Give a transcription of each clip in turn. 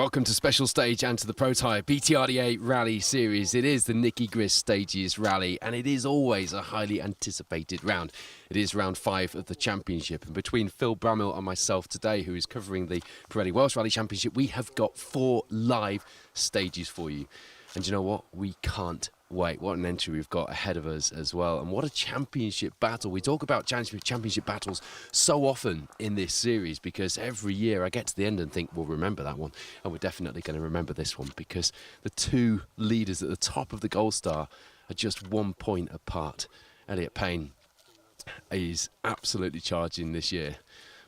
Welcome to Special Stage and to the Protyre BTRDA Rally Series. It is the Nicky Grist Stages Rally, and it is always a highly anticipated round. It is round 5 of the championship, and between Phil Brammill and myself today, who is covering the Pirelli Welsh Rally Championship, we have got 4 live stages for you. And you know what? We can't wait. What an entry we've got ahead of us as well. And what a championship battle. We talk about championship battles so often in this series because every year I get to the end and think, we'll remember that one. And we're definitely going to remember this one because the 2 leaders at the top of the Gold Star are just 1 point apart. Elliot Payne is absolutely charging this year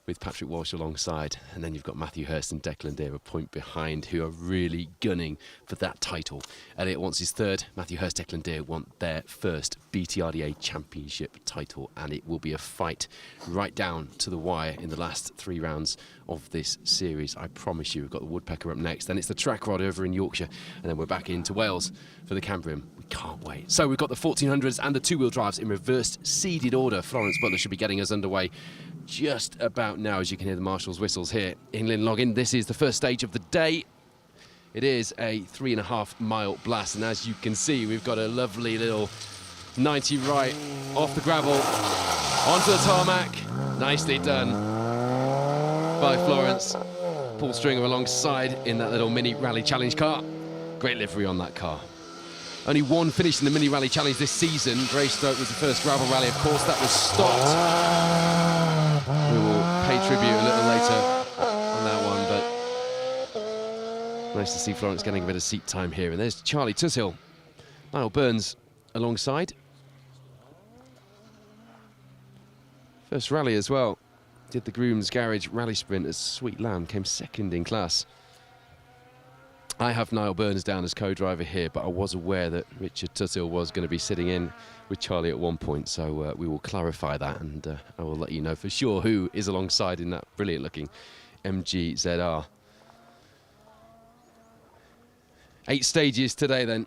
with Patrick Walsh alongside, and then you've got Matthew Hurst and Declan Deere a point behind, who are really gunning for that title. Elliot wants his 3rd, Matthew Hurst, Declan Deere want their 1st BTRDA Championship title, and it will be a fight right down to the wire in the last 3 rounds of this series. I promise you. We've got the Woodpecker up next, then it's the Track Rod over in Yorkshire, and then we're back into Wales for the Cambrian. We can't wait. So we've got the 1400s and the 2-wheel drives in reversed seeded order. Florence Butler should be getting us underway just about now, as you can hear the marshal's whistles here in Lynn. This is the first stage of the day. It is a 3.5-mile blast, and as you can see, we've got a lovely little 90 right off the gravel onto the tarmac. Nicely done by Florence. Paul Stringer alongside in that little mini rally challenge car. Great livery on that car. Only 1 finish in the mini rally challenge this season. Greystoke was the first gravel rally, of course. That was stopped. We will pay tribute a little later on that one, but nice to see Florence getting a bit of seat time here. And there's Charlie Tushill, Niall Burns alongside. First rally as well. Did the Grooms Garage Rally Sprint as Sweet Lamb, came 2nd in class. I have Niall Burns down as co-driver here, but I was aware that Richard Tushill was going to be sitting in with Charlie at one point, so we will clarify that, and I will let you know for sure who is alongside in that brilliant-looking MG ZR. 8 stages today, then.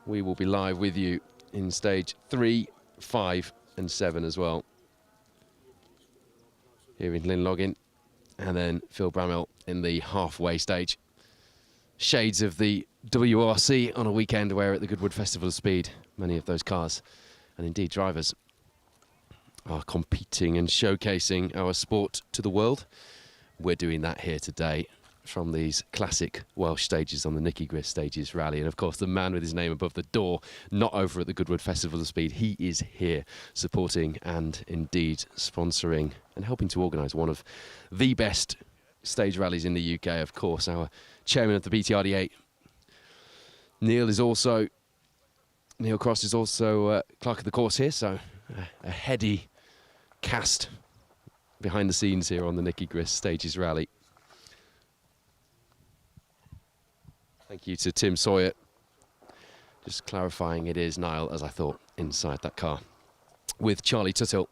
We will be live with you in stage 3, 5, and 7 as well. Here in Lynn, and then Phil Brammill in the halfway stage. Shades of the WRC on a weekend where at the Goodwood Festival of Speed, many of those cars, and indeed drivers, are competing and showcasing our sport to the world. We're doing that here today from these classic Welsh stages on the Nicky Grist Stages Rally. And of course, the man with his name above the door, not over at the Goodwood Festival of Speed, he is here supporting and indeed sponsoring and helping to organise one of the best stage rallies in the UK, of course. Our chairman of the BTRDA, Neil Cross is also clerk of the course here, so a heady cast behind the scenes here on the Nicky Grist Stages Rally. Thank you to Tim Sawyer. Just clarifying, it is Niall, as I thought, inside that car with Charlie Tushill.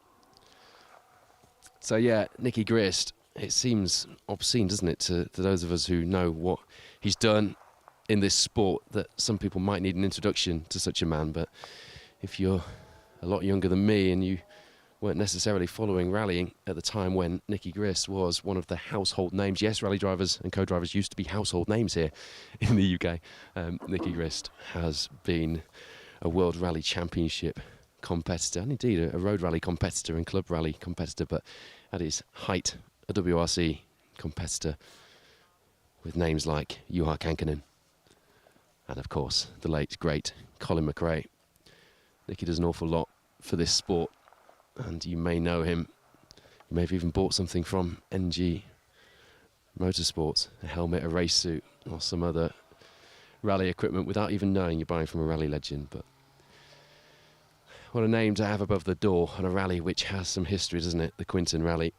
So yeah, Nicky Grist, it seems obscene, doesn't it, to those of us who know what he's done in this sport, that some people might need an introduction to such a man. But if you're a lot younger than me and you weren't necessarily following rallying at the time when Nicky Grist was one of the household names. Yes, rally drivers and co-drivers used to be household names here in the UK. Nicky Grist has been a World Rally Championship competitor, and indeed a road rally competitor and club rally competitor, but at his height, a WRC competitor with names like Juha Kankkunen and, of course, the late, great Colin McRae. Nicky does an awful lot for this sport, and you may know him. You may have even bought something from NG Motorsports, a helmet, a race suit, or some other rally equipment without even knowing you're buying from a rally legend. But what a name to have above the door on a rally which has some history, doesn't it? The Quinton Rally.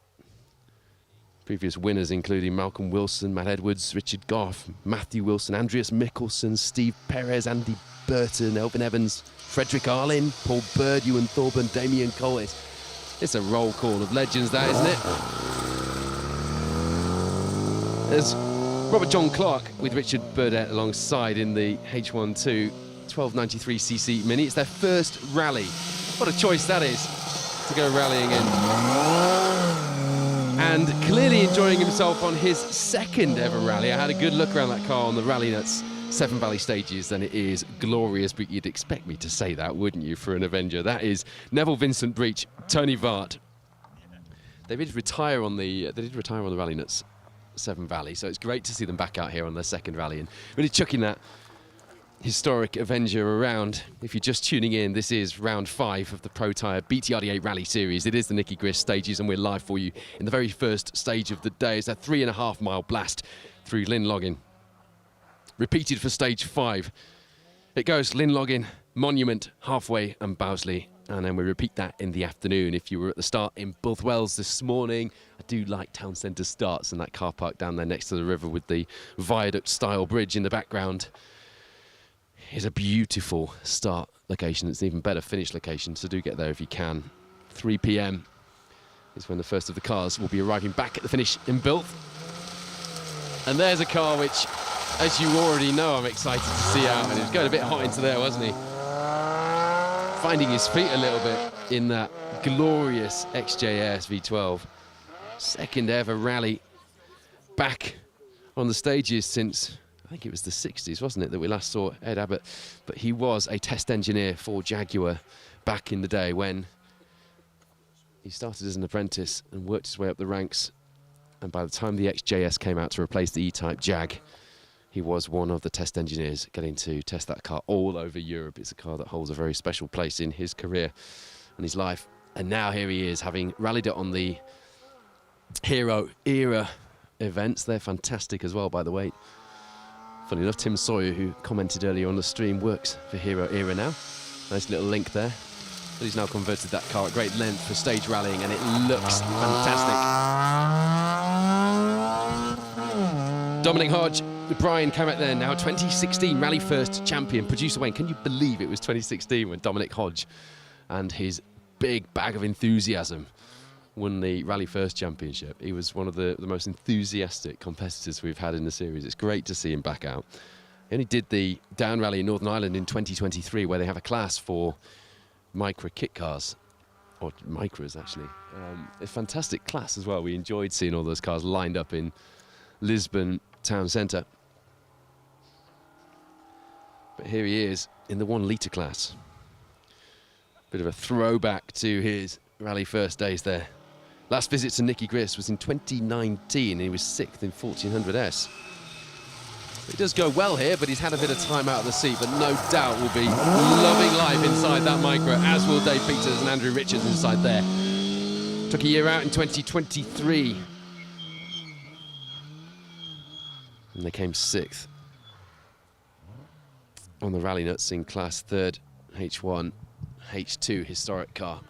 Previous winners including Malcolm Wilson, Matt Edwards, Richard Goff, Matthew Wilson, Andreas Mikkelsen, Steve Perez, Andy Burton, Elvin Evans, Frederick Arlin, Paul Bird, Ewan Thorburn, Damien Cole. It's a roll call of legends, that, isn't it? There's Robert John Clark with Richard Burdett alongside in the H12 1293cc Mini. It's their first rally. What a choice that is to go rallying in. And and clearly enjoying himself on his second ever rally. I had a good look around that car on the Rally Nuts Seven Valley stages, and it is glorious, but you'd expect me to say that, wouldn't you, for an Avenger? That is Neville Vincent Breach, Tony Vart. They did retire on the Rally Nuts Seven Valley, so it's great to see them back out here on their second rally and really chucking that historic Avenger around. If you're just tuning in, this is round 5 of the Protyre BTRDA Rally Series. It is the Nicky Grist stages, and we're live for you in the very first stage of the day. It's a 3.5 mile blast through Lynn Logging. Repeated for stage 5. It goes Lynn Logging, Monument, Halfway and Bowsley, and then we repeat that in the afternoon. If you were at the start in Bothwells this morning, I do like town centre starts and that car park down there next to the river with the viaduct style bridge in the background. It's a beautiful start location. It's an even better finish location, so do get there if you can. 3 p.m. is when the first of the cars will be arriving back at the finish in Built. And there's a car which, as you already know, I'm excited to see out, and he was going a bit hot into there, wasn't he? Finding his feet a little bit in that glorious XJS V12. Second ever rally back on the stages since, I think it was the 60s, wasn't it, that we last saw Ed Abbott. But he was a test engineer for Jaguar back in the day when he started as an apprentice and worked his way up the ranks. And by the time the XJS came out to replace the E-Type Jag, he was one of the test engineers getting to test that car all over Europe. It's a car that holds a very special place in his career and his life. And now here he is, having rallied it on the Hero Era events. They're fantastic as well, by the way. Funny enough, Tim Sawyer, who commented earlier on the stream, works for Hero Era now. Nice little link there. But he's now converted that car at great length for stage rallying, and it looks fantastic. Dominic Hodge, Brian Camet there, now 2016 Rally First champion. Producer Wayne, can you believe it was 2016 when Dominic Hodge and his big bag of enthusiasm won the Rally First Championship? He was one of the most enthusiastic competitors we've had in the series. It's great to see him back out. He only did the Down Rally in Northern Ireland in 2023, where they have a class for micro kit cars, or micros actually. A fantastic class as well. We enjoyed seeing all those cars lined up in Lisbon town centre. But here he is in the 1 litre class. Bit of a throwback to his Rally First days there. Last visit to Nicky Grist was in 2019, and he was 6th in 1400S. He does go well here, but he's had a bit of time out of the seat, but no doubt will be loving life inside that micro, as will Dave Peters and Andrew Richards inside there. Took a year out in 2023. And they came 6th on the Rally Nuts in Class 3rd, H1, H2 historic car.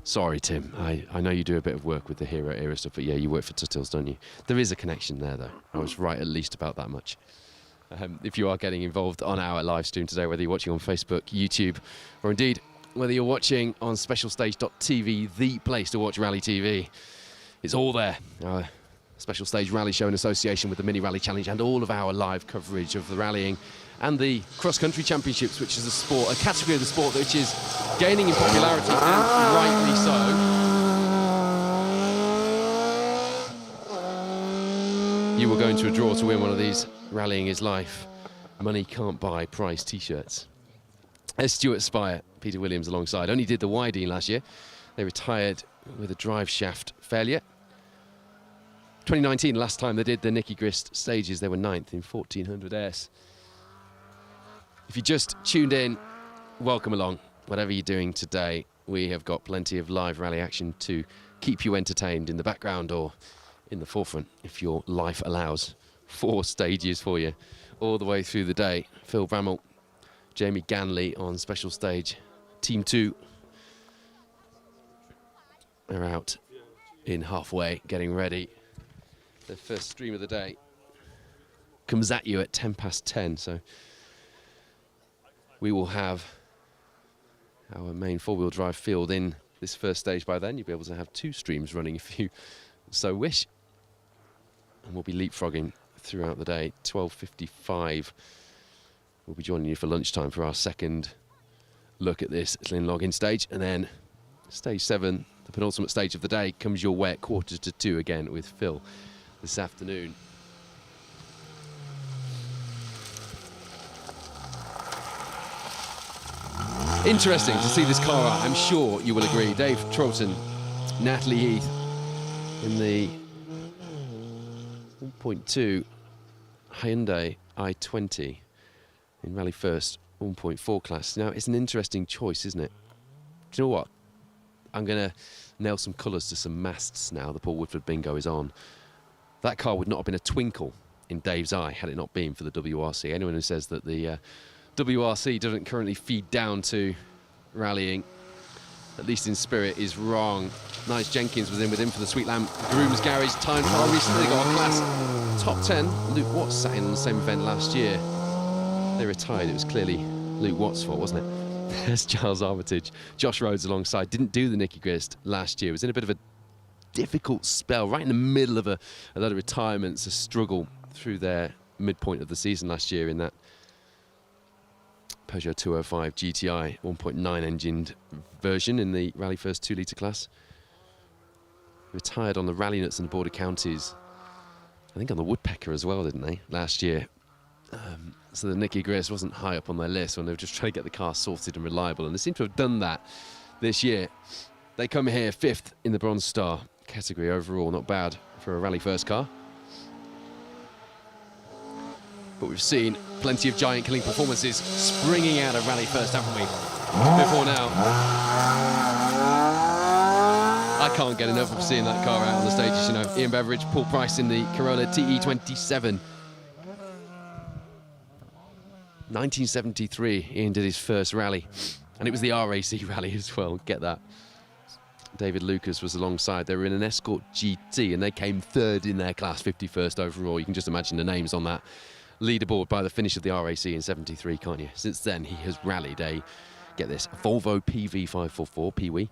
Sorry, Tim. I know you do a bit of work with the Hero Era stuff, but yeah, you work for Tuttils, don't you? There is a connection there, though. I was right at least about that much. If you are getting involved on our live stream today, whether you're watching on Facebook, YouTube, or indeed whether you're watching on specialstage.tv, the place to watch Rally TV, it's all there. Our Special Stage Rally Show in association with the Mini Rally Challenge and all of our live coverage of the rallying and the cross-country championships, which is a sport, a category of the sport which is gaining in popularity, and rightly so. You will go into a draw to win one of these Rallying is Life Money Can't Buy prize t-shirts. There's Stuart Spire, Peter Williams alongside. Only did the Widing last year. They retired with a drive shaft failure. 2019, last time they did the Nicky Grist stages, they were 9th in 1400S. If you just tuned in, welcome along. Whatever you're doing today, we have got plenty of live rally action to keep you entertained in the background or in the forefront, if your life allows. 4 stages for you all the way through the day. Phil Bramall, Jamie Ganley on Special Stage. Team 2 are out in Halfway, getting ready. The first stream of the day comes at you at 10:10, so we will have our main 4-wheel drive field in this first stage by then. You'll be able to have 2 streams running if you so wish. And we'll be leapfrogging throughout the day. 12:55 We'll be joining you for lunchtime for our second look at this little login stage, and then stage 7, the penultimate stage of the day, comes your way at 1:45 again with Phil this afternoon. Interesting to see this car out, I'm sure you will agree. Dave Troughton, Natalie Heath in the 1.2 Hyundai i20 in Rally First 1.4 class. Now, it's an interesting choice, isn't it? Do you know what? I'm going to nail some colours to some masts now. The Paul Woodford bingo is on. That car would not have been a twinkle in Dave's eye had it not been for the WRC. Anyone who says that the WRC doesn't currently feed down to rallying, at least in spirit, is wrong. Nice Jenkins was in with him for the Sweet Lamb Grooms Garage time trial. Recently got a class top 10. Luke Watts sat in on the same event last year. They retired. It was clearly Luke Watts' fault, wasn't it? There's Giles Armitage. Josh Rhodes alongside. Didn't do the Nicky Grist last year. Was in a bit of a difficult spell, right in the middle of a lot of retirements, a struggle through their midpoint of the season last year in that Peugeot 205 GTI 1.9 engined version in the Rally First 2-litre class. Retired on the Rally Nuts and the Border Counties. I think on the Woodpecker as well, didn't they, last year? So the Nicky Grist wasn't high up on their list when they were just trying to get the car sorted and reliable, and they seem to have done that this year. They come here 5th in the Bronze Star category overall, not bad for a Rally First car. But we've seen plenty of giant-killing performances springing out of Rally First, haven't we? Before now. I can't get enough of seeing that car out on the stages, you know. Ian Beveridge, Paul Price in the Corolla TE27. 1973, Ian did his first rally, and it was the RAC rally as well, get that. David Lucas was alongside. They were in an Escort GT, and they came 3rd in their class, 51st overall. You can just imagine the names on that leaderboard by the finish of the RAC in 73, can't you? Since then, he has rallied a, get this, Volvo PV544, Pee-wee.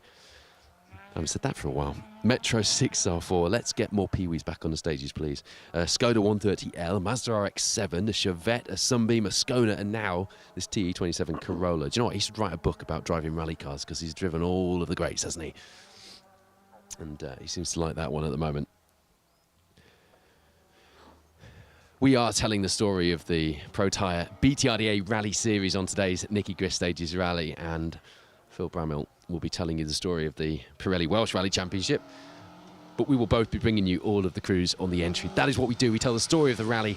I haven't said that for a while. Metro 6R4. Let's get more Pee-wees back on the stages, please. Skoda 130L, Mazda RX-7, a Chevette, a Sunbeam, a Skoda, and now this TE27 Corolla. Do you know what? He should write a book about driving rally cars because he's driven all of the greats, hasn't he? And he seems to like that one at the moment. We are telling the story of the Protyre BTRDA Rally Series on today's Nicky Grist Stages Rally, and Phil Brammill will be telling you the story of the Pirelli Welsh Rally Championship. But we will both be bringing you all of the crews on the entry. That is what we do. We tell the story of the rally.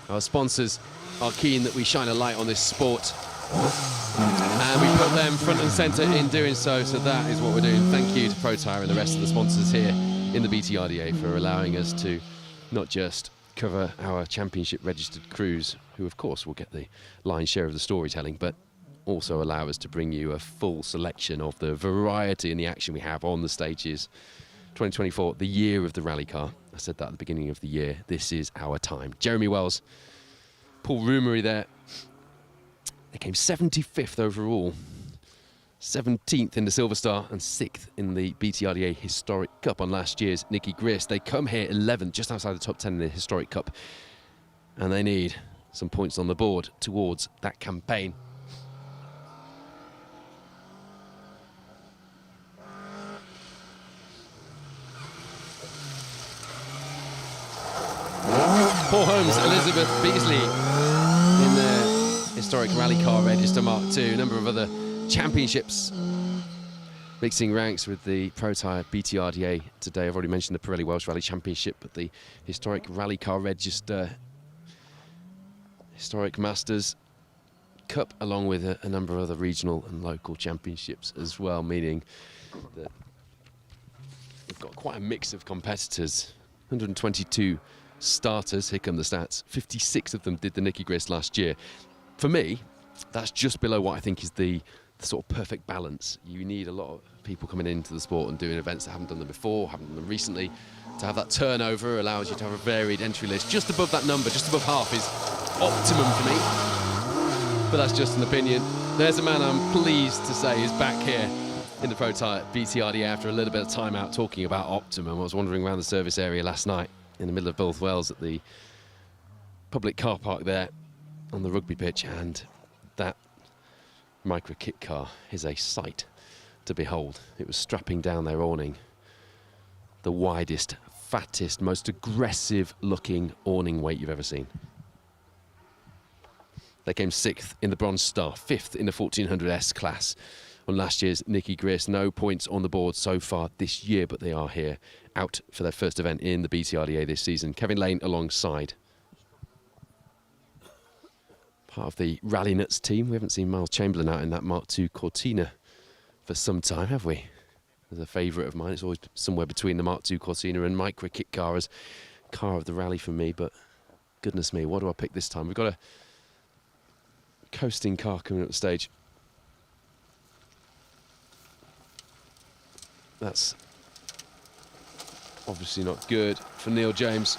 Our sponsors are keen that we shine a light on this sport, and we put them front and centre in doing so. So that is what we're doing. Thank you to Protyre and the rest of the sponsors here in the BTRDA for allowing us to not just cover our championship registered crews, who of course will get the lion's share of the storytelling, but also allow us to bring you a full selection of the variety and the action we have on the stages. 2024, the year of the rally car. I said that at the beginning of the year. This is our time. Jeremy Wells, Paul Rumery there. They came 75th overall, 17th in the Silver Star and 6th in the BTRDA Historic Cup on last year's Nicky Grist. They come here 11th, just outside the top 10 in the Historic Cup, and they need some points on the board towards that campaign. Paul Holmes, Elizabeth Beasley in their Historic Rally Car Register Mark II. A number of other championships mixing ranks with the Protyre BTRDA today. I've already mentioned the Pirelli Welsh Rally Championship, but the Historic Rally Car Register Historic Masters Cup, along with a number of other regional and local championships as well, meaning that we've got quite a mix of competitors. 122 starters, here come the stats. 56 of them did the Nicky Grist last year. For me, that's just below what I think is the sort of perfect balance. You need a lot of people coming into the sport and doing events that haven't done them before, haven't done them recently. To have that turnover allows you to have a varied entry list. Just above that number, just above half, is optimum for me. But that's just an opinion. There's a man I'm pleased to say is back here in the Protyre BTRDA after a little bit of time out talking about optimum. I was wandering around the service area last night in the middle of Bullth Wells at the public car park there on the rugby pitch, and That micro kit car is a sight to behold. It was strapping down their awning. The widest, fattest, most aggressive looking awning weight you've ever seen. They came 6th in the Bronze Star, 5th in the 1400S class on last year's Nicky Grist. No points on the board so far this year, but they are here, out for their first event in the BTRDA this season. Kevin Lane alongside. Part of the Rally Nuts team. We haven't seen Miles Chamberlain out in that Mark II Cortina for some time, have we? As a favourite of mine, it's always somewhere between the Mark II Cortina and Micro Kit Car as car of the rally for me, but goodness me, what do I pick this time? We've got a coasting car coming up the stage. That's obviously not good for Neil James.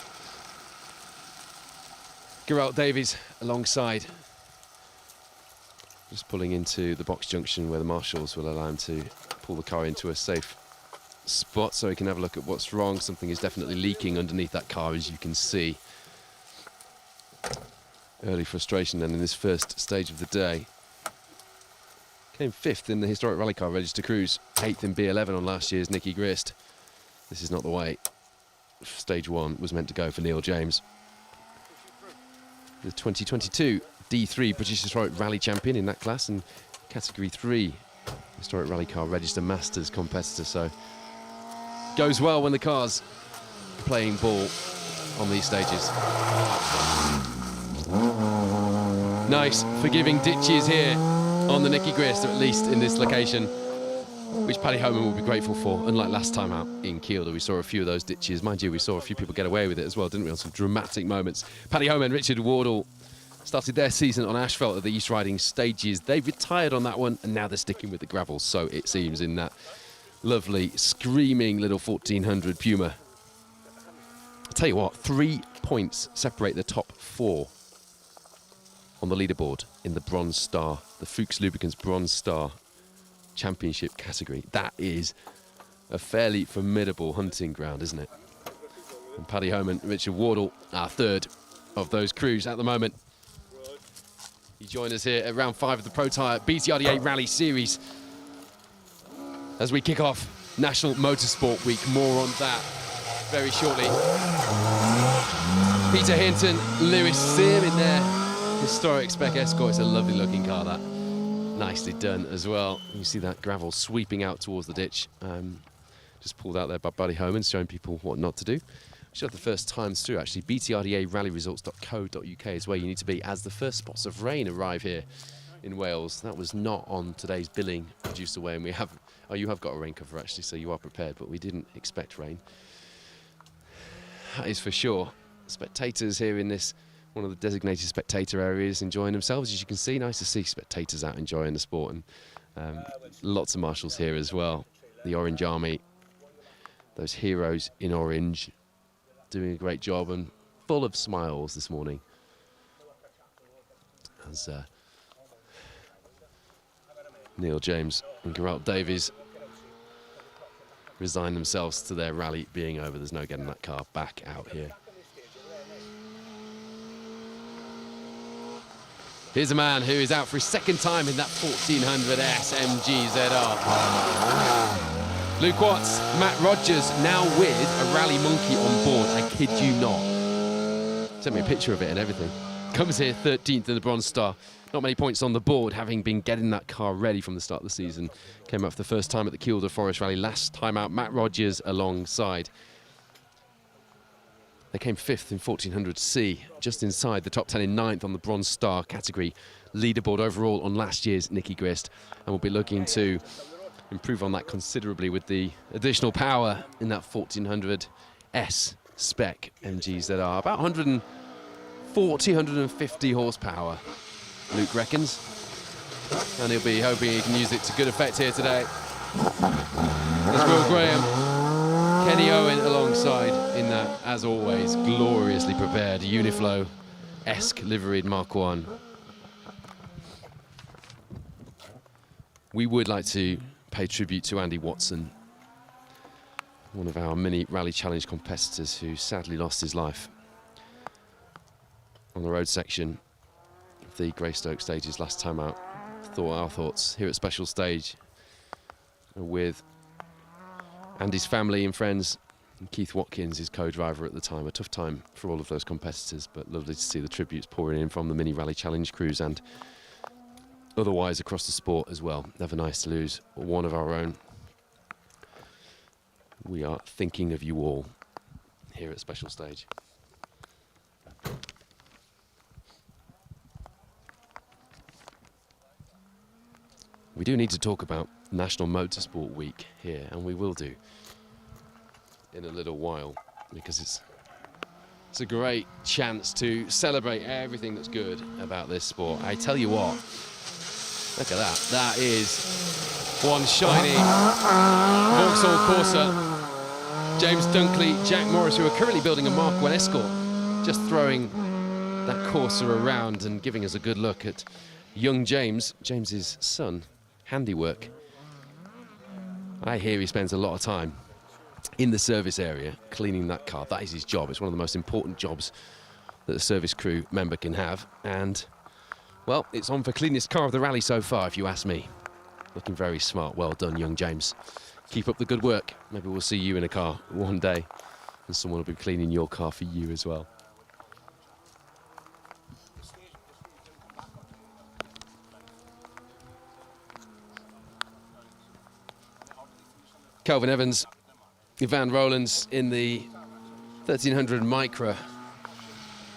Geralt Davies alongside. Just pulling into the box junction where the marshals will allow him to pull the car into a safe spot so he can have a look at what's wrong. Something is definitely leaking underneath that car, as you can see. Early frustration then in this first stage of the day. Came 5th in the historic rally car register cruise, 8th in B11 on last year's Nicky Grist. This is not the way stage 1 was meant to go for Neil James. The 2022 D3 British Historic Rally Champion in that class, and Category 3 Historic Rally Car Register Masters competitor, so goes well when the car's playing ball on these stages. Nice forgiving ditches here on the Nicky Grist, or at least in this location, which Paddy Homan will be grateful for. Unlike last time out in Kielder, we saw a few of those ditches. Mind you, we saw a few people get away with it as well, didn't we, on some dramatic moments. Paddy Homan, Richard Wardle started their season on asphalt at the East Riding stages. They retired on that one, and now they're sticking with the gravel, so it seems, in that lovely, screaming little 1400 Puma. I'll tell you what, 3 points separate the top 4 on the leaderboard in the Bronze Star, the Fuchs Lubricants Bronze Star Championship category. That is a fairly formidable hunting ground, isn't it? And Paddy Homan, Richard Wardle, our third of those crews at the moment. He joined us here at round 5 of the Protyre BTRDA Rally Series as we kick off National Motorsport Week. More on that very shortly. Peter Hinton, Lewis Sim in there. Historic Spec Escort. It's a lovely looking car, that. Nicely done as well. You see that gravel sweeping out towards the ditch. Just pulled out there by Paddy Homan, showing people what not to do. Which are the first times through, actually. BTRDARallyresults.co.uk is where you need to be as the first spots of rain arrive here in Wales. That was not on today's billing produced away, and we have, oh, you have got a rain cover actually, so you are prepared, but we didn't expect rain. That is for sure. Spectators here in this, one of the designated spectator areas, enjoying themselves, as you can see. Nice to see spectators out enjoying the sport, and lots of marshals here as well. The Orange Army, those heroes in orange, doing a great job and full of smiles this morning. As Neil James and Geralt Davies resign themselves to their rally being over. There's no getting that car back out here. Here's a man who is out for his second time in that 1400S MG ZR. Luke Watts, Matt Rogers, now with a Rally Monkey on board. I kid you not. Sent me a picture of it and everything. Comes here 13th in the Bronze Star. Not many points on the board, having been getting that car ready from the start of the season. Came out for the first time at the Kielder Forest Rally last time out. Matt Rogers alongside. They came 5th in 1400C, just inside the top 10 in 9th on the Bronze Star category leaderboard overall on last year's Nicky Grist. And we'll be looking to improve on that considerably with the additional power in that 1400S spec MGs that are about 140, 150 horsepower, Luke reckons. And he'll be hoping he can use it to good effect here today. There's Will Graham, Kenny Owen alongside in that, as always, gloriously prepared Uniflow-esque liveried Mark 1. We would like to pay tribute to Andy Watson, one of our mini Rally Challenge competitors who sadly lost his life on the road section of the Greystoke stages last time out. Our thoughts here at Special Stage with Andy's family and friends, and Keith Watkins, his co-driver at the time. A tough time for all of those competitors, but lovely to see the tributes pouring in from the Mini Rally Challenge crews and otherwise across the sport as well. Never nice to lose one of our own. We are thinking of you all here at Special Stage. We do need to talk about National Motorsport Week here, and we will do in a little while, because it's a great chance to celebrate everything that's good about this sport. I tell you what, look at that. That is one shiny Vauxhall Corsa. James Dunkley, Jack Morris, who are currently building a Mark 1 Escort, just throwing that Corsa around and giving us a good look at young James's son. Handiwork. I hear he spends a lot of time in the service area cleaning that car. That is his job. It's one of the most important jobs that a service crew member can have. And, well, it's on for cleanest car of the rally so far, if you ask me. Looking very smart. Well done, young James. Keep up the good work. Maybe we'll see you in a car one day, and someone will be cleaning your car for you as well. Kelvin Evans, Ivan Rowlands in the 1300 Micra.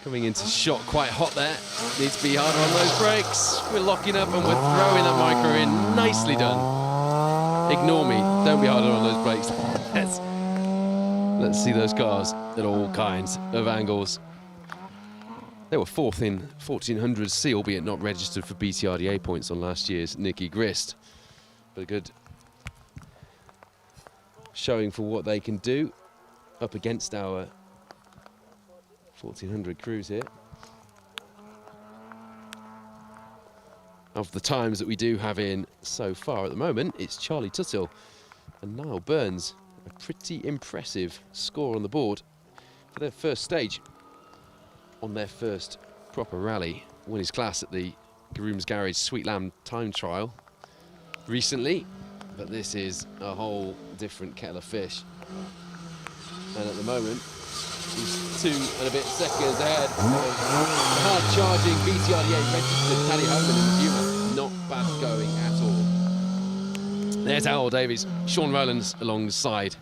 Coming into shot quite hot there. Needs to be harder on those brakes. We're locking up and we're throwing that Micra in. Nicely done. Ignore me. Don't be harder on those brakes. Let's see those cars at all kinds of angles. They were fourth in 1400C, albeit not registered for BTRDA points on last year's Nicky Grist. But a good showing for what they can do up against our 1400 crews here. Of the times that we do have in so far at the moment, it's Charlie Tuthill and Niall Burns. A pretty impressive score on the board for their first stage on their first proper rally. Won his class at the Grooms Garage Sweet Lamb time trial recently. But this is a whole different kettle of fish. And at the moment, he's 2 and a bit seconds ahead. Hard-charging BTRDA registered Paddy Homan in the viewer. Not bad going at all. There's Al Davies, Sean Rowlands alongside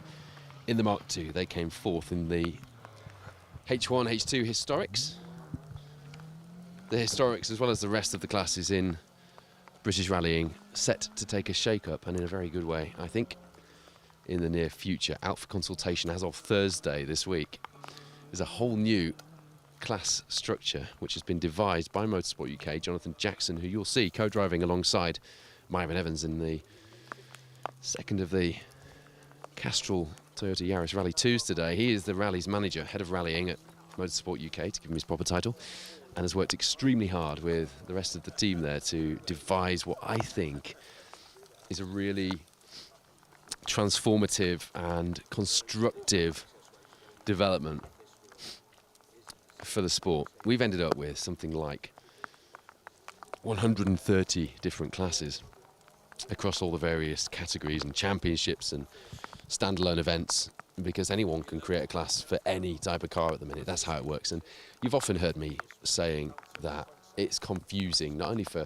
in the Mark II. They came fourth in the H1, H2 Historics. The Historics, as well as the rest of the classes in British rallying, set to take a shake-up, and in a very good way, I think, in the near future. Out for consultation as of Thursday this week. There's a whole new class structure which has been devised by Motorsport UK. Jonathan Jackson, who you'll see co-driving alongside Myron Evans in the second of the Castrol Toyota Yaris Rally 2s today. He is the rally's manager, head of rallying at Motorsport UK, to give him his proper title, and has worked extremely hard with the rest of the team there to devise what I think is a really transformative and constructive development for the sport. We've ended up with something like 130 different classes across all the various categories and championships and standalone events, because anyone can create a class for any type of car at the minute. That's how it works. And you've often heard me saying that it's confusing, not only for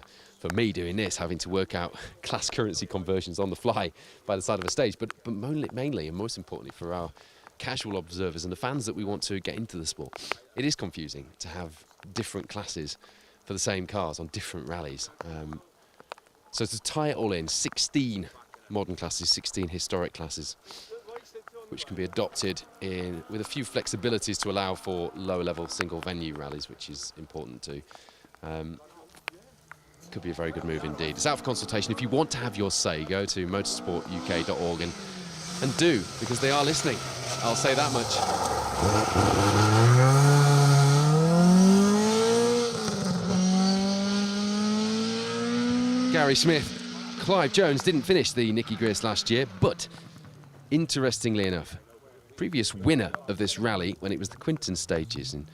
me doing this, having to work out class currency conversions on the fly by the side of a stage, but mainly and most importantly for our casual observers and the fans that we want to get into the sport. It is confusing to have different classes for the same cars on different rallies. So to tie it all in, 16 modern classes, 16 historic classes, which can be adopted in with a few flexibilities to allow for lower level single venue rallies, which is important too. Could be a very good move indeed. It's out for consultation. If you want to have your say, go to motorsportuk.org and do, because they are listening. I'll say that much. Gary Smith, Clive Jones didn't finish the Nicky Grist last year, but interestingly enough, previous winner of this rally when it was the Quinton stages in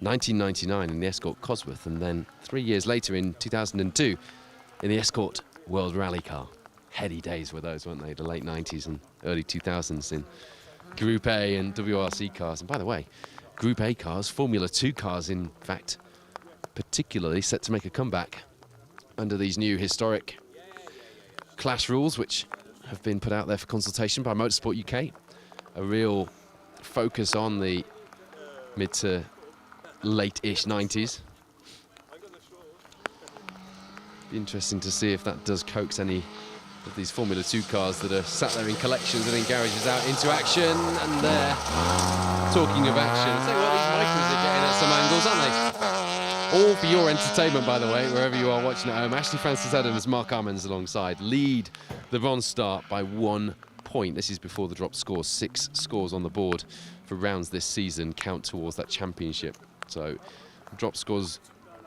1999 in the Escort Cosworth, and then 3 years later in 2002 in the Escort World Rally Car. Heady days were those, weren't they? The late 90s and early 2000s in Group A and WRC cars. And by the way, Group A cars, Formula 2 cars, in fact, particularly set to make a comeback under these new historic class rules, which have been put out there for consultation by Motorsport UK. A real focus on the mid to late-ish 90s. Be interesting to see if that does coax any of these Formula 2 cars that are sat there in collections and in garages out into action. And they're talking of action. I'll tell you what, these micros are getting at some angles, aren't they? All for your entertainment, by the way, wherever you are watching at home. Ashley Francis Adams, Mark Armans alongside, lead the Bronze Star by 1 point. This is before the drop scores. 6 scores on the board for rounds this season count towards that championship. So drop scores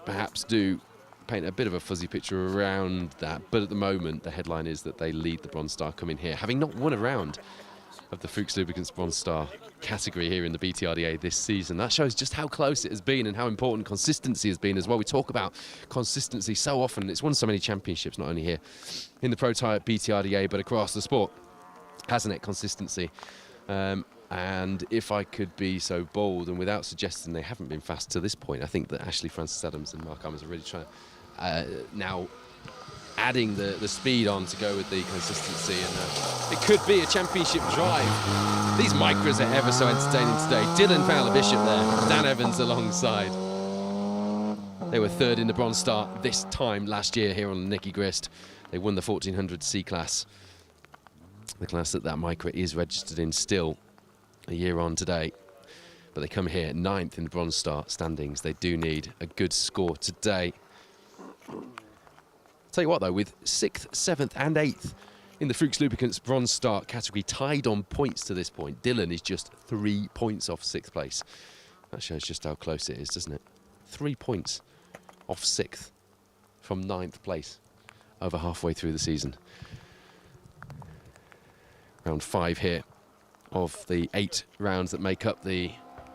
perhaps do paint a bit of a fuzzy picture around that, but at the moment the headline is that they lead the Bronze Star coming here, having not won a round of the Fuchs Lubricants Bronze Star category here in the BTRDA this season. That shows just how close it has been and how important consistency has been as well. We talk about consistency so often. It's won so many championships, not only here in the Protyre BTRDA, but across the sport, hasn't it? Consistency. And if I could be so bold, and without suggesting they haven't been fast to this point, I think that Ashley Francis Adams and Mark Armans are really trying now adding the speed on to go with the consistency, and it could be a championship drive. These micros are ever so entertaining today. Dylan Fowler-Bishop there, Dan Evans alongside. They were third in the Bronze Star this time last year here on Nicky Grist. They won the 1400 C class, the class that micro is registered in still a year on today. But they come here 9th in the Bronze Star standings. They do need a good score today. Tell you what though, with 6th, 7th and 8th in the Fuchs Lubricants Bronze Star category, tied on points to this point, Dylan is just 3 points off 6th place. That shows just how close it is, doesn't it? 3 points off 6th from 9th place over halfway through the season. Round 5 here of the 8 rounds that make up the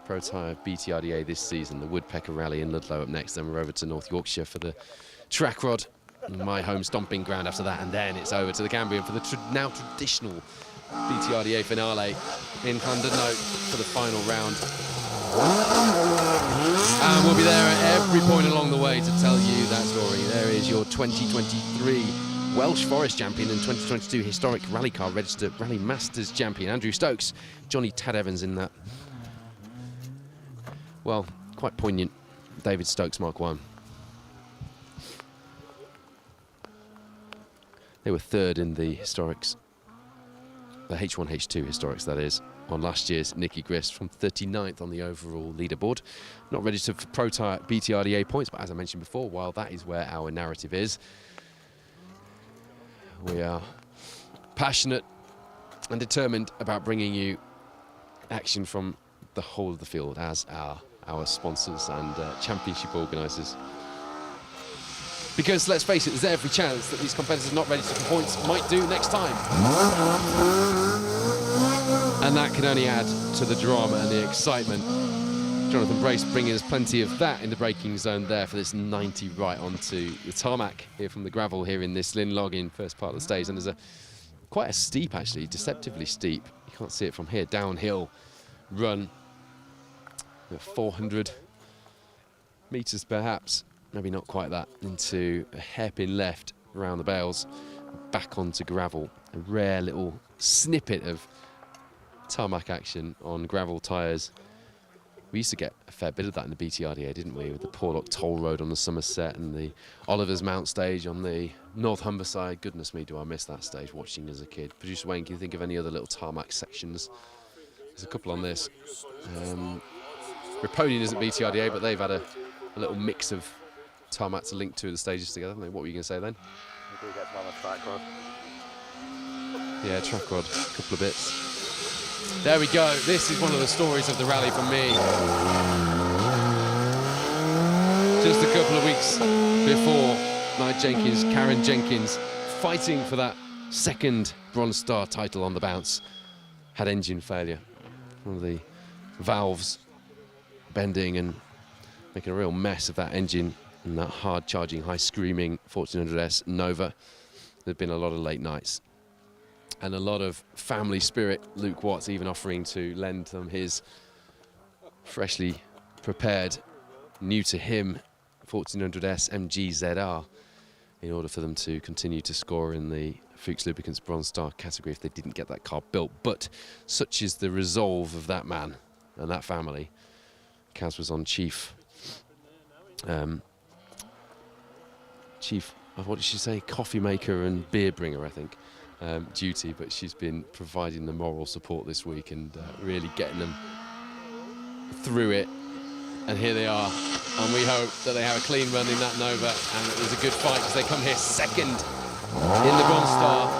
Protyre BTRDA this season. The Woodpecker Rally in Ludlow up next, then we're over to North Yorkshire for the track rod, my home stomping ground after that, and then it's over to the Cambrian for the now traditional BTRDA finale in Llandudno for the final round. And we'll be there at every point along the way to tell you that story. There is your 2023 Welsh Forest champion and 2022 historic rally car registered Rally Masters champion, Andrew Stokes, Johnny Tad Evans in that, well, quite poignant David Stokes Mark 1. They were third in the historics, the H1, H2 historics that is, on last year's Nicky Grist, from 39th on the overall leaderboard. Not registered for Protyre BTRDA points, but as I mentioned before, while that is where our narrative is, we are passionate and determined about bringing you action from the whole of the field, as are our sponsors and championship organisers. Because let's face it, there's every chance that these competitors not registered for points might do next time. And that can only add to the drama and the excitement. Jonathan Brace bringing us plenty of that in the braking zone there for this 90 right onto the tarmac here from the gravel here in this Lynn Log in first part of the stage. And there's quite a steep, actually, deceptively steep. You can't see it from here, downhill run. 400 metres perhaps, maybe not quite that, into a hairpin left around the bales, back onto gravel. A rare little snippet of tarmac action on gravel tyres. We used to get a fair bit of that in the BTRDA, didn't we, with the Porlock Toll Road on the Somerset and the Oliver's Mount stage on the North Humber side. Goodness me, do I miss that stage watching as a kid. Producer Wayne, can you think of any other little tarmac sections? There's a couple on this. Riponian isn't BTRDA, but they've had a little mix of tarmac to link two of the stages together, haven't they? What were you going to say then? We do get some on the track rod. Yeah, track rod, a couple of bits. There we go. This is one of the stories of the rally for me. Just a couple of weeks before Karen Jenkins, fighting for that second Bronze Star title on the bounce, had engine failure. One of the valves bending and making a real mess of that engine and that hard charging, high screaming 1400S Nova. There've been a lot of late nights and a lot of family spirit. Luke Watts even offering to lend them his freshly prepared, new to him 1400S MGZR in order for them to continue to score in the Fuchs Lubricants Bronze Star category if they didn't get that car built. But such is the resolve of that man and that family. Kaz was on chief, what did she say? Coffee maker and beer bringer, I think, duty. But she's been providing the moral support this week and really getting them through it. And here they are. And we hope that they have a clean run in that Nova and that there's a good fight because they come here second in the Bronze Star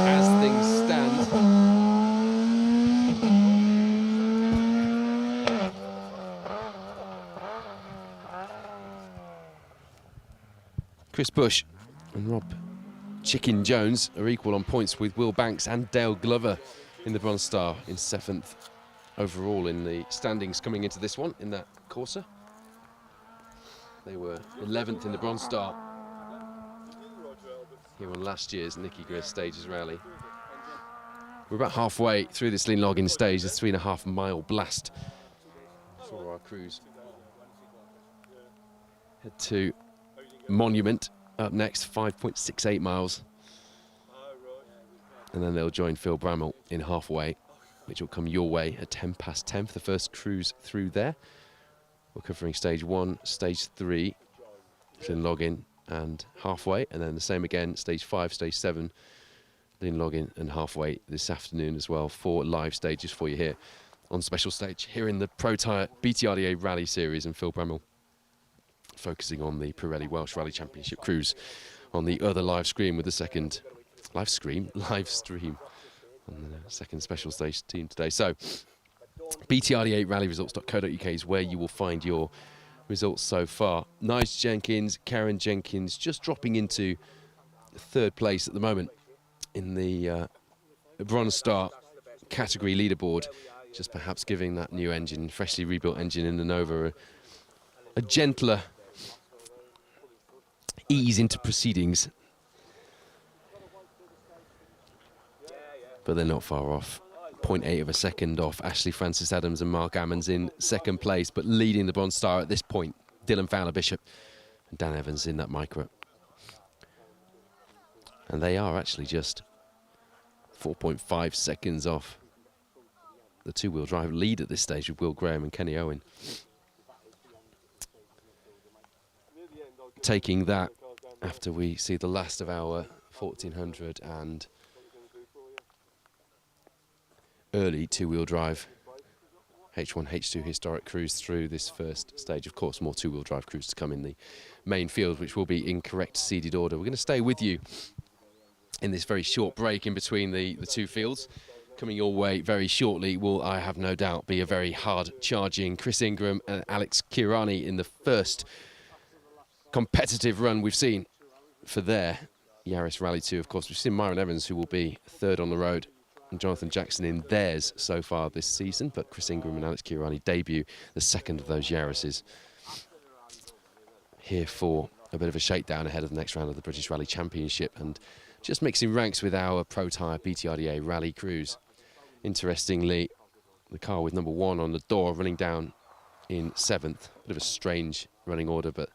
as things stand. Chris Bush and Rob Chicken Jones are equal on points with Will Banks and Dale Glover in the Bronze Star in 7th overall in the standings coming into this one in that Corsa. They were 11th in the Bronze Star here on last year's Nicky Grist Stages Rally. We're about halfway through this lean login stage, the 3.5 mile blast for our crews. Head to Monument up next, 5.68 miles. And then they'll join Phil Bramall in halfway, which will come your way at 10 past 10 for the first cruise through there. We're covering stage 1, stage 3, lean login and halfway, and then the same again, stage 5, stage 7, lean login and halfway this afternoon as well. 4 live stages for you here on special stage here in the Protyre BTRDA Rally Series, and Phil Bramall focusing on the Pirelli Welsh Rally Championship cruise on the other live stream with the second live stream on the second special stage team today. So BTRDA rallyresults.co.uk is where you will find your results so far. Nige Jenkins, Karen Jenkins just dropping into 3rd place at the moment in the Bronze Star category leaderboard, just perhaps giving that new engine, freshly rebuilt engine in the Nova, a gentler ease into proceedings. But they're not far off. 0.8 of a second off Ashley Francis Adams and Mark Ammons in 2nd place, but leading the Bronze Star at this point, Dylan Fowler-Bishop and Dan Evans in that micro. And they are actually just 4.5 seconds off the 2-wheel drive lead at this stage with Will Graham and Kenny Owen. Taking that after we see the last of our 1400 and early 2-wheel drive H1, H2 historic cruise through this first stage. Of course, more 2-wheel drive crews to come in the main field, which will be in correct seeded order. We're going to stay with you in this very short break in between the two fields. Coming your way very shortly will, I have no doubt, be a very hard-charging Chris Ingram and Alex Kirani in the first competitive run we've seen for their Yaris Rally 2. Of course, we've seen Myron Evans, who will be 3rd on the road, and Jonathan Jackson in theirs so far this season, but Chris Ingram and Alex Kirani debut the 2nd of those Yarises. Here for a bit of a shakedown ahead of the next round of the British Rally Championship, and just mixing ranks with our Protyre BTRDA Rally crews. Interestingly, the car with number 1 on the door running down in 7th. Bit of a strange running order, but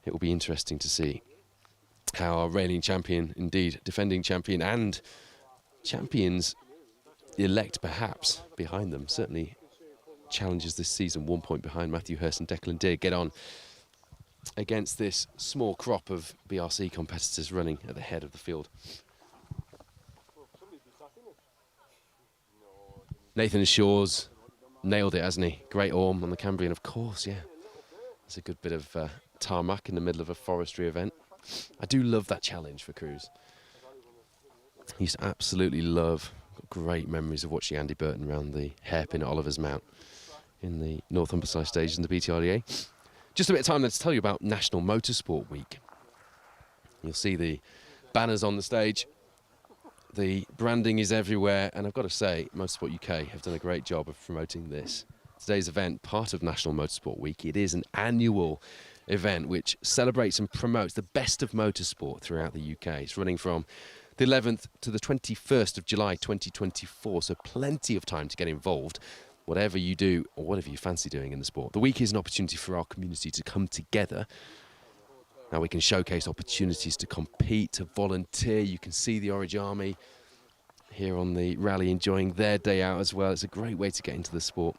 it will be interesting to see how our reigning champion, indeed defending champion and champions elect perhaps behind them, certainly challenges this season, 1 point behind Matthew Hurst and Declan Deer, get on against this small crop of BRC competitors running at the head of the field. Nathan Shaw's nailed it, hasn't he? Great Orm on the Cambrian, of course, yeah. It's a good bit of tarmac in the middle of a forestry event. I do love that challenge for crews. I used to absolutely love, got great memories of watching Andy Burton around the hairpin at Oliver's Mount in the North Humberside stages in the BTRDA. Just a bit of time then to tell you about National Motorsport Week. You'll see the banners on the stage. The branding is everywhere, and I've got to say, Motorsport UK have done a great job of promoting this today's event, part of National Motorsport Week. It is an annual event which celebrates and promotes the best of motorsport throughout the UK. It's running from the 11th to the 21st of July 2024, so plenty of time to get involved, whatever you do or whatever you fancy doing in the sport. The week is an opportunity for our community to come together. Now we can showcase opportunities to compete, to volunteer. You can see the Orange Army here on the rally enjoying their day out as well. It's a great way to get into the sport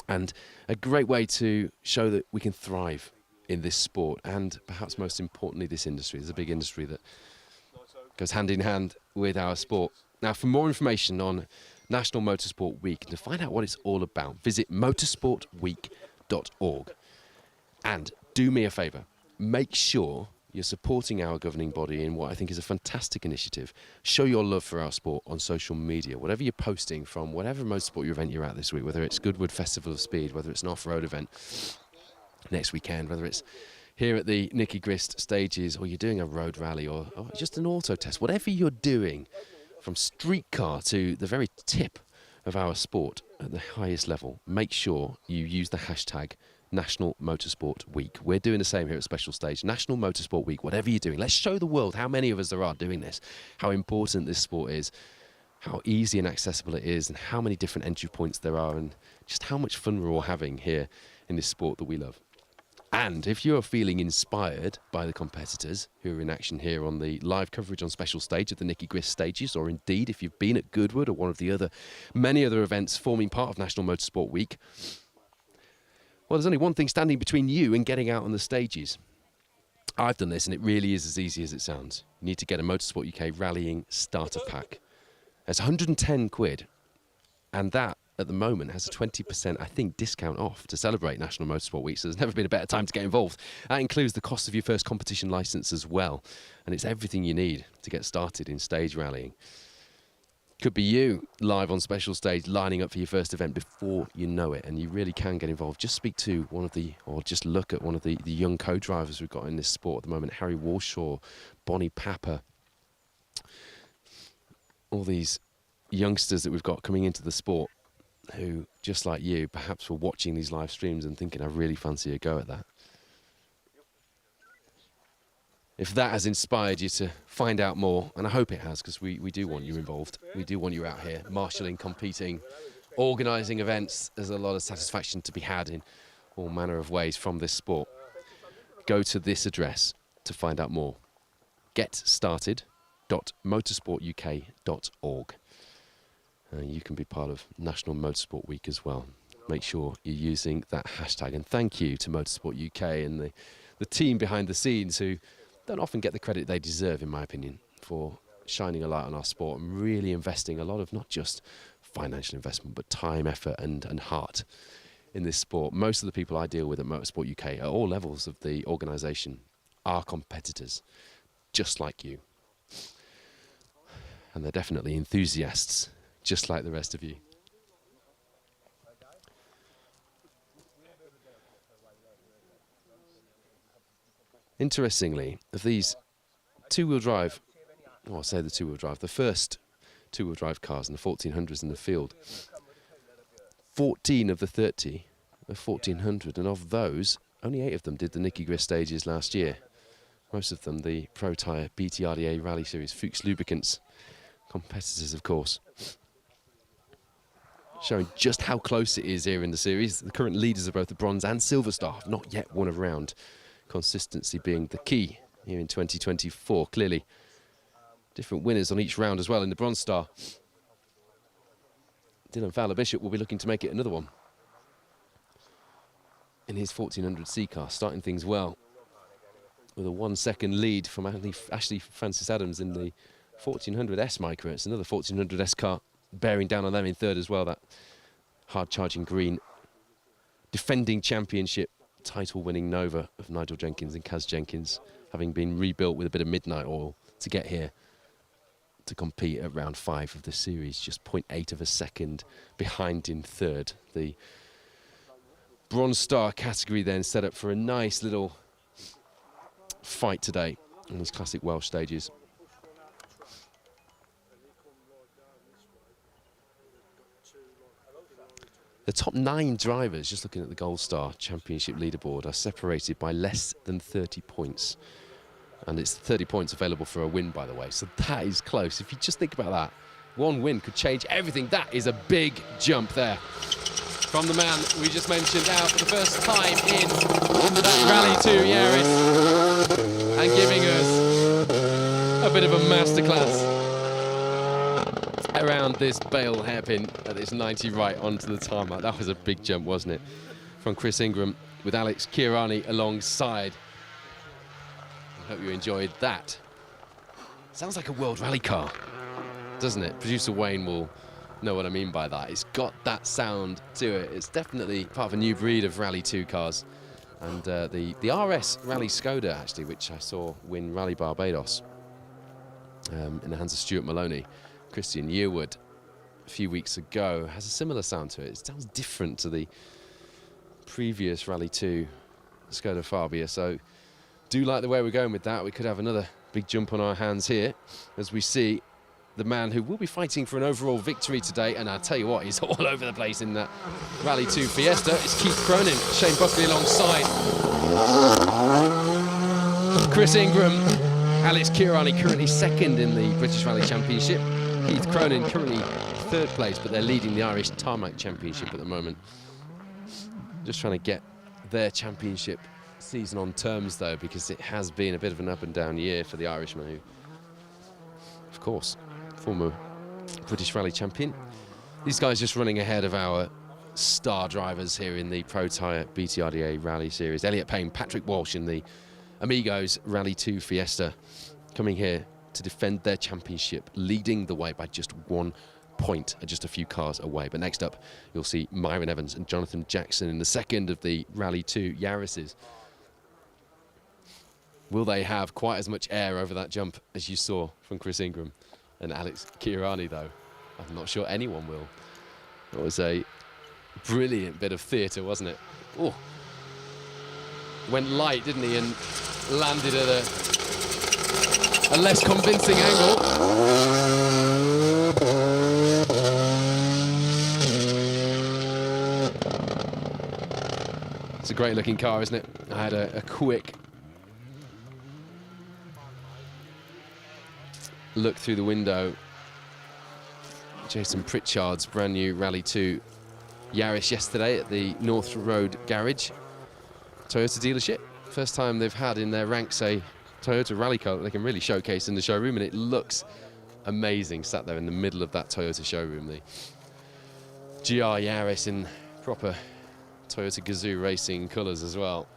and a great way to show that we can thrive in this sport and perhaps most importantly this industry. There's a big industry that goes hand in hand with our sport. Now for more information on National Motorsport Week and to find out what it's all about, visit motorsportweek.org. And do me a favour, make sure you're supporting our governing body in what I think is a fantastic initiative. Show your love for our sport on social media. Whatever you're posting from, whatever motorsport event you're at this week, whether it's Goodwood Festival of Speed, whether it's an off-road event next weekend, whether it's here at the Nicky Grist stages, or you're doing a road rally, or just an auto test, whatever you're doing, from street car to the very tip of our sport at the highest level, make sure you use the hashtag National Motorsport Week. We're doing the same here at Special Stage. National Motorsport Week, whatever you're doing. Let's show the world how many of us there are doing this, how important this sport is, how easy and accessible it is, and how many different entry points there are, and just how much fun we're all having here in this sport that we love. And if you're feeling inspired by the competitors who are in action here on the live coverage on Special Stage of the Nicky Grist stages, or indeed if you've been at Goodwood or one of the many other events forming part of National Motorsport Week, well, there's only one thing standing between you and getting out on the stages. I've done this and it really is as easy as it sounds. You need to get a Motorsport UK rallying starter pack. It's 110 quid, and that at the moment has a 20%, I think, discount off to celebrate National Motorsport Week, so there's never been a better time to get involved. That includes the cost of your first competition licence as well, and it's everything you need to get started in stage rallying. Could be you live on Special Stage lining up for your first event before you know it, and you really can get involved. Just speak to one of the, or just look at one of the young co-drivers we've got in this sport at the moment, Harry Warshaw, Bonnie Papper, all these youngsters that we've got coming into the sport who, just like you, perhaps were watching these live streams and thinking, I really fancy a go at that. If that has inspired you to find out more, and I hope it has, because we do want you involved. We do want you out here, marshalling, competing, organising events. There's a lot of satisfaction to be had in all manner of ways from this sport. Go to this address to find out more. getstarted.motorsportuk.org. You can be part of National Motorsport Week as well. Make sure you're using that hashtag. And thank you to Motorsport UK and the team behind the scenes who don't often get the credit they deserve, in my opinion, for shining a light on our sport and really investing a lot of not just financial investment, but time, effort and heart in this sport. Most of the people I deal with at Motorsport UK at all levels of the organisation are competitors, just like you. And they're definitely enthusiasts, just like the rest of you. Interestingly, of these two-wheel drive, well, I'll say the two-wheel drive, the first two-wheel drive cars in the 1400s in the field, 14 of the 30 are 1400, and of those, only 8 of them did the Nicky Grist stages last year. Most of them the Protyre BTRDA Rally Series, Fuchs Lubricants competitors, of course. Showing just how close it is here in the series. The current leaders of both the Bronze and Silver Star have not yet won a round. Consistency being the key here in 2024. Clearly, different winners on each round as well in the Bronze Star. Dylan Fowler-Bishop will be looking to make it another one in his 1400C car, starting things well with a 1 second lead from Ashley Francis Adams in the 1400S Micro. It's another 1400S car bearing down on them in third as well. That hard-charging green defending championship title-winning Nova of Nigel Jenkins and Kaz Jenkins, having been rebuilt with a bit of midnight oil to get here to compete at round 5 of the series, just 0.8 of a second behind in third. The Bronze Star category then set up for a nice little fight today on these classic Welsh stages. The top 9 drivers, just looking at the Gold Star Championship leaderboard, are separated by less than 30 points. And it's 30 points available for a win, by the way. So that is close. If you just think about that, one win could change everything. That is a big jump there. From the man we just mentioned, out for the first time in that Rally 2 Yaris, and giving us a bit of a masterclass around this bail hairpin at this 90 right onto the tarmac. That was a big jump, wasn't it? From Chris Ingram with Alex Kirani alongside. I hope you enjoyed that. Sounds like a World Rally car, doesn't it? Producer Wayne will know what I mean by that. It's got that sound to it. It's definitely part of a new breed of Rally 2 cars. And the RS Rally Skoda, actually, which I saw win Rally Barbados in the hands of Stuart Maloney, Christian Yearwood, a few weeks ago, has a similar sound to it. It sounds different to the previous Rally 2 Skoda Fabia. So do like the way we're going with that. We could have another big jump on our hands here as we see the man who will be fighting for an overall victory today. And I'll tell you what, he's all over the place in that Rally 2 Fiesta. It's Keith Cronin, Shane Buckley alongside. Chris Ingram, Alex Kirani currently second in the British Rally Championship. Keith Cronin currently third place, but they're leading the Irish Tarmac Championship at the moment. Just trying to get their championship season on terms, though, because it has been a bit of an up and down year for the Irishman, who, of course, former British Rally champion. These guys just running ahead of our star drivers here in the Protyre BTRDA Rally Series. Elliot Payne, Patrick Walsh in the Amigos Rally 2 Fiesta, coming here to defend their championship, leading the way by just 1 point, just a few cars away. But next up, you'll see Myron Evans and Jonathan Jackson in the second of the Rally 2 Yarises. Will they have quite as much air over that jump as you saw from Chris Ingram and Alex Kirani, though? I'm not sure anyone will. It was a brilliant bit of theatre, wasn't it? Oh, went light, didn't he, and landed at a less convincing angle. It's a great looking car, isn't it? I had a quick look through the window. Jason Pritchard's brand new Rally 2 Yaris yesterday at the North Road Garage Toyota dealership. First time they've had in their ranks a Toyota rally car that they can really showcase in the showroom, and it looks amazing sat there in the middle of that Toyota showroom. The GR Yaris in proper Toyota Gazoo racing colours as well.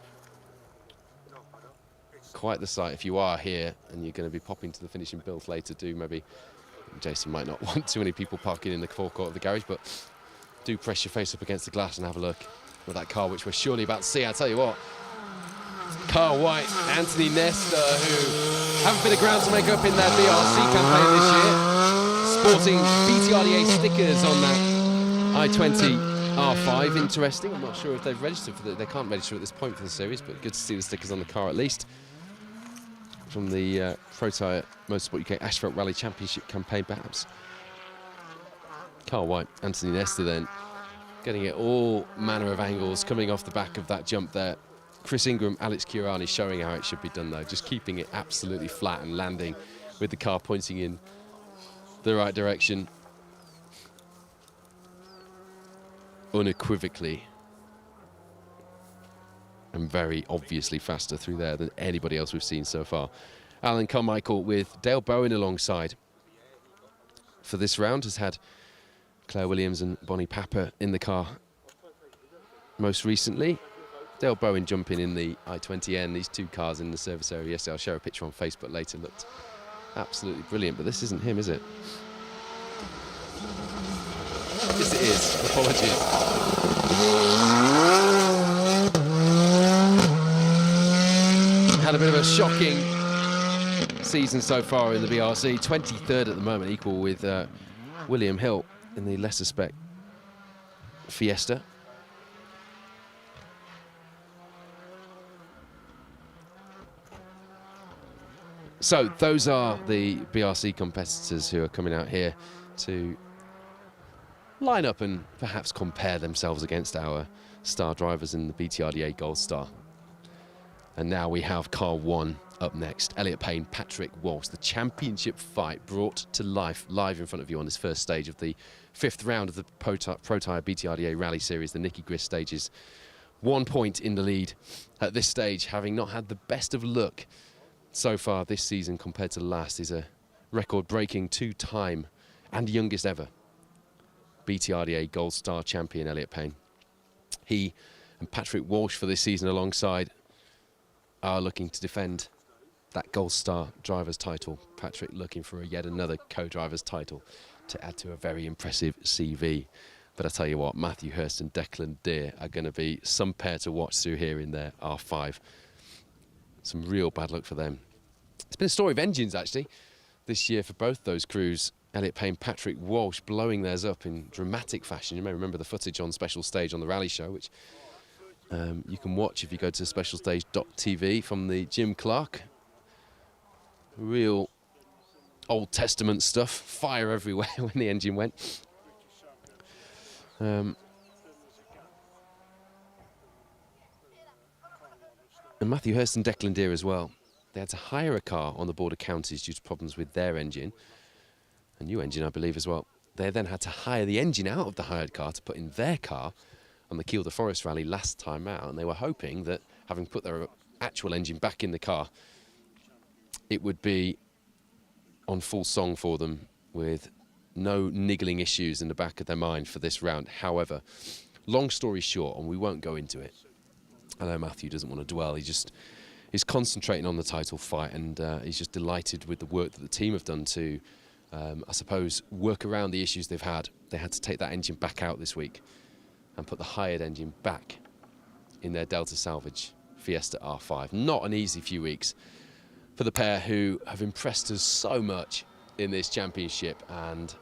Quite the sight. If you are here and you're going to be popping to the finishing build later, do maybe, Jason might not want too many people parking in the forecourt of the garage, but do press your face up against the glass and have a look at that car, which we're surely about to see. I tell you what, Carl White, Anthony Nestor, who have a bit of ground to make up in their BRC campaign this year, sporting BTRDA stickers on that i20 R5. Interesting. I'm not sure if they've registered for they can't register at this point for the series, but good to see the stickers on the car at least. From the Protyre Motorsport UK Asphalt Rally Championship campaign, perhaps. Carl White, Anthony Nestor then, getting it all manner of angles, coming off the back of that jump there. Chris Ingram, Alex Kirani showing how it should be done, though, just keeping it absolutely flat and landing with the car pointing in the right direction. Unequivocally and very obviously faster through there than anybody else we've seen so far. Alan Carmichael with Dale Bowen alongside for this round has had Claire Williams and Bonnie Papper in the car most recently. Dale Bowen jumping in the i20N, these two cars in the service area yesterday. I'll share a picture on Facebook later. Looked absolutely brilliant, but this isn't him, is it? Yes, it is. Apologies. Had a bit of a shocking season so far in the BRC. 23rd at the moment, equal with William Hill in the lesser spec Fiesta. So those are the BRC competitors who are coming out here to line up and perhaps compare themselves against our star drivers in the BTRDA Gold Star. And now we have car 1 up next. Elliot Payne, Patrick Walsh. The championship fight brought to life live in front of you on this first stage of the 5th round of the Protyre BTRDA Rally Series, the Nicky Grist stages. 1 point in the lead at this stage, having not had the best of luck so far this season compared to last. Is a record-breaking 2-time and youngest ever BTRDA Gold Star champion, Elliot Payne. He and Patrick Walsh for this season alongside are looking to defend that Gold Star driver's title. Patrick looking for yet another co-driver's title to add to a very impressive CV. But I tell you what, Matthew Hurst and Declan Deere are going to be some pair to watch through here in their R5. Some real bad luck for them. It's been a story of engines, actually, this year for both those crews. Elliot Payne, Patrick Walsh blowing theirs up in dramatic fashion. You may remember the footage on Special Stage on the Rally Show, which you can watch if you go to specialstage.tv from the Jim Clark. Real Old Testament stuff, fire everywhere when the engine went. And Matthew Hurst and Declan Deere as well. They had to hire a car on the border counties due to problems with their engine. A new engine, I believe, as well. They then had to hire the engine out of the hired car to put in their car on the Kielder Forest Rally last time out. And they were hoping that, having put their actual engine back in the car, it would be on full song for them with no niggling issues in the back of their mind for this round. However, long story short, and we won't go into it, I know Matthew doesn't want to dwell, he just is concentrating on the title fight, and he's just delighted with the work that the team have done to, I suppose, work around the issues they've had. They had to take that engine back out this week and put the hired engine back in their Delta Salvage Fiesta R5. Not an easy few weeks for the pair who have impressed us so much in this championship and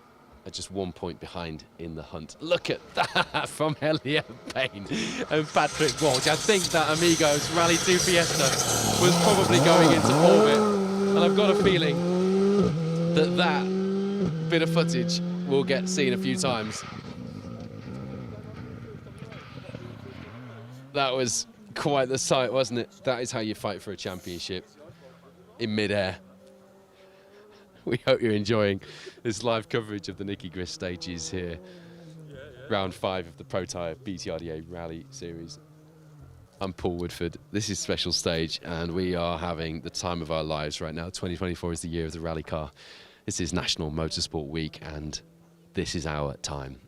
are just 1 point behind in the hunt. Look at that from Elliot Payne and Patrick Walsh. I think that Amigos Rally 2 Fiesta was probably going into orbit, and I've got a feeling that that bit of footage will get seen a few times. That was quite the sight, wasn't it? That is how you fight for a championship, in mid-air. We hope you're enjoying this live coverage of the Nicky Grist stages here. Round 5 of the Protyre BTRDA Rally Series. I'm Paul Woodford. This is Special Stage, and we are having the time of our lives right now. 2024 is the year of the rally car. This is National Motorsport Week, and this is our time.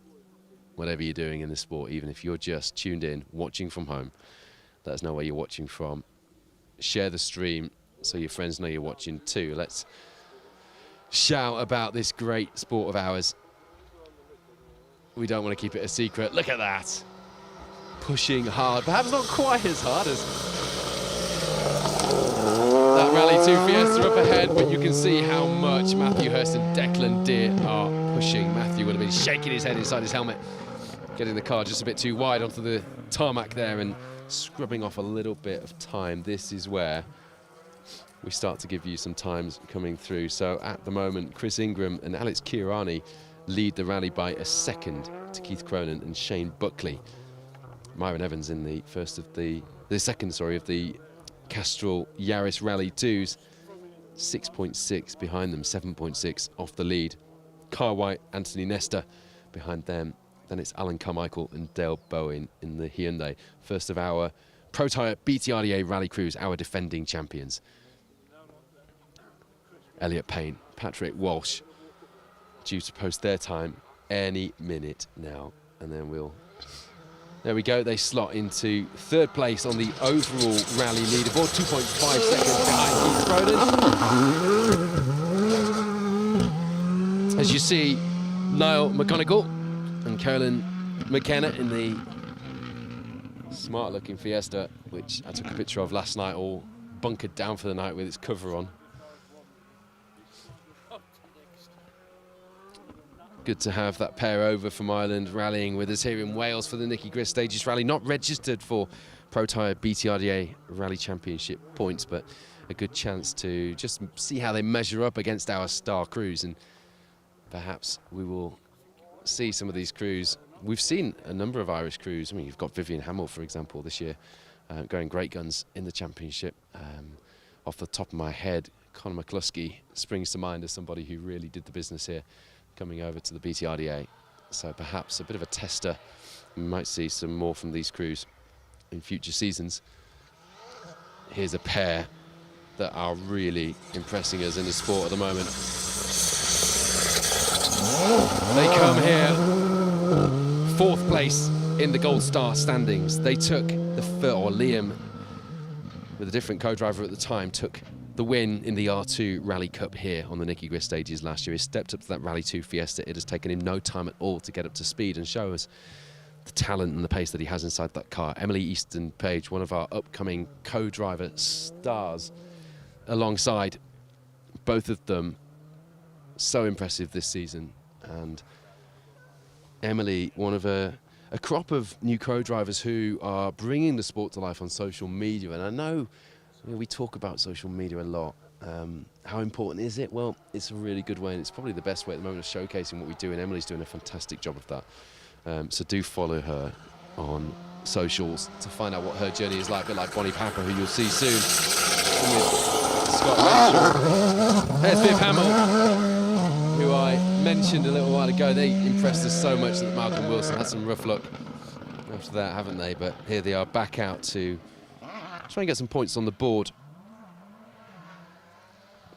Whatever you're doing in the sport, even if you're just tuned in, watching from home, let us know where you're watching from. Share the stream so your friends know you're watching too. Let's shout about this great sport of ours. We don't want to keep it a secret. Look at that. Pushing hard, perhaps not quite as hard as that Rally 2 Fiesta up ahead, but you can see how much Matthew Hurst and Declan Deere are pushing. Matthew would have been shaking his head inside his helmet, getting the car just a bit too wide onto the tarmac there and scrubbing off a little bit of time. This is where we start to give you some times coming through. So at the moment, Chris Ingram and Alex Kirani lead the rally by a second to Keith Cronin and Shane Buckley. Myron Evans in the second of the Castrol Yaris Rally 2s, 6.6 behind them, 7.6 off the lead. Car White, Anthony Nesta behind them. Then it's Alan Carmichael and Dale Bowen in the Hyundai. First of our Protyre BTRDA Rally crews, our defending champions. Elliot Payne, Patrick Walsh, due to post their time any minute now. And then there we go, they slot into third place on the overall rally leaderboard, 2.5 seconds behind Keith Cronin. As you see, Niall McGonigal and Colin McKenna in the smart-looking Fiesta, which I took a picture of last night, all bunkered down for the night with its cover on. Good to have that pair over from Ireland rallying with us here in Wales for the Nicky Grist Stages Rally. Not registered for Protyre BTRDA Rally Championship points, but a good chance to just see how they measure up against our star crews, and perhaps we will see some of these crews. We've seen a number of Irish crews. I mean, you've got Vivian Hamill, for example, this year, going great guns in the championship. Off the top of my head, Conor McCluskey springs to mind as somebody who really did the business here, coming over to the BTRDA. So perhaps a bit of a tester. We might see some more from these crews in future seasons. Here's a pair that are really impressing us in the sport at the moment. They come here, 4th place in the Gold Star standings. They took Liam, with a different co-driver at the time, took the win in the R2 Rally Cup here on the Nicky Grist stages last year. He stepped up to that Rally 2 Fiesta. It has taken him no time at all to get up to speed and show us the talent and the pace that he has inside that car. Emily Easton Page, one of our upcoming co-driver stars, alongside both of them. So impressive this season. And Emily, one of a crop of new co-drivers who are bringing the sport to life on social media. And I know we talk about social media a lot. How important is it? Well, it's a really good way, and it's probably the best way at the moment of showcasing what we do, and Emily's doing a fantastic job of that. So do follow her on socials to find out what her journey is like, a bit like Bonnie Papa, who you'll see soon with Scott Rachel. There's Viv Hamill, who I mentioned a little while ago. They impressed us so much that Malcolm Wilson had some rough luck after that, haven't they? But here they are back out to try and get some points on the board.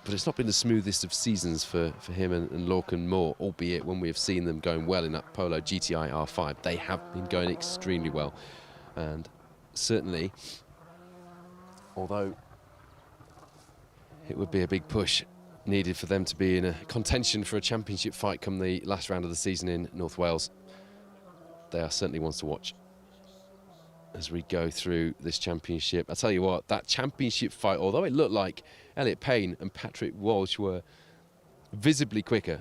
But it's not been the smoothest of seasons for him and Lorcan Moore, albeit when we have seen them going well in that Polo GTI R5, they have been going extremely well. And certainly, although it would be a big push needed for them to be in a contention for a championship fight come the last round of the season in North Wales, they are certainly ones to watch as we go through this championship. I tell you what, that championship fight, although it looked like Elliot Payne and Patrick Walsh were visibly quicker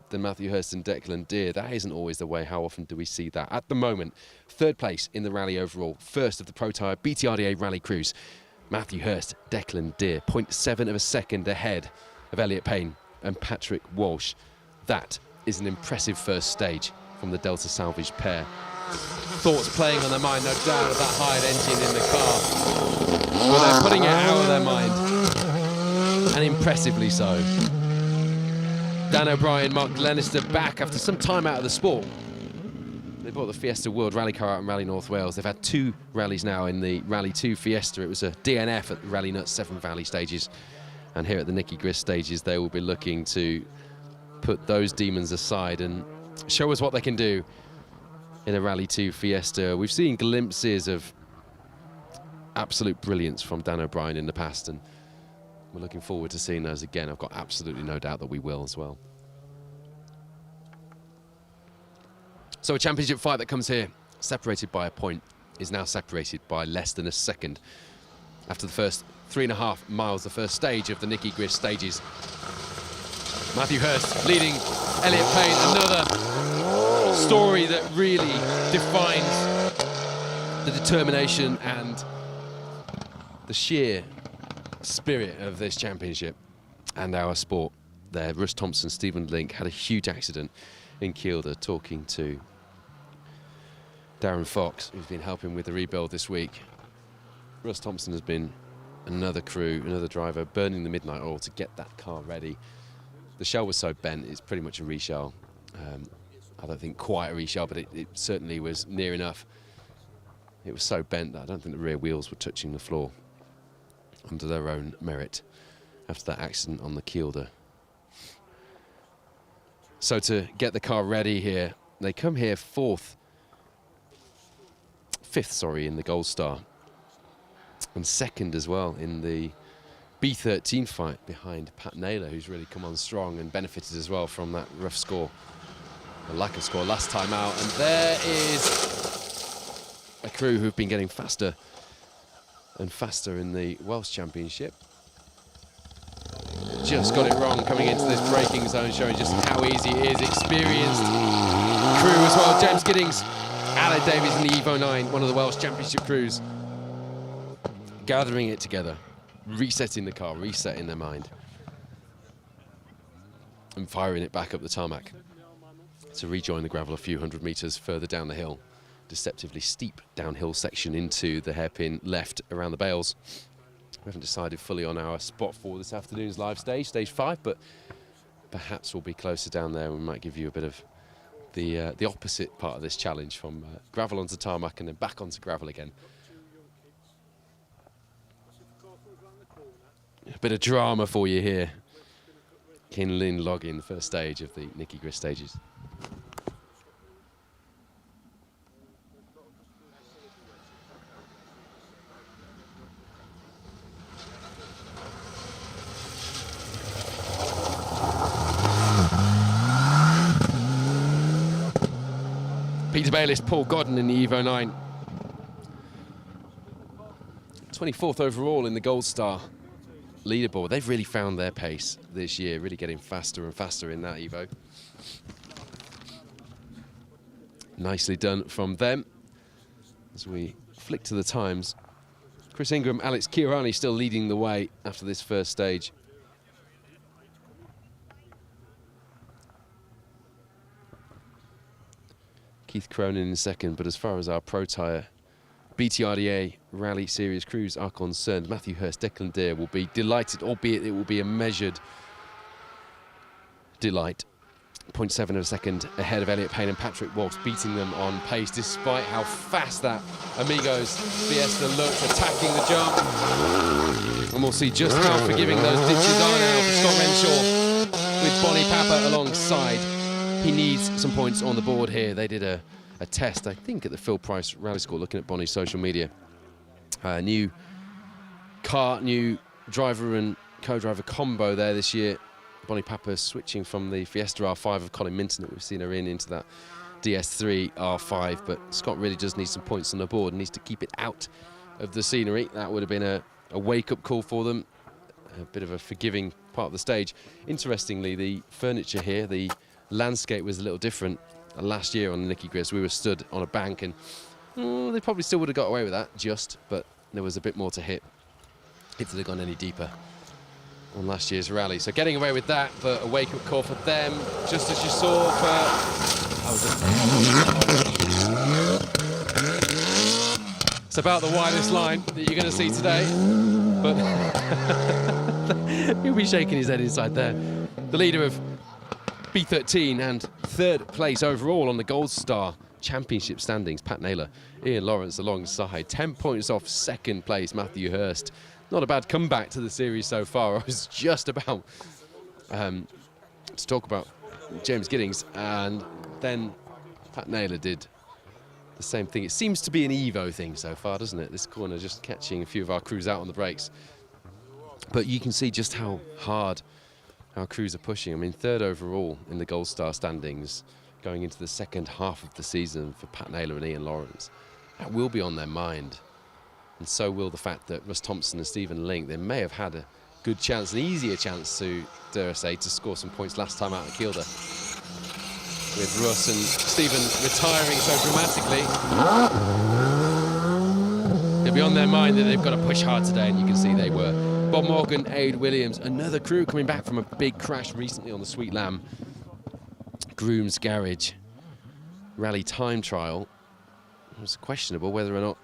than Matthew Hurst and Declan Deer, that isn't always the way. How often do we see that? At the moment, 3rd place in the rally overall, 1st of the Protyre BTRDA Rally Crews. Matthew Hurst, Declan Deer, 0.7 of a second ahead of Elliot Payne and Patrick Walsh. That is an impressive first stage from the Delta Salvage pair. Thoughts playing on their mind, no doubt, of that hired engine in the car. But they're putting it out of their mind, and impressively so. Dan O'Brien, Mark Glenister back after some time out of the sport. They brought the Fiesta World Rally car out in Rally North Wales. They've had 2 rallies now in the Rally 2 Fiesta. It was a DNF at the Rally Nuts Severn Valley stages. And here at the Nicky Grist stages, they will be looking to put those demons aside and show us what they can do in a Rally 2 Fiesta. We've seen glimpses of absolute brilliance from Dan O'Brien in the past, and we're looking forward to seeing those again. I've got absolutely no doubt that we will as well. So a championship fight that comes here, separated by a point, is now separated by less than a second. After the first 3.5 miles, the first stage of the Nicky Grist stages. Matthew Hurst leading Elliot Payne, another story that really defines the determination and the sheer spirit of this championship and our sport there. Russ Thompson, Stephen Link had a huge accident in Kielder, talking to Darren Fox, who's been helping with the rebuild this week. Russ Thompson has been another crew, another driver, burning the midnight oil to get that car ready. The shell was so bent, it's pretty much a reshell. I don't think quite a reshell, but it certainly was near enough. It was so bent that I don't think the rear wheels were touching the floor, under their own merit, after that accident on the Kielder. So to get the car ready here, they come here fifth in the Gold Star, and 2nd as well in the B13 fight behind Pat Naylor, who's really come on strong and benefited as well from that rough score, the lack of score last time out. And there is a crew who've been getting faster and faster in the Welsh Championship. Just got it wrong coming into this braking zone, showing just how easy it is. Experienced crew as well. James Giddings, Aled Davies in the Evo 9, one of the Welsh Championship crews, gathering it together, resetting the car, resetting their mind, and firing it back up the tarmac. to rejoin the gravel a few hundred metres further down the hill. Deceptively steep downhill section into the hairpin left around the bales. We haven't decided fully on our spot for this afternoon's live stage, stage 5, but perhaps we'll be closer down there. We might give you a bit of the opposite part of this challenge, from gravel onto tarmac and then back onto gravel again. A bit of drama for you here. Kinlin logging the first stage of the Nicky Grist stages. Peter Bayliss, Paul Godden in the Evo 9. 24th overall in the Gold Star leaderboard. They've really found their pace this year, really getting faster and faster in that Evo. Nicely done from them. As we flick to the times, Chris Ingram, Alex Kiarani still leading the way after this first stage. Keith Cronin in second, but as far as our Protyre BTRDA Rally Series crews are concerned, Matthew Hurst, Declan Deere will be delighted, albeit it will be a measured delight. 0.7 of a second ahead of Elliot Payne and Patrick Walsh, beating them on pace, despite how fast that Amigos Fiesta looked, attacking the jump. And we'll see just how forgiving those ditches are now for Scott Renshaw, with Bonnie Papa alongside. He needs some points on the board here. They did a test, I think, at the Phil Price Rally School, looking at Bonnie's social media. New car, new driver and co-driver combo there this year. Bonnie Papa switching from the Fiesta R5 of Colin Minton that we've seen her in into that DS3 R5, but Scott really does need some points on the board, needs to keep it out of the scenery. That would have been a wake-up call for them, a bit of a forgiving part of the stage. Interestingly, the furniture here, the landscape was a little different. Last year on the Nicky Grist, we were stood on a bank, and they probably still would have got away with that, but there was a bit more to hit if they'd have gone any deeper on last year's rally. So getting away with that, but a wake-up call for them, just as you saw for... It's about the widest line that you're going to see today, but he'll be shaking his head inside there. The leader of B13 and third place overall on the Gold Star Championship standings, Pat Naylor, Ian Lawrence alongside, 10 points off second place, Matthew Hurst. Not a bad comeback to the series so far. I was just about to talk about James Giddings, and then Pat Naylor did the same thing. It seems to be an Evo thing so far, doesn't it? This corner just catching a few of our crews out on the brakes. But you can see just how hard our crews are pushing. I mean, third overall in the Gold Star standings going into the second half of the season for Pat Naylor and Ian Lawrence. That will be on their mind. And so will the fact that Russ Thompson and Stephen Link, they may have had a good chance, an easier chance to, dare I say, to score some points last time out at Kielder. With Russ and Stephen retiring so dramatically. It'll be on their mind that they've got to push hard today, and you can see they were. Bob Morgan, Aid Williams, another crew coming back from a big crash recently on the Sweet Lamb Grooms Garage rally time trial. It was questionable whether or not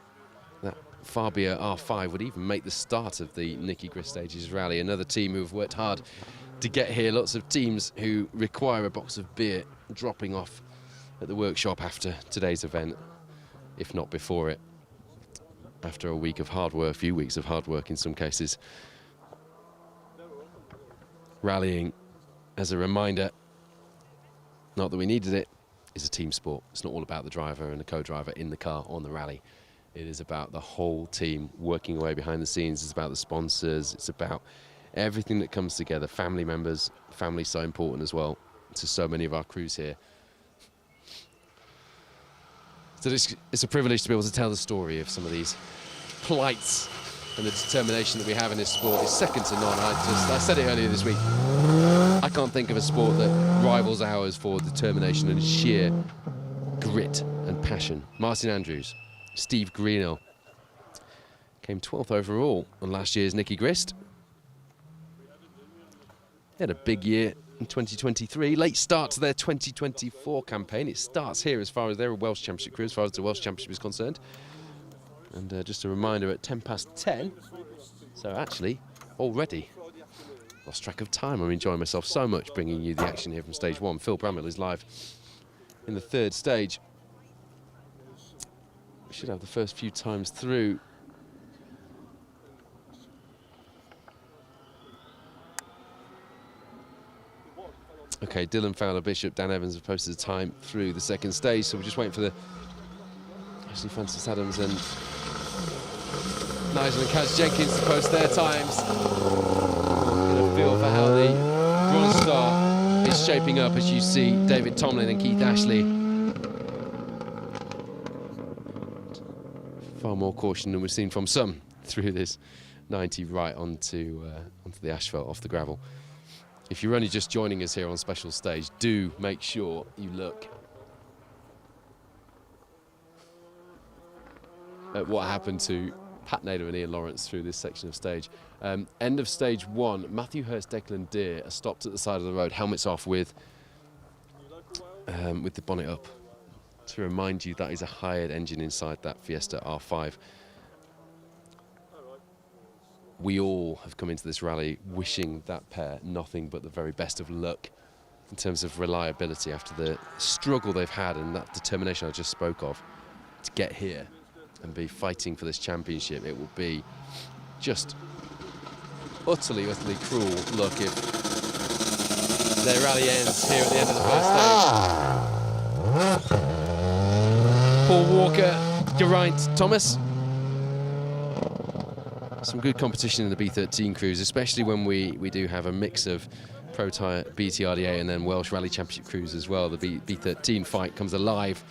that Fabia R5 would even make the start of the Nicky Grist Stages rally. Another team who have worked hard to get here. Lots of teams who require a box of beer dropping off at the workshop after today's event, if not before it. After a week of hard work, a few weeks of hard work in some cases. Rallying, as a reminder, not that we needed it, is a team sport. It's not all about the driver and the co-driver in the car on the rally. It is about the whole team working away behind the scenes. It's about the sponsors. It's about everything that comes together. Family members, family's so important as well to so many of our crews here. So it's a privilege to be able to tell the story of some of these plights, and the determination that we have in this sport is second to none. I said it earlier this week. I can't think of a sport that rivals ours for determination and sheer grit and passion. Martin Andrews, Steve Greeno came 12th overall on last year's Nicky Grist. He had a big year in 2023. Late start to their 2024 campaign. It starts here as far as their Welsh Championship crew, as far as the Welsh Championship is concerned. And just a reminder, at 10:10, so actually already lost track of time. I'm enjoying myself so much bringing you the action here from stage 1. Phil Bramwell is live in the 3rd stage. We should have the first few times through. Okay, Dylan Fowler, Bishop, Dan Evans have posted a time through the 2nd stage, so we're just waiting for the Ashley Francis Adams and Nigel and Kaz Jenkins to post their times. Get a feel for how the Bronze Star is shaping up as you see David Tomlin and Keith Ashley. Far more caution than we've seen from some through this 90 right onto the asphalt off the gravel. If you're only just joining us here on Special Stage, do make sure you look at what happened to Pat Nader and Ian Lawrence through this section of stage. End of stage 1, Matthew Hurst, Declan Deere are stopped at the side of the road, helmets off with the bonnet up. To remind you, that is a hired engine inside that Fiesta R5. We all have come into this rally wishing that pair nothing but the very best of luck in terms of reliability after the struggle they've had and that determination I just spoke of to get here and be fighting for this championship. It will be just utterly cruel luck if their rally ends here at the end of the 1st stage. Paul Walker, Geraint Thomas. Some good competition in the B13 crews, especially when we do have a mix of Protyre, BTRDA and then Welsh Rally Championship crews as well. The B13 fight comes alive.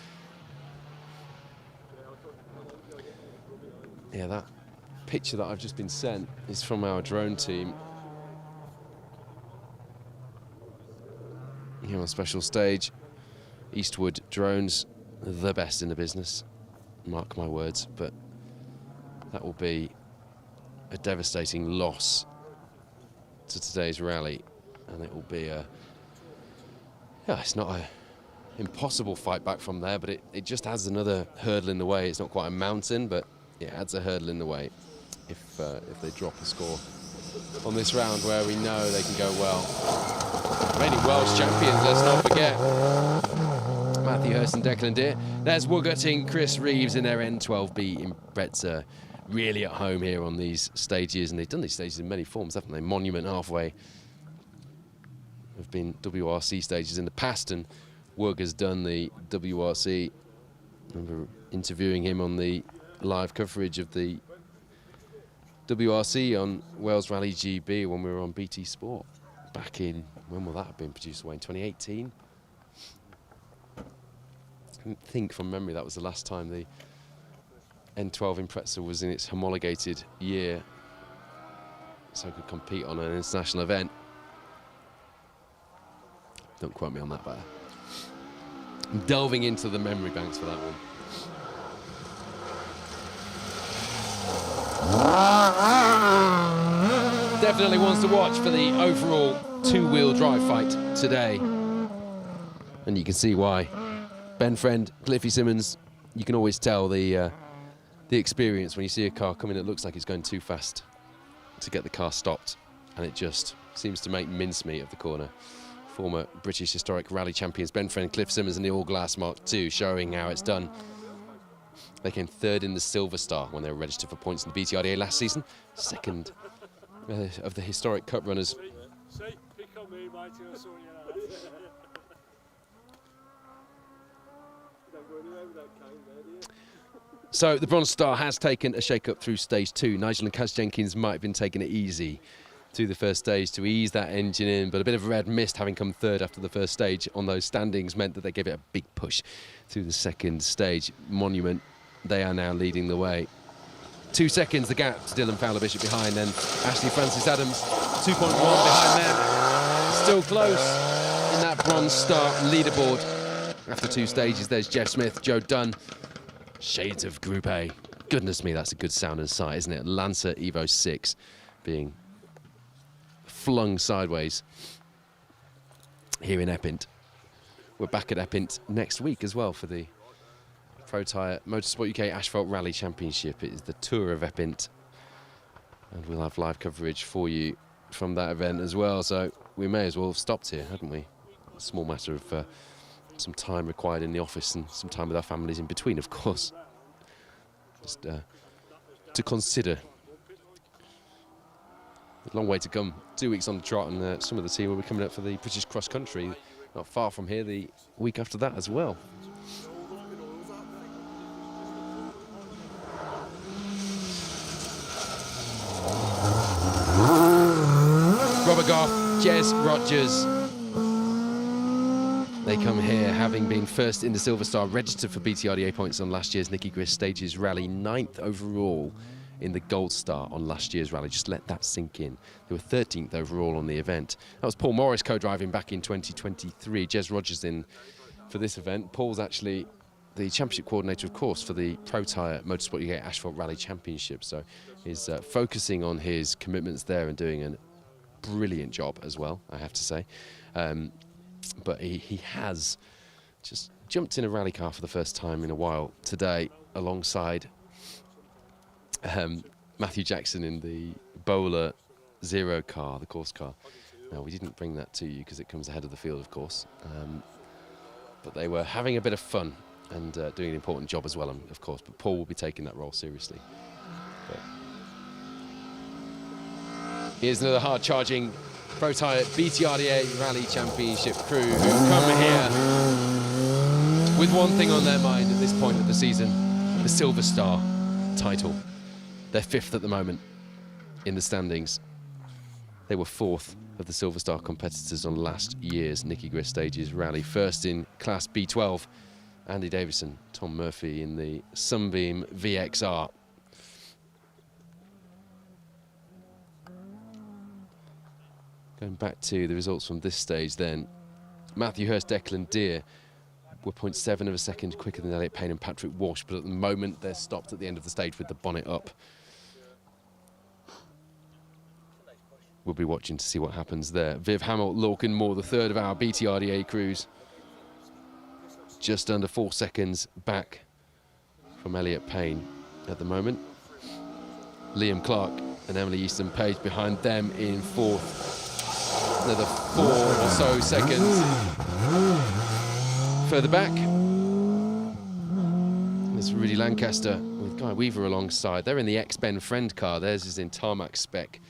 Yeah, that picture that I've just been sent is from our drone team. Here on Special Stage, Eastwood drones, the best in the business. Mark my words, but that will be a devastating loss to today's rally, and it will be it's not an impossible fight back from there, but it just adds another hurdle in the way. It's not quite a mountain, but it adds a hurdle in the way if they drop a score on this round where we know they can go well. Reigning Welsh champions, let's not forget. Matthew Hurst and Declan Deere. There's Woogerting, Chris Reeves in their N12B in Brett's really at home here on these stages, and they've done these stages in many forms, haven't they? Monument halfway have been WRC stages in the past, and Woog has done the WRC. I remember interviewing him on the live coverage of the WRC on Wales Rally GB when we were on BT Sport back in, when will that have been produced away, in 2018? I think from memory that was the last time the N12 Impreza was in its homologated year, so it could compete on an international event. Don't quote me on that, but I'm delving into the memory banks for that one. Definitely ones to watch for the overall 2-wheel drive fight today. And you can see why. Ben Friend, Cliffy Simmons, you can always tell the experience when you see a car coming that looks like it's going too fast to get the car stopped, and it just seems to make mincemeat of the corner. Former British historic rally champions Ben Friend, Cliff Simmons in the All Glass Mark II, showing how it's done. They came 3rd in the Silver Star when they were registered for points in the BTRDA last season. 2nd of the historic Cup runners. So the Bronze Star has taken a shake-up through stage 2. Nigel and Kaz Jenkins might have been taking it easy through the 1st stage to ease that engine in, but a bit of red mist having come 3rd after the 1st stage on those standings meant that they gave it a big push through the 2nd stage. Monument, they are now leading the way. 2 seconds the gap to Dylan Fowler Bishop behind, then Ashley Francis Adams 2.1 behind them. Still close in that Bronze Star leaderboard. After 2 stages, there's Jeff Smith, Joe Dunn, shades of Group A. Goodness me, that's a good sound and sight, isn't it? Lancer Evo 6 being flung sideways here in Eppint. We're back at Eppint next week as well for the Protyre Motorsport UK Asphalt Rally Championship. It is the Tour of Eppint, and we'll have live coverage for you from that event as well. So we may as well have stopped here, hadn't we? A small matter of some time required in the office and some time with our families in between, of course. Just to consider. A long way to come. 2 weeks on the trot, and some of the team will be coming up for the British Cross Country not far from here the week after that as well. Robert Goff, Jez Rogers. They come here having been first in the Silver Star, registered for BTRDA points on last year's Nicky Grist Stages Rally, 9th overall in the Gold Star on last year's rally. Just let that sink in. They were 13th overall on the event. That was Paul Morris co-driving back in 2023. Jez Rogers in for this event. Paul's actually the championship coordinator, of course, for the Protyre Motorsport UK Asphalt Rally Championship. So he's focusing on his commitments there and doing a brilliant job as well, I have to say. But he has just jumped in a rally car for the first time in a while today, alongside Matthew Jackson in the Bowler Zero car, the course car. Now, we didn't bring that to you because it comes ahead of the field, of course. But they were having a bit of fun and doing an important job as well, of course. But Paul will be taking that role seriously. But here's another hard-charging Protyre BTRDA Rally Championship crew who come here with one thing on their mind at this point of the season: the Silver Star title. They're 5th at the moment in the standings. They were 4th of the Silver Star competitors on last year's Nicky Grist Stages Rally. First in Class B12, Andy Davison, Tom Murphy in the Sunbeam VXR. Going back to the results from this stage then, Matthew Hurst, Declan Deere were 0.7 of a second quicker than Elliot Payne and Patrick Walsh, but at the moment they're stopped at the end of the stage with the bonnet up. We'll be watching to see what happens there. Viv Hamill, Lorcan Moore, the 3rd of our BTRDA crews, just under 4 seconds back from Elliot Payne at the moment. Liam Clark and Emily Easton Page behind them in 4th. Another 4 or so seconds further back. There's Rudy Lancaster with Guy Weaver alongside. They're in the ex-Ben Friend car. Theirs is in tarmac spec,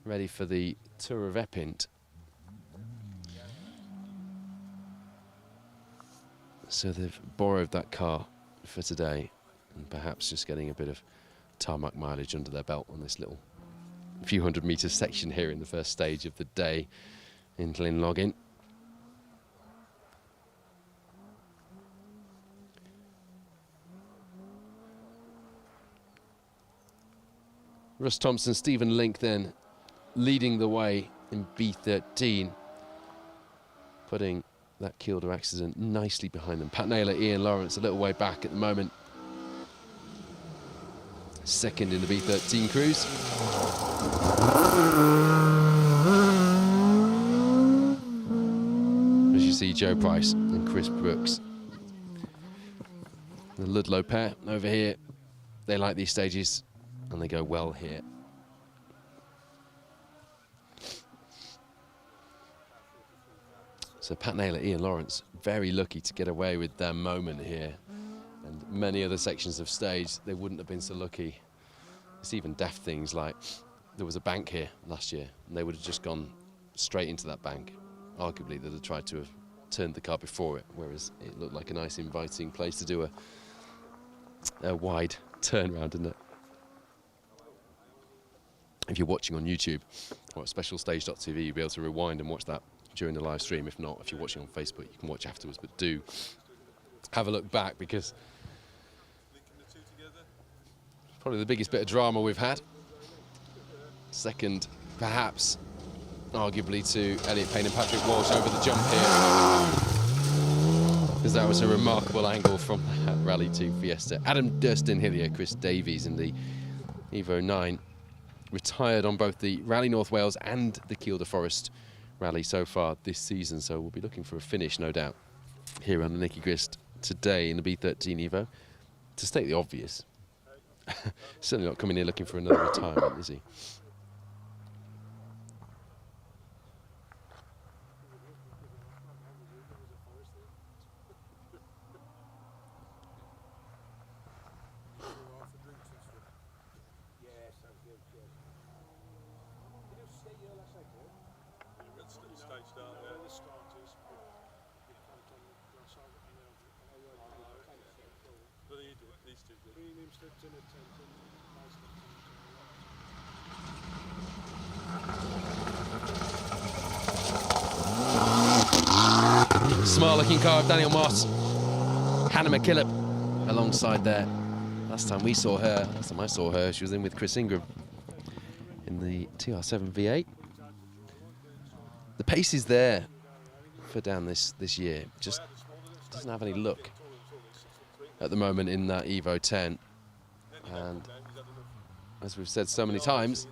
ready for the Tour of Eppint. So they've borrowed that car for today, and perhaps just getting a bit of tarmac mileage under their belt on this little few hundred metre section here in the first stage of the day in Glenlogin. Russ Thompson, Stephen Link then leading the way in B13, putting that Kielder accident nicely behind them. Pat Naylor, Ian Lawrence a little way back at the moment. 2nd in the B13 crews. As you see, Joe Price and Chris Brooks. The Ludlow pair over here, they like these stages and they go well here. So Pat Naylor, Ian Lawrence, very lucky to get away with their moment here. And many other sections of stage, they wouldn't have been so lucky. It's even daft things like there was a bank here last year and they would have just gone straight into that bank. Arguably, they'd have tried to have turned the car before it, whereas it looked like a nice inviting place to do a wide turnaround, didn't it? If you're watching on YouTube or at specialstage.tv, you'll be able to rewind and watch that during the live stream. If not, if you're watching on Facebook, you can watch afterwards, but do have a look back because probably the biggest bit of drama we've had. Second, perhaps, arguably, to Elliot Payne and Patrick Walsh over the jump here, because that was a remarkable angle from that Rally 2 Fiesta. Adam Durston Hillier, Chris Davies in the Evo 9, retired on both the Rally North Wales and the Kielder Forest rally so far this season, so we'll be looking for a finish, no doubt, here on the Nicky Grist today in the B13 Evo. To state the obvious, certainly not coming here looking for another retirement, is he? Smart looking car of Daniel Moss. Hannah McKillop alongside there. Last time I saw her, she was in with Chris Ingram in the TR7 V8. The pace is there for Dan this year. Just doesn't have any look at the moment in that Evo 10. And as we've said so many times,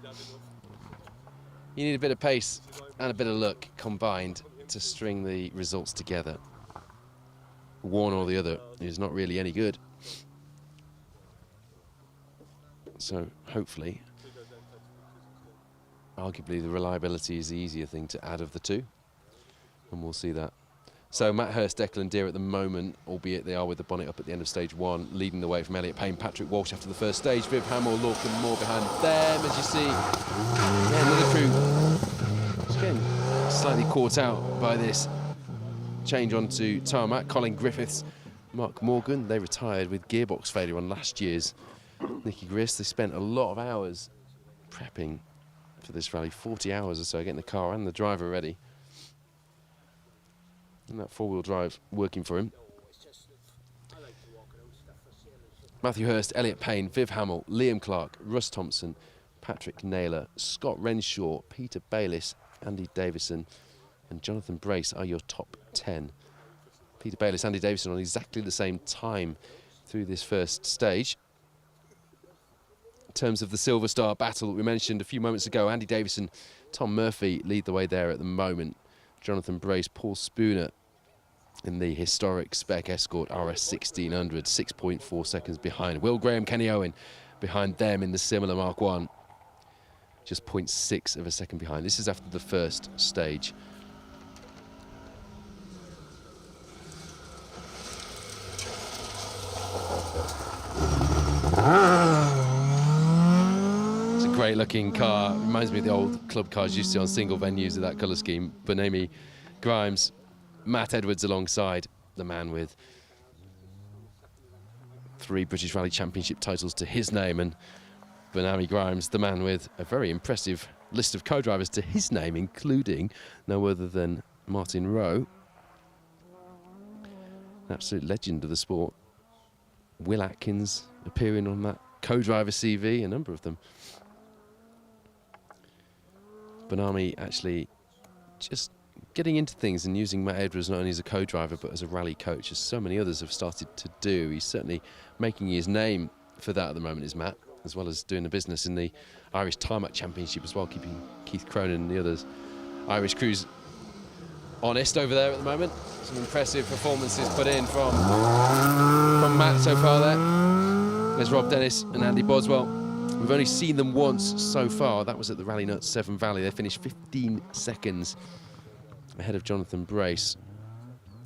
you need a bit of pace and a bit of luck combined to string the results together. One or the other is not really any good. So hopefully, arguably the reliability is the easier thing to add of the two, and we'll see that. So Matt Hurst, Declan Deere at the moment, albeit they are with the bonnet up at the end of stage one, leading the way from Elliot Payne, Patrick Walsh after the first stage, Viv Hamill, Lorcan Moore behind them, as you see. Yeah, another crew just getting slightly caught out by this change onto tarmac. Colin Griffiths, Mark Morgan, they retired with gearbox failure on last year's Nicky Grist. They spent a lot of hours prepping for this rally, 40 hours or so, getting the car and the driver ready. And that four-wheel drive working for him. Matthew Hurst, Elliot Payne, Viv Hamill, Liam Clark, Russ Thompson, Patrick Naylor, Scott Renshaw, Peter Bayliss, Andy Davison and Jonathan Brace are your top 10. Peter Bayliss, Andy Davison on exactly the same time through this first stage. In terms of the Silver Star battle that we mentioned a few moments ago, Andy Davison, Tom Murphy lead the way there at the moment. Jonathan Brace, Paul Spooner in the historic Spec Escort RS 1600, 6.4 seconds behind. Will Graham, Kenny Owen behind them in the similar Mark 1. Just 0.6 of a second behind. This is after the first stage. It's a great looking car. Reminds me of the old club cars you used to see on single venues of that colour scheme. Bonami Grimes, Matt Edwards alongside the man with 3 British Rally Championship titles to his name, and Bonami Grimes, the man with a very impressive list of co-drivers to his name, including no other than Martin Rowe, an absolute legend of the sport. Will Atkins appearing on that co-driver CV, a number of them. Bonami actually just getting into things and using Matt Edwards not only as a co-driver but as a rally coach, as so many others have started to do. He's certainly making his name for that at the moment, is Matt, as well as doing the business in the Irish Tarmac Championship as well, keeping Keith Cronin and the others Irish crews honest over there at the moment. Some impressive performances put in from Matt so far there. There's Rob Dennis and Andy Boswell. We've only seen them once so far. That was at the Rally Nuts Severn Valley. They finished 15 seconds ahead of Jonathan Brace,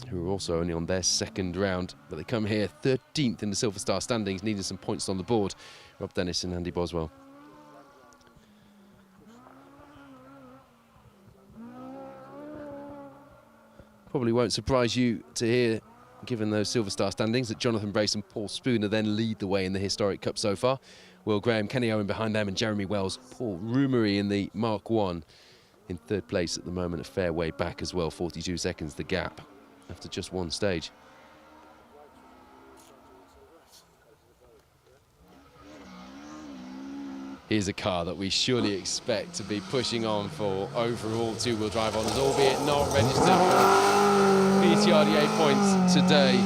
who were also only on their second round. But they come here 13th in the Silver Star standings, needing some points on the board. Rob Dennis and Andy Boswell. Probably won't surprise you to hear, given those Silver Star standings, that Jonathan Brace and Paul Spooner then lead the way in the Historic Cup so far. Will Graham, Kenny Owen behind them, and Jeremy Wells, Paul Rumery in the Mark 1 in third place at the moment, a fair way back as well, 42 seconds the gap after just one stage. Here's a car that we surely expect to be pushing on for overall two-wheel drive honours, albeit not registered for BTRDA points today.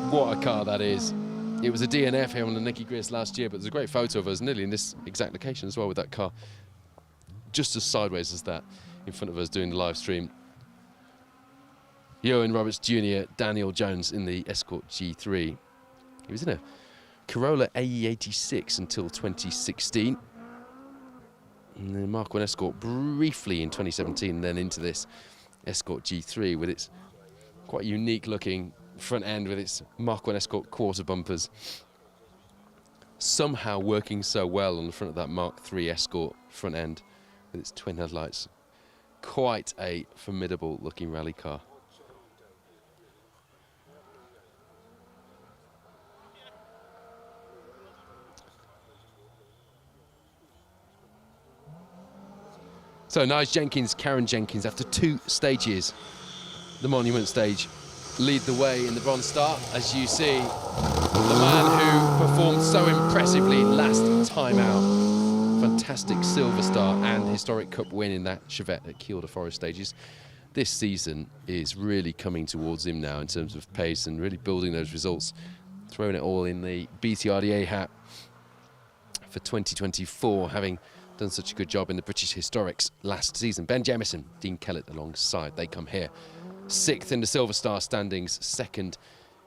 What a car that is. It was a DNF here on the Nicky Grist last year, but there's a great photo of us nearly in this exact location as well with that car, just as sideways as that in front of us doing the live stream. Ewan Roberts Jr., Daniel Jones in the Escort G3. He was in a Corolla AE86 until 2016. And the Mark I Escort briefly in 2017, then into this Escort G3 with its quite unique looking front end with its Mark I Escort quarter bumpers. Somehow working so well on the front of that Mark III Escort front end with its twin headlights. Quite a formidable looking rally car. So Nige Jenkins, Karen Jenkins, after 2 stages, the Monument stage, lead the way in the Bronze Star. As you see, the man who performed so impressively last time out. Fantastic Silver Star and Historic Cup win in that Chevette at Kielder Forest stages. This season is really coming towards him now in terms of pace and really building those results. Throwing it all in the BTRDA hat for 2024, having done such a good job in the British Historics last season. Ben Jemison, Dean Kellett alongside. They come here 6th in the Silver Star standings, 2nd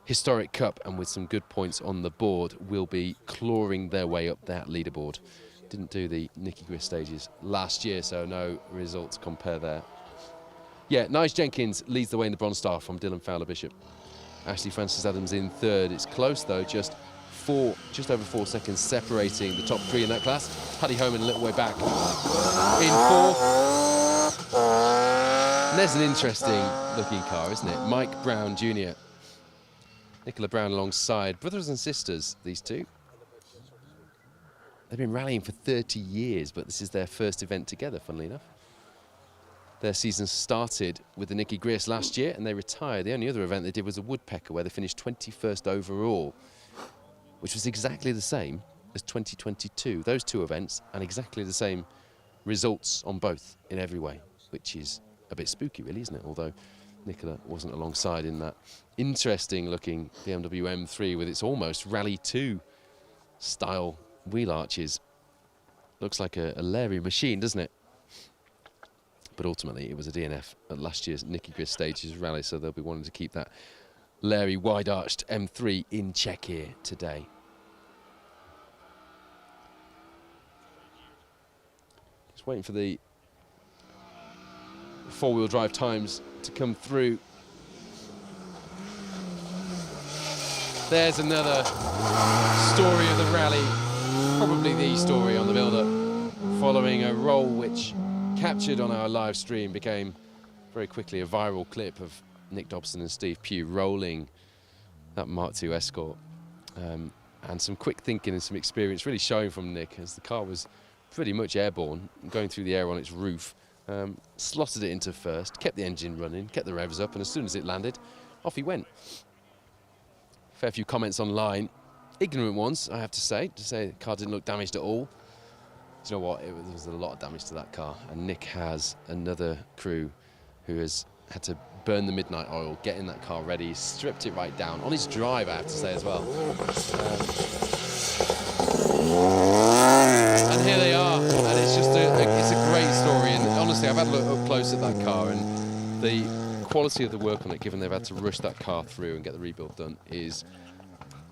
Historic Cup, and with some good points on the board, will be clawing their way up that leaderboard. Didn't do the Nicky Grist stages last year, so no results compare there. Yeah, Nige Jenkins leads the way in the Bronze Star from Dylan Fowler Bishop. Ashley Francis Adams in 3rd. It's close though, just over 4 seconds separating the top 3 in that class. Paddy Homan a little way back in 4th. And there's an interesting looking car, isn't it? Mike Brown Jr. Nicola Brown alongside. Brothers and sisters, these two. They've been rallying for 30 years, but this is their first event together, funnily enough. Their season started with the Nicky Grist last year, and they retired. The only other event they did was a Woodpecker, where they finished 21st overall, which was exactly the same as 2022. Those 2 events, and exactly the same results on both in every way, which is a bit spooky, really, isn't it? Although Nicola wasn't alongside in that interesting-looking BMW M3 with its almost Rally 2 style wheel arches. Looks like a Larry machine, doesn't it? But ultimately, it was a DNF at last year's Nicky Grist Stages rally, so they'll be wanting to keep that Larry wide-arched M3 in check here today. Just waiting for the 4-wheel drive times to come through. There's another story of the rally, probably the story on the build-up, following a roll which, captured on our live stream, became very quickly a viral clip of Nick Dobson and Steve Pugh rolling that Mark II Escort. And some quick thinking and some experience really showing from Nick, as the car was pretty much airborne, going through the air on its roof. Slotted it into first, kept the engine running, kept the revs up, and as soon as it landed, off he went. Fair few comments online, ignorant ones, I have to say the car didn't look damaged at all. Do you know what? There was a lot of damage to that car, and Nick has another crew who has had to burn the midnight oil, get in that car ready, stripped it right down on his drive, I have to say as well. And here they are, and it's just it's a great story. And honestly, I've had a look up close at that car, and the quality of the work on it, given they've had to rush that car through and get the rebuild done, is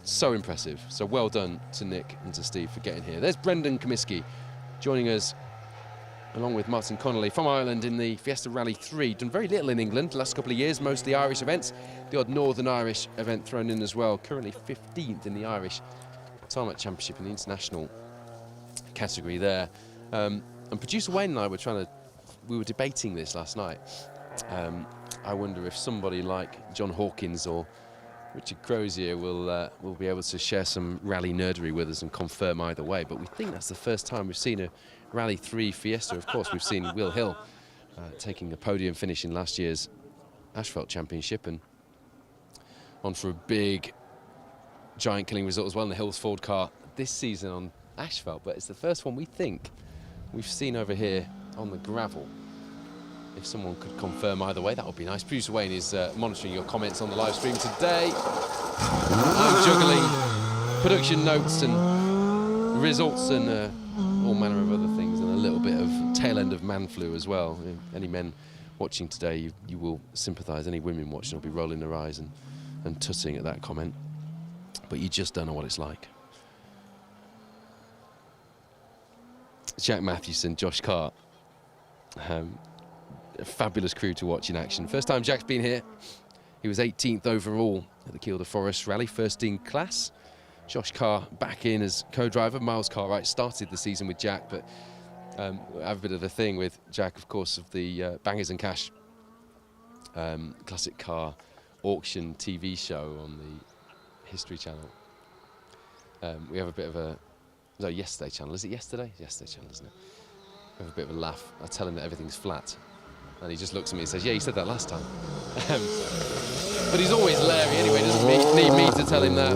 so impressive. So well done to Nick and to Steve for getting here. There's Brendan Comiskey joining us, along with Martin Connolly from Ireland in the Fiesta Rally 3. Done very little in England the last couple of years, mostly Irish events. The odd Northern Irish event thrown in as well. Currently 15th in the Irish Tarmac Championship in the international category there. And producer Wayne and I we were debating this last night. I wonder if somebody like John Hawkins or Richard Crozier will be able to share some rally nerdery with us and confirm either way. But we think that's the first time we've seen a Rally 3 Fiesta. Of course, we've seen Will Hill taking a podium finish in last year's Asphalt Championship and on for a big, giant killing result as well in the Hills Ford car this season on asphalt. But it's the first one we think we've seen over here on the gravel. If someone could confirm either way, that would be nice. Producer Wayne is monitoring your comments on the live stream today. I'm juggling production notes and results and all manner of other things, and a little bit of tail end of man flu as well. Any men watching today, you will sympathise. Any women watching will be rolling their eyes and tutting at that comment. But you just don't know what it's like. Jack Mathewson, Josh Carr. A fabulous crew to watch in action. First time Jack's been here. He was 18th overall at the Kielder Forest Rally, first in class. Josh Carr back in as co-driver. Miles Cartwright started the season with Jack, but I have a bit of a thing with Jack, of course, of the Bangers and Cash classic car auction TV show on the History Channel. We have a bit of a... No, Yesterday Channel. Is it Yesterday? Yesterday Channel, isn't it? We have a bit of a laugh. I tell him that everyth's flat. And he just looks at me and says, yeah, you said that last time. But he's always Larry anyway, doesn't need me to tell him that.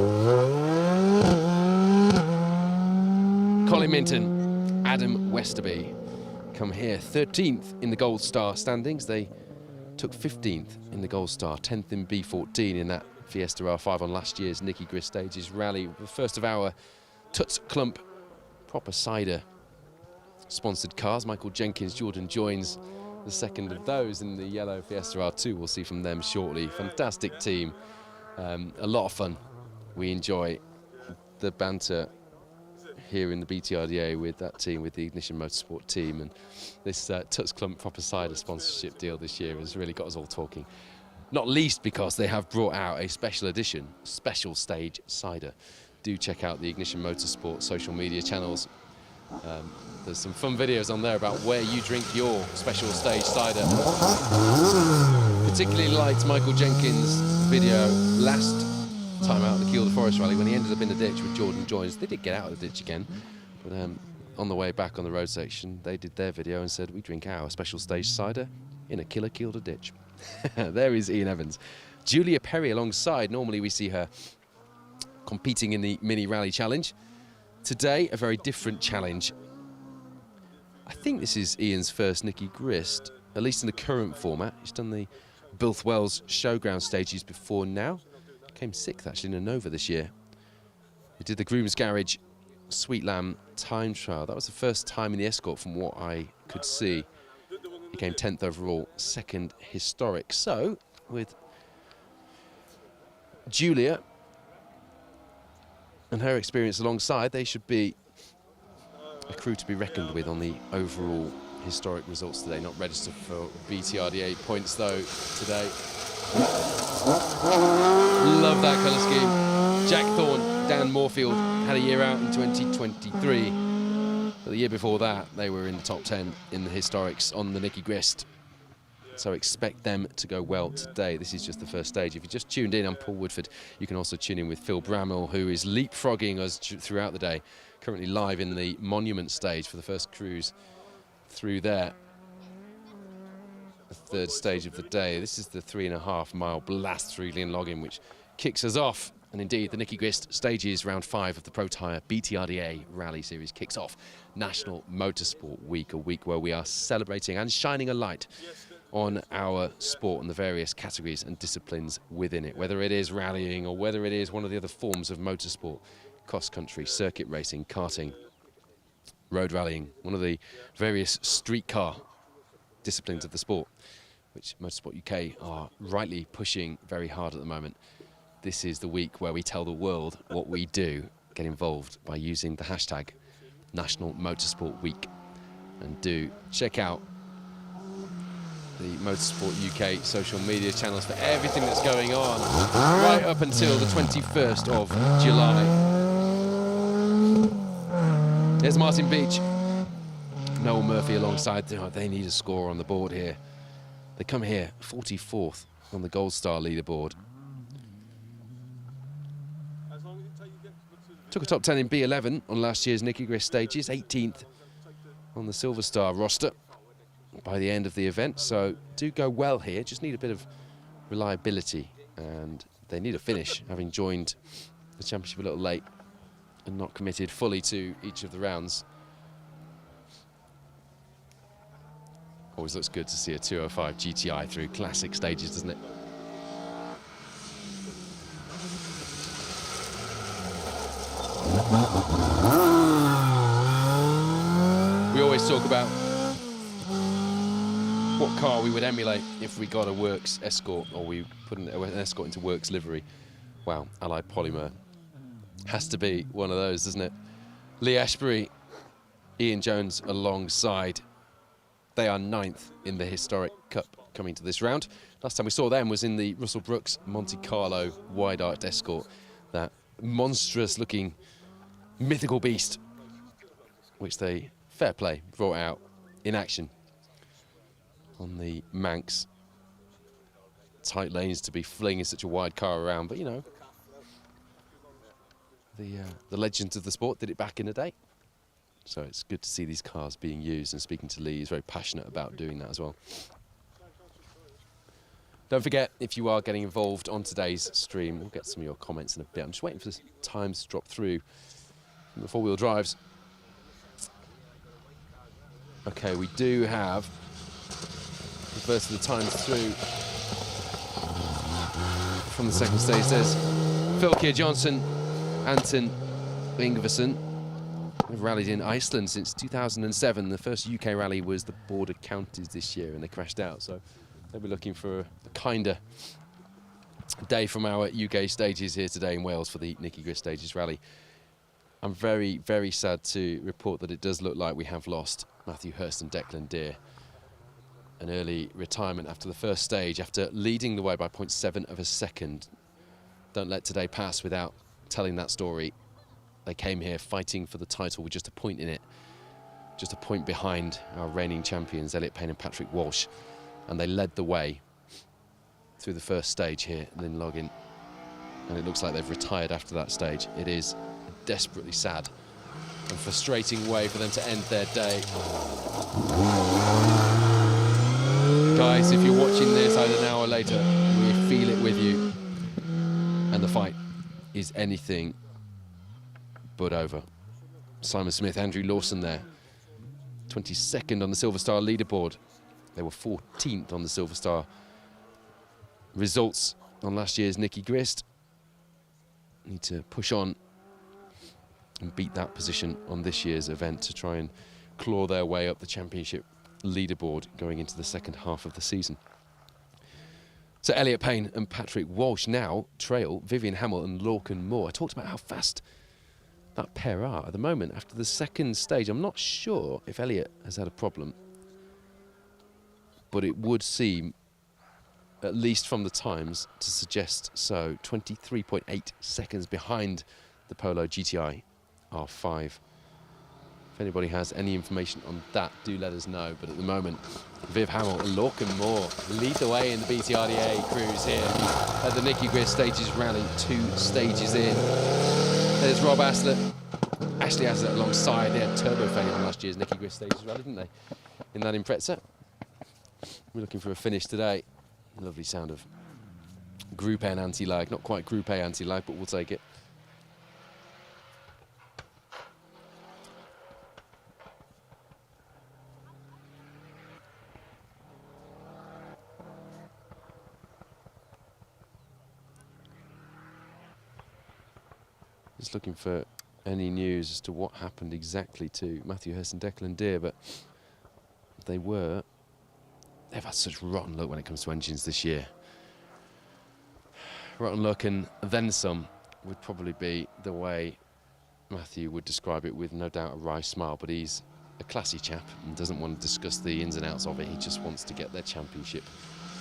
Colin Minton, Adam Westerby come here 13th in the Gold Star standings. They took 15th in the Gold Star, 10th in B14 in that Fiesta R5 on last year's Nicky Grist Stages rally. The first of our Tuts Clump proper cider sponsored cars. Michael Jenkins, Jordan joins the second of those in the yellow Fiesta R2. We'll see from them shortly. Fantastic team, a lot of fun. We enjoy the banter here in the BTRDA with that team, with the Ignition Motorsport team, and this Tuts Clump proper cider sponsorship deal this year has really got us all talking. Not least because they have brought out a special edition, special stage cider. Do check out the Ignition Motorsport social media channels. There's some fun videos on there about where you drink your special stage cider. Particularly liked Michael Jenkins' video last time out at the Kielder Forest Rally when he ended up in the ditch with Jordan Joins. They did get out of the ditch again, but on the way back on the road section, they did their video and said, we drink our special stage cider in a killer Kielder ditch. There is Ian Evans. Julia Perry alongside. Normally we see her competing in the Mini Rally Challenge. Today, a very different challenge. I think this is Ian's first Nicky Grist, at least in the current format. He's done the Bilth-Wells Showground stages before now. Came 6th actually in a Nova this year. He did the Groom's Garage Sweet Lamb time trial. That was the first time in the Escort from what I could see. He came 10th overall, 2nd historic. So, with Julia and her experience alongside, they should be a crew to be reckoned with on the overall historic results today. Not registered for BTRDA points though today. Love that colour scheme. Jack Thorne, Dan Moorfield had a year out in 2023. But the year before that, they were in the top 10 in the historics on the Nicky Grist. So expect them to go well today. This is just the first stage. If you just tuned in, I'm Paul Woodford. You can also tune in with Phil Bramall, who is leapfrogging us throughout the day. Currently live in the Monument stage for the first cruise through there. The third stage of the day. This is the 3.5 mile blast through Lynlogin, which kicks us off. And indeed, the Nicky Grist stages round 5 of the Protyre BTRDA Rally Series kicks off National Motorsport Week, a week where we are celebrating and shining a light on our sport and the various categories and disciplines within it, whether it is rallying or whether it is one of the other forms of motorsport, cross-country, circuit racing, karting, road rallying, one of the various streetcar disciplines of the sport, which Motorsport UK are rightly pushing very hard at the moment. This is the week where we tell the world what we do. Get involved by using the hashtag National Motorsport Week. And do check out the Motorsport UK social media channels for everything that's going on right up until the 21st of July. There's Martin Beach. Noel Murphy alongside. Oh, they need a score on the board here. They come here 44th on the Gold Star leaderboard. Took a top 10 in B11 on last year's Nicky Grist stages, 18th on the Silver Star roster by the end of the event. So do go well here, just need a bit of reliability, and they need a finish, having joined the championship a little late and not committed fully to each of the rounds. Always looks good to see a 205 GTI through classic stages, doesn't it? We always talk about what car we would emulate if we got a Works Escort, or we put an Escort into Works livery. Wow, Allied Polymer has to be one of those, doesn't it? Lee Ashbury, Ian Jones alongside. They are 9th in the historic Cup coming to this round. Last time we saw them was in the Russell Brooks Monte Carlo wide arched Escort, that monstrous looking mythical beast, which they, fair play, brought out in action on the Manx. Tight lanes to be flinging such a wide car around, but you know, the legends of the sport did it back in the day. So it's good to see these cars being used, and speaking to Lee, he's very passionate about doing that as well. Don't forget, if you are getting involved on today's stream, we'll get some of your comments in a bit. I'm just waiting for the times to drop through from the four-wheel drives. Okay, we do have the first of the times through from the second stage. There's Fylkir Johnson, Anton Ingvarsson. They've rallied in Iceland since 2007. The first UK rally was the Border Counties this year, and they crashed out. So they'll be looking for a kinder day from our UK stages here today in Wales for the Nicky Grist Stages Rally. I'm very, very sad to report that it does look like we have lost Matthew Hurst and Declan Deer. An early retirement after the first stage, after leading the way by 0.7 of a second. Don't let today pass without telling that story. They came here fighting for the title with just a point in it, just a point behind our reigning champions, Elliot Payne and Patrick Walsh. And they led the way through the first stage here, Lynn Loggin. And it looks like they've retired after that stage. It is a desperately sad and frustrating way for them to end their day. Guys, if you're watching this either now or later, we feel it with you. And the fight is anything but over. Simon Smith, Andrew Lawson there. 22nd on the Silver Star leaderboard. They were 14th on the Silver Star results on last year's Nicky Grist. Need to push on and beat that position on this year's event to try and claw their way up the championship leaderboard going into the second half of the season. So Elliot Payne and Patrick Walsh now trail Vivian Hamill and Lorcan Moore. I talked about how fast that pair are at the moment. After the second stage, I'm not sure if Elliot has had a problem, but it would seem, at least from the times, to suggest so. 23.8 seconds behind the Polo GTI R5. If anybody has any information on that, do let us know. But at the moment, Viv Hamill and Lorcan Moore lead the way in the BTRDA cruise here at the Nicky Grist Stages Rally, 2 stages in. There's Rob Aslett, Ashley Aslett alongside. They had turbo failure on last year's Nicky Grist Stages Rally, didn't they? In that Impreza. We're looking for a finish today. Lovely sound of Group N anti-lag. Not quite Group A anti-lag, but we'll take it. Just looking for any news as to what happened exactly to Matthew Hurst and Declan Deer, but they've had such rotten luck when it comes to engines this year. Rotten luck and then some would probably be the way Matthew would describe it, with no doubt a wry smile, but he's a classy chap and doesn't want to discuss the ins and outs of it. He just wants to get their championship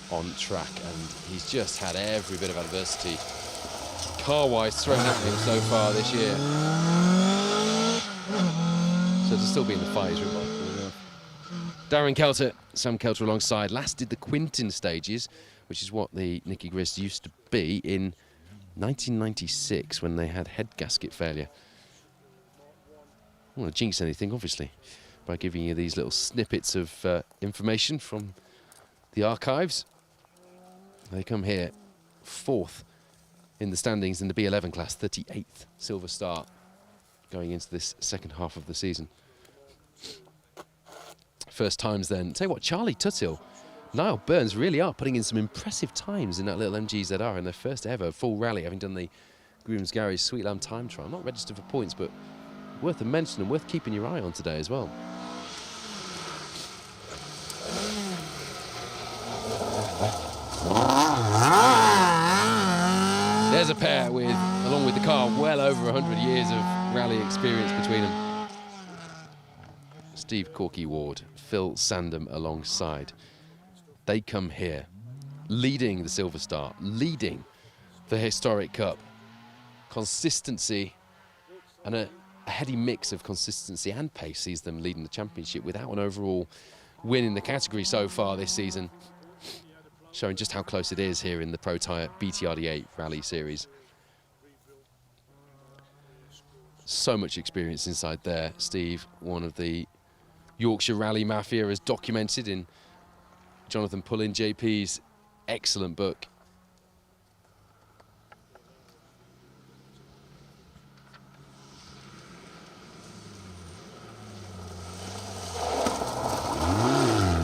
on track, and he's just had every bit of adversity car-wise thrown at him so far this year. So to still be in the fight is remarkable enough. Darren Kelter, Sam Kelter alongside, last did the Quinton stages, which is what the Nicky Grist used to be in 1996 when they had head gasket failure. I don't want to jinx anything, obviously, by giving you these little snippets of information from the archives. They come here 4th in the standings in the B11 class, 38th Silver Star going into this second half of the season. First times then. Tell you what, Charlie Tuthill, Niall Burns really are putting in some impressive times in that little MGZR in their first ever full rally, having done the Grooms Garage Sweet Lamb time trial. Not registered for points, but worth a mention and worth keeping your eye on today as well. There's a pair with, along with the car, well over 100 years of rally experience between them. Steve Corky Ward, Phil Sandham alongside. They come here, leading the Silver Star, leading the Historic Cup. Consistency and a heady mix of consistency and pace sees them leading the championship without an overall win in the category so far this season, showing just how close it is here in the Protyre BTRDA Rally Series. So much experience inside there, Steve, one of the Yorkshire Rally Mafia, as documented in Jonathan Pullin, JP's excellent book.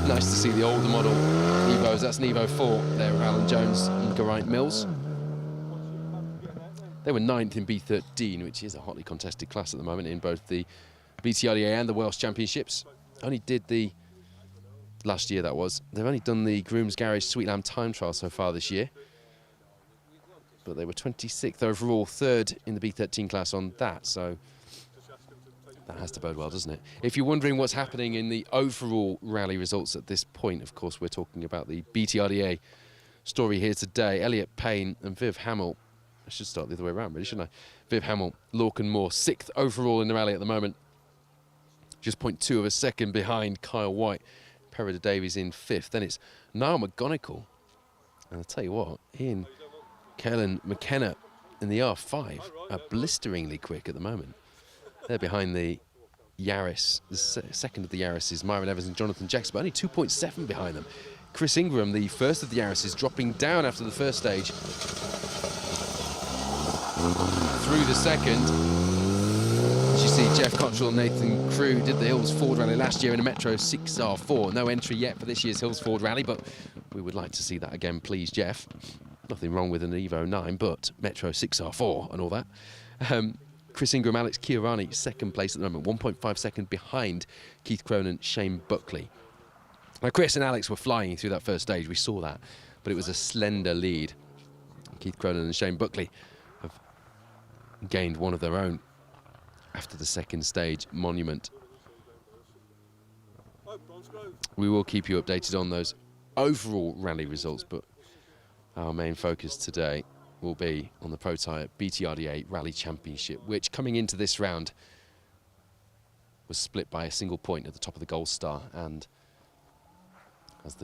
Nice to see the older model Evos. That's an Evo 4 there with Alan Jones and Geraint Mills. They were 9th in B13, which is a hotly contested class at the moment in both the BTRDA and the Welsh Championships. Only did the, last year that was, they've only done the Grooms Garage Sweet Lamb time trial so far this year. But they were 26th overall, 3rd in the B13 class on that, so that has to bode well, doesn't it? If you're wondering what's happening in the overall rally results at this point, of course, we're talking about the BTRDA story here today. Elliot Payne and Viv Hamill. I should start the other way around, really, shouldn't I? Viv Hamill, Lorcan Moore, 6th overall in the rally at the moment. Just 0.2 of a second behind Kyle White. Perida Davies in 5th. Then it's Niall McGonigal. And I'll tell you what, Ian Kellen McKenna in the R5 are blisteringly quick at the moment. They're behind the Yaris. The second of the Yaris is Myron Evans and Jonathan Jackson, but only 2.7 behind them. Chris Ingram, the first of the Yaris, is dropping down after the first stage. Through the second, as you see, Jeff Cottrell and Nathan Crew did the Hills Ford Rally last year in a Metro 6R4. No entry yet for this year's Hills Ford Rally, but we would like to see that again, please, Jeff. Nothing wrong with an Evo 9, but Metro 6R4 and all that. Chris Ingram, Alex Chiarani, 2nd place at the moment, 1.5 second behind Keith Cronin, Shane Buckley. Now, Chris and Alex were flying through that first stage, we saw that, but it was a slender lead. Keith Cronin and Shane Buckley have gained one of their own after the second stage monument. We will keep you updated on those overall rally results, but our main focus today will be on the Protyre BTRDA Rally Championship, which coming into this round was split by a single point at the top of the Gold Star, and as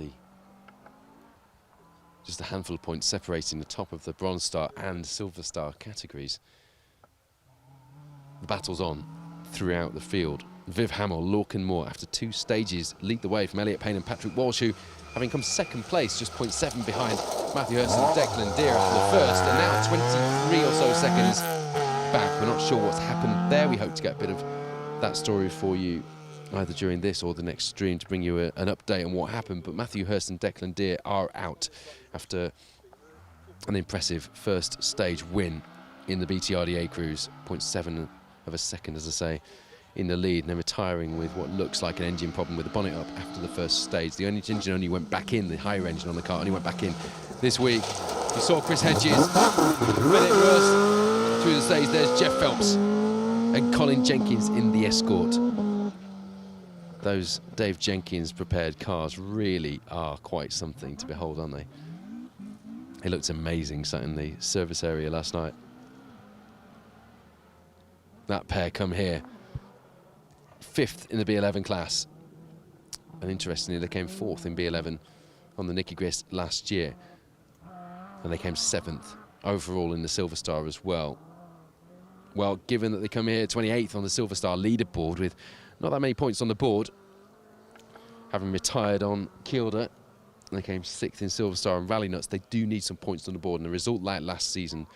just a handful of points separating the top of the Bronze Star and Silver Star categories. The battle's on throughout the field. Viv Hamill, Lorcan Moore, after 2 stages, lead the way from Elliot Payne and Patrick Walsh, who, having come 2nd place, just 0.7 behind Matthew Hurst and Declan Deere after the first, and now 23 or so seconds back. We're not sure what's happened there. We hope to get a bit of that story for you either during this or the next stream to bring you an update on what happened. But Matthew Hurst and Declan Deere are out after an impressive first stage win in the BTRDA Cruise. 0.7 of a second, as I say, in the lead, and then retiring with what looks like an engine problem with the bonnet up after the first stage. The engine only went back in, the higher engine on the car only went back in this week. You saw Chris Hedges with it first through the stage. There's Jeff Phelps and Colin Jenkins in the escort. Those Dave Jenkins prepared cars really are quite something to behold, aren't they? It looked amazing sat in the service area last night. That pair come here. 5th in the B11 class, and interestingly they came 4th in B11 on the Nicky Grist last year, and they came 7th overall in the Silver Star as well. Well, given that they come here 28th on the Silver Star leaderboard with not that many points on the board, having retired on Kielder, they came 6th in Silver Star and Rally Nuts, they do need some points on the board, and a result like last season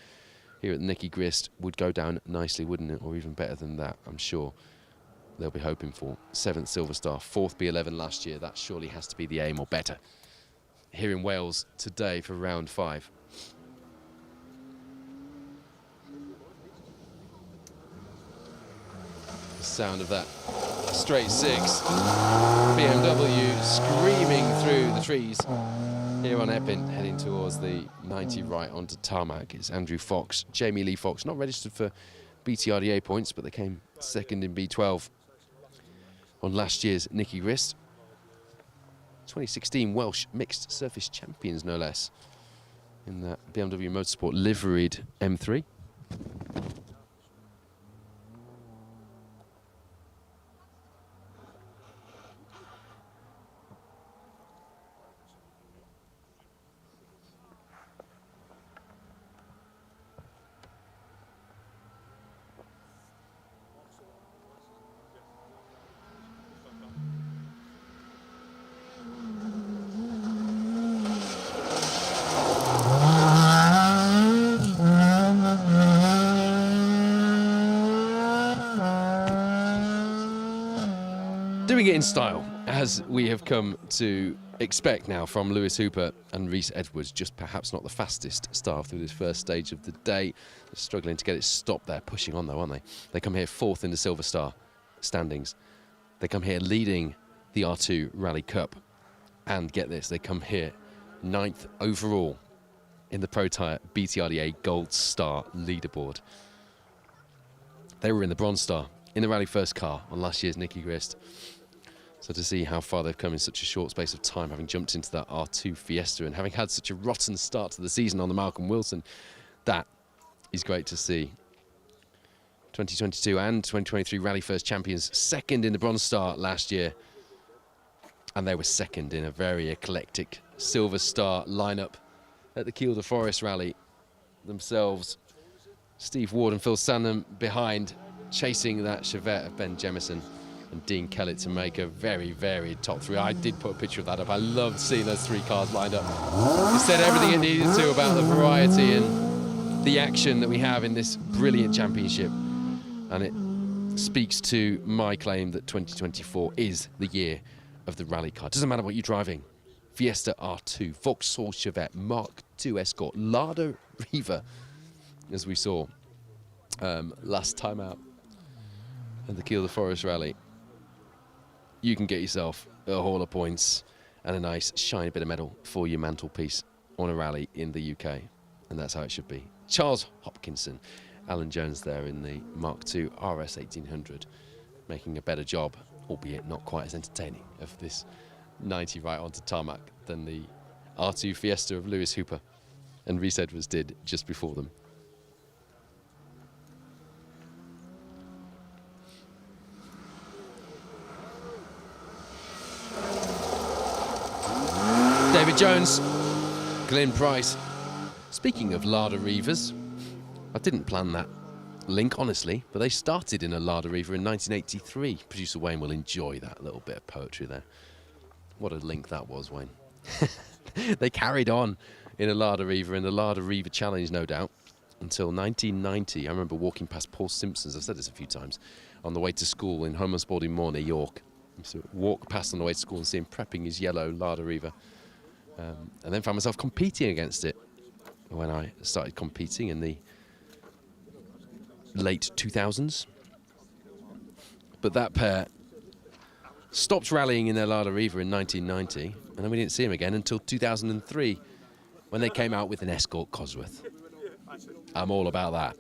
here at the Nicky Grist would go down nicely, wouldn't it? Or even better than that, I'm sure. They'll be hoping for 7th Silver Star, 4th B11 last year. That surely has to be the aim, or better, here in Wales today for round 5. The sound of that straight 6 BMW screaming through the trees Here on Epping, heading towards the 90 right onto tarmac, is Andrew Fox, Jamie Lee Fox, not registered for BTRDA points, but they came second in B12 on last year's Nicky Grist. 2016 Welsh mixed surface champions, no less, in that BMW Motorsport liveried M3. Doing it in style, as we have come to expect now from Lewis Hooper and Rhys Edwards. Just perhaps not the fastest start through this first stage of the day. They're struggling to get it stopped there, pushing on though, aren't they? They come here fourth in the Silver Star standings. They come here leading the R2 Rally Cup. And get this, they come here 9th overall in the Protyre BTRDA Gold Star leaderboard. They were in the Bronze Star in the Rally First car on last year's Nicky Grist. So to see how far they've come in such a short space of time, having jumped into that R2 Fiesta and having had such a rotten start to the season on the Malcolm Wilson, that is great to see. 2022 and 2023 Rally First champions, second in the Bronze Star last year. And they were second in a very eclectic Silver Star lineup at the Kiel de Forest Rally themselves. Steve Ward and Phil Sandham behind, chasing that Chevette of Ben Jemison and Dean Kellett to make a very varied top three. I did put a picture of that up. I loved seeing those three cars lined up. It said everything it needed to about the variety and the action that we have in this brilliant championship. And it speaks to my claim that 2024 is the year of the rally car. Doesn't matter what you're driving. Fiesta R2, Vauxhall Chevette, Mark II Escort, Lada Riva, as we saw last time out at the Kiel de Forest Rally. You can get yourself a haul of points and a nice shiny bit of metal for your mantelpiece on a rally in the UK. And that's how it should be. Charles Hopkinson, Alan Jones there in the Mark II RS 1800, making a better job, albeit not quite as entertaining, of this 90 right onto tarmac than the R2 Fiesta of Lewis Hooper and Rhys Edwards did just before them. David Jones, Glenn Price. Speaking of Lada Rivas, I didn't plan that link, honestly, but they started in a Lada Riva in 1983. Producer Wayne will enjoy that little bit of poetry there. What a link that was, Wayne. They carried on in a Lada Riva, in the Lada Riva Challenge, no doubt, until 1990. I remember walking past Paul Simpson's, I've said this a few times, on the way to school in Homer Spalding Moor near York. So walk past on the way to school and see him prepping his yellow Lada Riva. And then found myself competing against it when I started competing in the late 2000s. But that pair stopped rallying in their Lada Riva in 1990, and then we didn't see them again until 2003 when they came out with an Escort Cosworth. I'm all about that.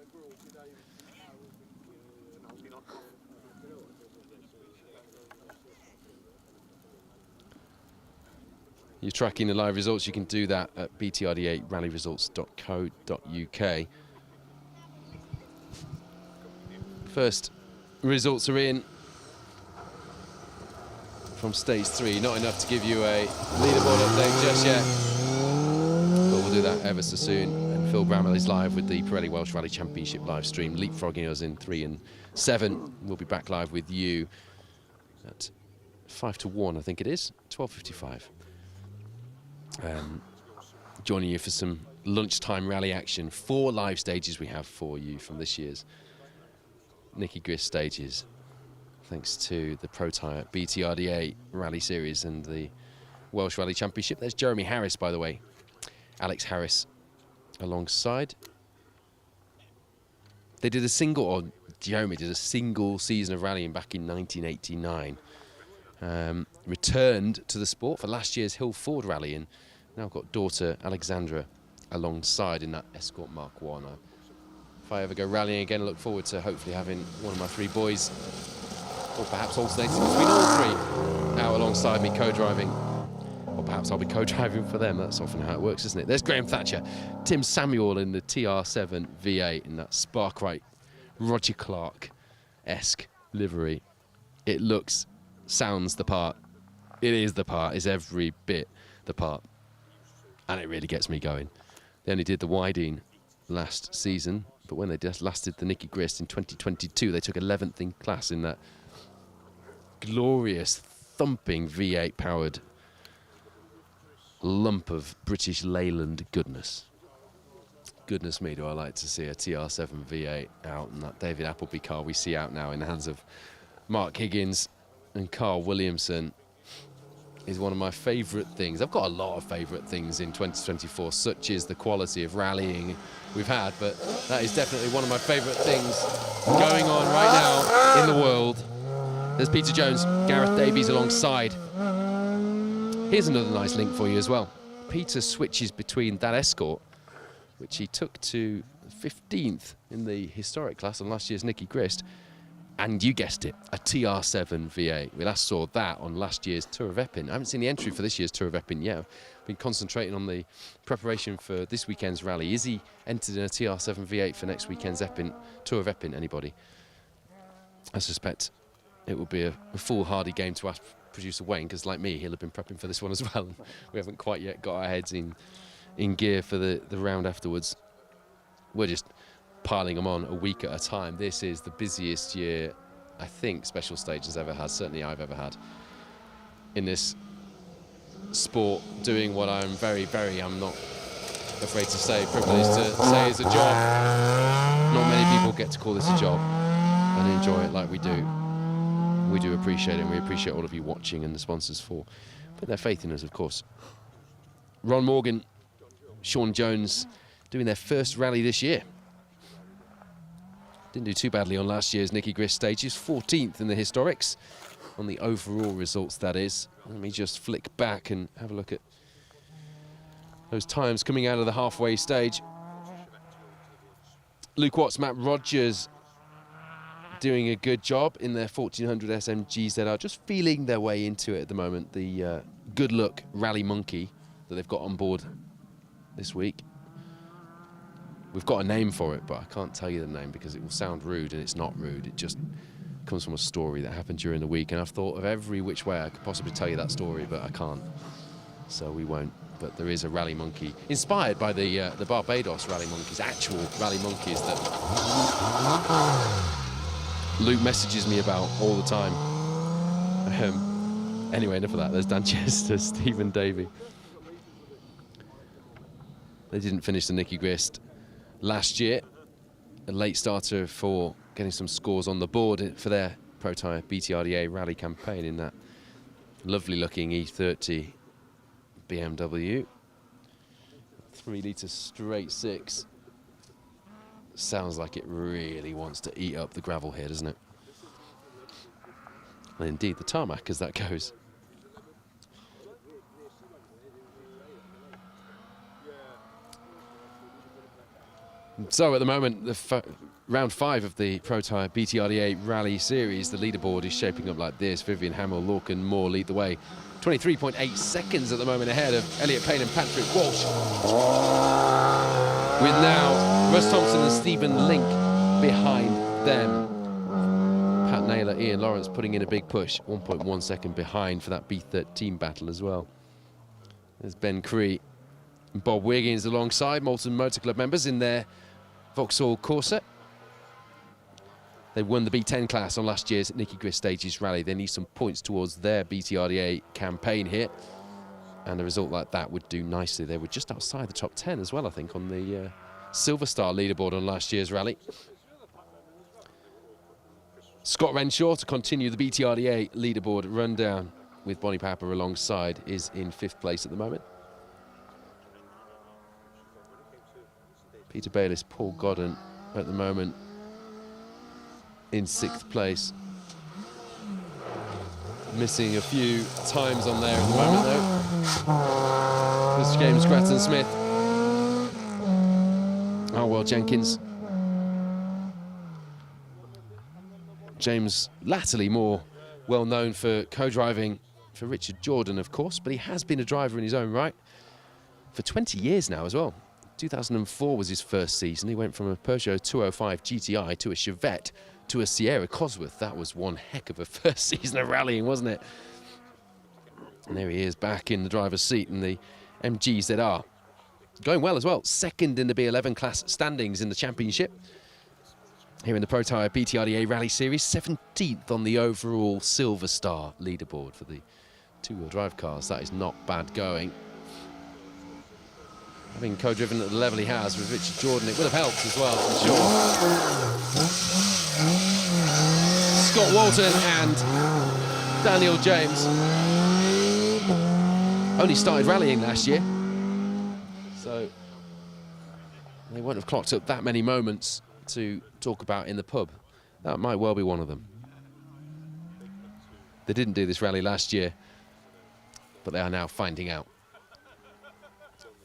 You're tracking the live results, you can do that at btrda-rallyresults.co.uk. First results are in from stage 3. Not enough to give you a leaderboard update just yet, but we'll do that ever so soon. And Phil Bramwell is live with the Pirelli Welsh Rally Championship live stream, leapfrogging us in 3 and 7. We'll be back live with you at 5 to 1, I think it is, 12:55. Joining you for some lunchtime rally action. 4 live stages we have for you from this year's Nicky Grist stages, thanks to the Protyre BTRDA Rally Series and the Welsh Rally Championship. There's Jeremy Harris, by the way. Alex Harris alongside. They did a single, or Jeremy did a single season of rallying back in 1989. Returned to the sport for last year's Hill Ford Rally in Now got daughter Alexandra alongside in that Escort Mark 1. If I ever go rallying again, I look forward to hopefully having one of my 3 boys, or perhaps alternating between all 3, out alongside me co-driving. Or perhaps I'll be co-driving for them. That's often how it works, isn't it? There's Graham Thatcher, Tim Samuel in the TR7 V8 in that Sparkrite Roger Clark-esque livery. It looks, sounds the part. It is the part. It's every bit the part. And it really gets me going. They only did the Widing last season, but when they just lasted the Nicky Grist in 2022, they took 11th in class in that glorious, thumping V8-powered lump of British Leyland goodness. Goodness me, do I like to see a TR7 V8 out, and that David Appleby car we see out now in the hands of Mark Higgins and Carl Williamson is one of my favourite things. I've got a lot of favourite things in 2024, such as the quality of rallying we've had, but that is definitely one of my favourite things going on right now in the world. There's Peter Jones, Gareth Davies alongside. Here's another nice link for you as well. Peter switches between that Escort, which he took to 15th in the historic class on last year's Nicky Grist, and you guessed it, a TR7 V8. We last saw that on last year's Tour of Epping. I haven't seen the entry for this year's Tour of Epping yet. I've been concentrating on the preparation for this weekend's rally. Is he entered in a TR7 V8 for next weekend's Epping, Tour of Epping, anybody? I suspect it will be a foolhardy game to ask producer Wayne, because like me, he'll have been prepping for this one as well. We haven't quite yet got our heads in gear for the round afterwards. We're just piling them on a week at a time. This is the busiest year I think Special Stage has ever had, certainly I've ever had in this sport, doing what I'm I'm not afraid to say, privileged to say is a job. Not many people get to call this a job and enjoy it like we do. We do appreciate it, and we appreciate all of you watching and the sponsors for putting their faith in us, of course. Ron Morgan, Sean Jones doing their first rally this year. Didn't do too badly on last year's Nicky Grist stages, 14th in the historics, on the overall results, that is. Let me just flick back and have a look at those times coming out of the halfway stage. Luke Watts, Matt Rogers doing a good job in their 1400 SMGs that are just feeling their way into it at the moment. The Good Luck Rally Monkey that they've got on board this week. We've got a name for it, but I can't tell you the name because it will sound rude, and it's not rude. It just comes from a story that happened during the week, and I've thought of every which way I could possibly tell you that story, but I can't, so we won't. But there is a rally monkey inspired by the Barbados rally monkeys, actual rally monkeys that Luke messages me about all the time. Anyway, enough of that. There's Dan Chester, Stephen Davey. They didn't finish the Nicky Grist last year. A late starter for getting some scores on the board for their Protyre BTRDA rally campaign in that lovely looking E30 BMW. 3 litre straight 6. Sounds like it really wants to eat up the gravel here, doesn't it? And indeed the tarmac as that goes. So at the moment, the round 5 of the Protyre BTRDA Rally Series, the leaderboard is shaping up like this. Vivian Hamill, Lorcan Moore lead the way. 23.8 seconds at the moment ahead of Elliot Payne and Patrick Walsh. With now Russ Thompson and Stephen Link behind them. Pat Naylor, Ian Lawrence putting in a big push. 1.1 second behind for that B13 battle as well. There's Ben Cree and Bob Wiggins alongside Moulton Motor Club members in their Vauxhall Corsa. They won the B10 class on last year's Nicky Grist Stages rally. They need some points towards their BTRDA campaign here, and a result like that would do nicely. They were just outside the top 10 as well, I think, on the Silver Star leaderboard on last year's rally. Scott Renshaw, to continue the BTRDA leaderboard rundown with Bonnie Papper alongside, is in 5th place at the moment. Peter Bayliss, Paul Godden at the moment in 6th place. Missing a few times on there at the moment though. Mr. James Grattan Smith. Well, Jenkins. James latterly more well known for co-driving for Richard Jordan, of course, but he has been a driver in his own right for 20 years now as well. 2004 was his first season. He went from a Peugeot 205 GTI to a Chevette to a Sierra Cosworth. That was one heck of a first season of rallying, wasn't it? And there he is back in the driver's seat in the MGZR. Going well as well. Second in the B11 class standings in the championship. Here in the Protyre BTRDA Rally Series, 17th on the overall Silver Star leaderboard for the two-wheel drive cars. That is not bad going. Having co-driven at the level he has with Richard Jordan, it would have helped as well, I'm sure. Scott Walton and Daniel James only started rallying last year, so they won't have clocked up that many moments to talk about in the pub. That might well be one of them. They didn't do this rally last year, but they are now finding out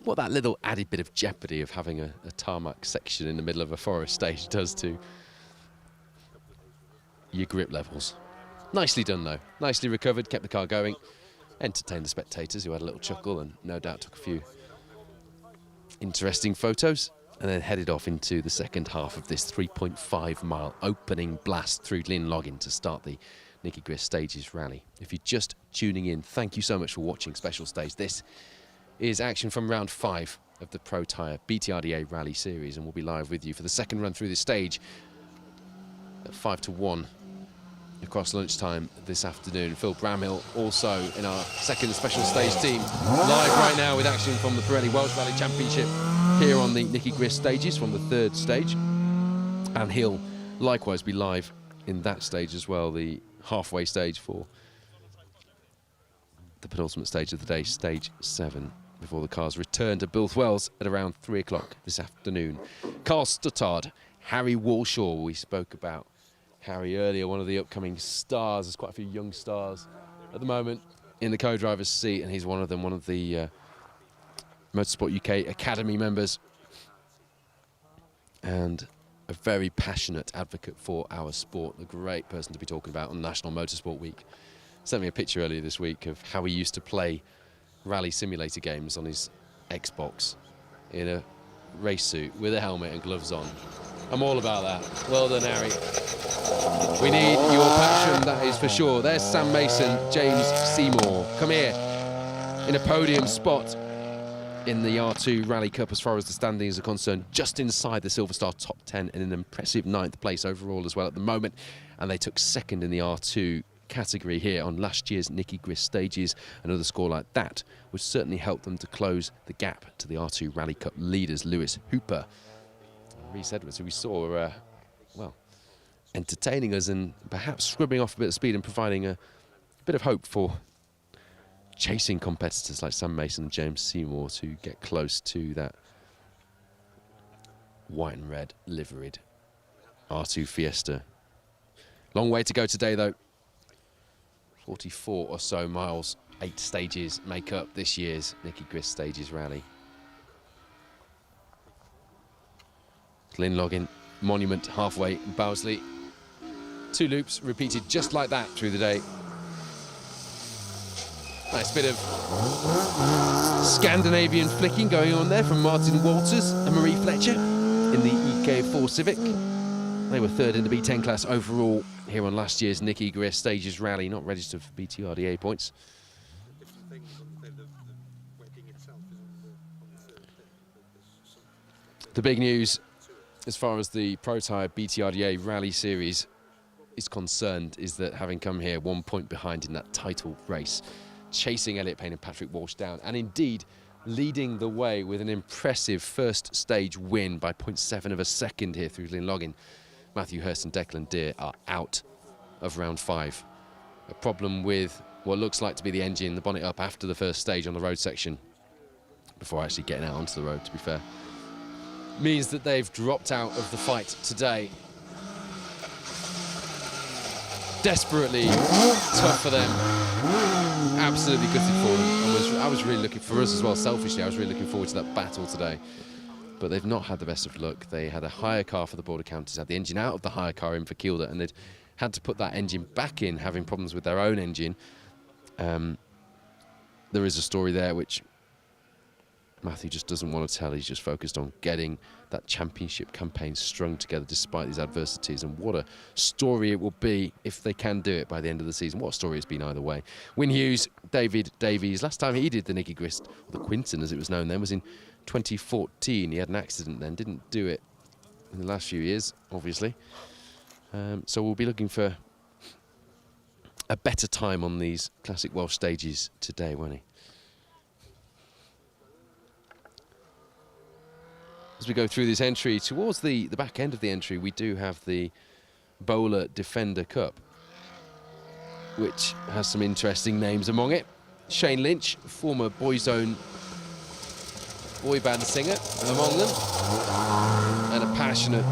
what that little added bit of jeopardy of having a tarmac section in the middle of a forest stage does to your grip levels. Nicely done though, nicely recovered, kept the car going, entertained the spectators who had a little chuckle and no doubt took a few interesting photos, and then headed off into the second half of this 3.5-mile opening blast through Lynn to start the Nicky Grist Stages rally. If you're just tuning in, thank you so much for watching Special Stage. This is action from round 5 of the Protyre BTRDA Rally Series, and we'll be live with you for the second run through this stage at 5 to 1 across lunchtime this afternoon. Phil Bramhill also in our second Special Stage team, live right now with action from the Pirelli Welsh Rally Championship here on the Nicky Grist Stages from the third stage, and he'll likewise be live in that stage as well, the halfway stage for the penultimate stage of the day, stage 7, before the cars return to Bilthwells at around 3 o'clock this afternoon. Carl Stuttard, Harry Walshaw, we spoke about Harry earlier, one of the upcoming stars. There's quite a few young stars at the moment in the co-driver's seat, and he's one of them, one of the Motorsport UK Academy members, and a very passionate advocate for our sport, a great person to be talking about on National Motorsport Week. Sent me a picture earlier this week of how he used to play rally simulator games on his Xbox in a race suit with a helmet and gloves on. I'm all about that. Well done, Harry. We need your passion, that is for sure. There's Sam Mason, James Seymour. Come here in a podium spot in the R2 Rally Cup as far as the standings are concerned, just inside the Silver Star top 10 in an impressive 9th place overall as well at the moment. And they took second in the R2 category here on last year's Nicky Grist Stages. Another score like that would certainly help them to close the gap to the R2 Rally Cup leaders, Lewis Hooper and Rhys Edwards, who we saw, well, entertaining us and perhaps scribbling off a bit of speed and providing a bit of hope for chasing competitors like Sam Mason and James Seymour to get close to that white and red liveried R2 Fiesta. Long way to go today though. 44 or so miles, 8 stages make up this year's Nicky Grist Stages rally. Glynlogin Monument halfway, Bowsley. 2 loops repeated just like that through the day. Nice bit of Scandinavian flicking going on there from Martin Walters and Marie Fletcher in the EK4 Civic. They were third in the B10 class overall here on last year's Nicky Grist Stages rally, not registered for BTRDA points. The big news as far as the Protyre BTRDA Rally Series is concerned is that having come here 1 point behind in that title race, chasing Elliot Payne and Patrick Walsh down, and indeed leading the way with an impressive first stage win by 0.7 of a second here through Glynlogin, Matthew Hurst and Declan Deer are out of round 5. A problem with what looks like to be the engine, the bonnet up after the first stage on the road section, before actually getting out onto the road, to be fair, means that they've dropped out of the fight today. Desperately tough for them. Absolutely gutted for them, and was I was really looking, for us as well, selfishly, I was really looking forward to that battle today. But they've not had the best of luck. They had a hire car for the border counters, had the engine out of the hire car in for Kielder, and they'd had to put that engine back in, having problems with their own engine. There is a story there which Matthew just doesn't want to tell. He's just focused on getting that championship campaign strung together despite these adversities. And what a story it will be if they can do it by the end of the season. What a story it's been either way. Wyn Hughes, David Davies. Last time he did the Nicky Grist, or the Quinton as it was known then, was in 2014. He had an accident then, didn't do it in the last few years, obviously. So we'll be looking for a better time on these classic Welsh stages today, won't he? As we go through this entry, towards the back end of the entry, we do have the Bowler Defender Cup, which has some interesting names among it. Shane Lynch, former Boyzone boy band singer among them, and a passionate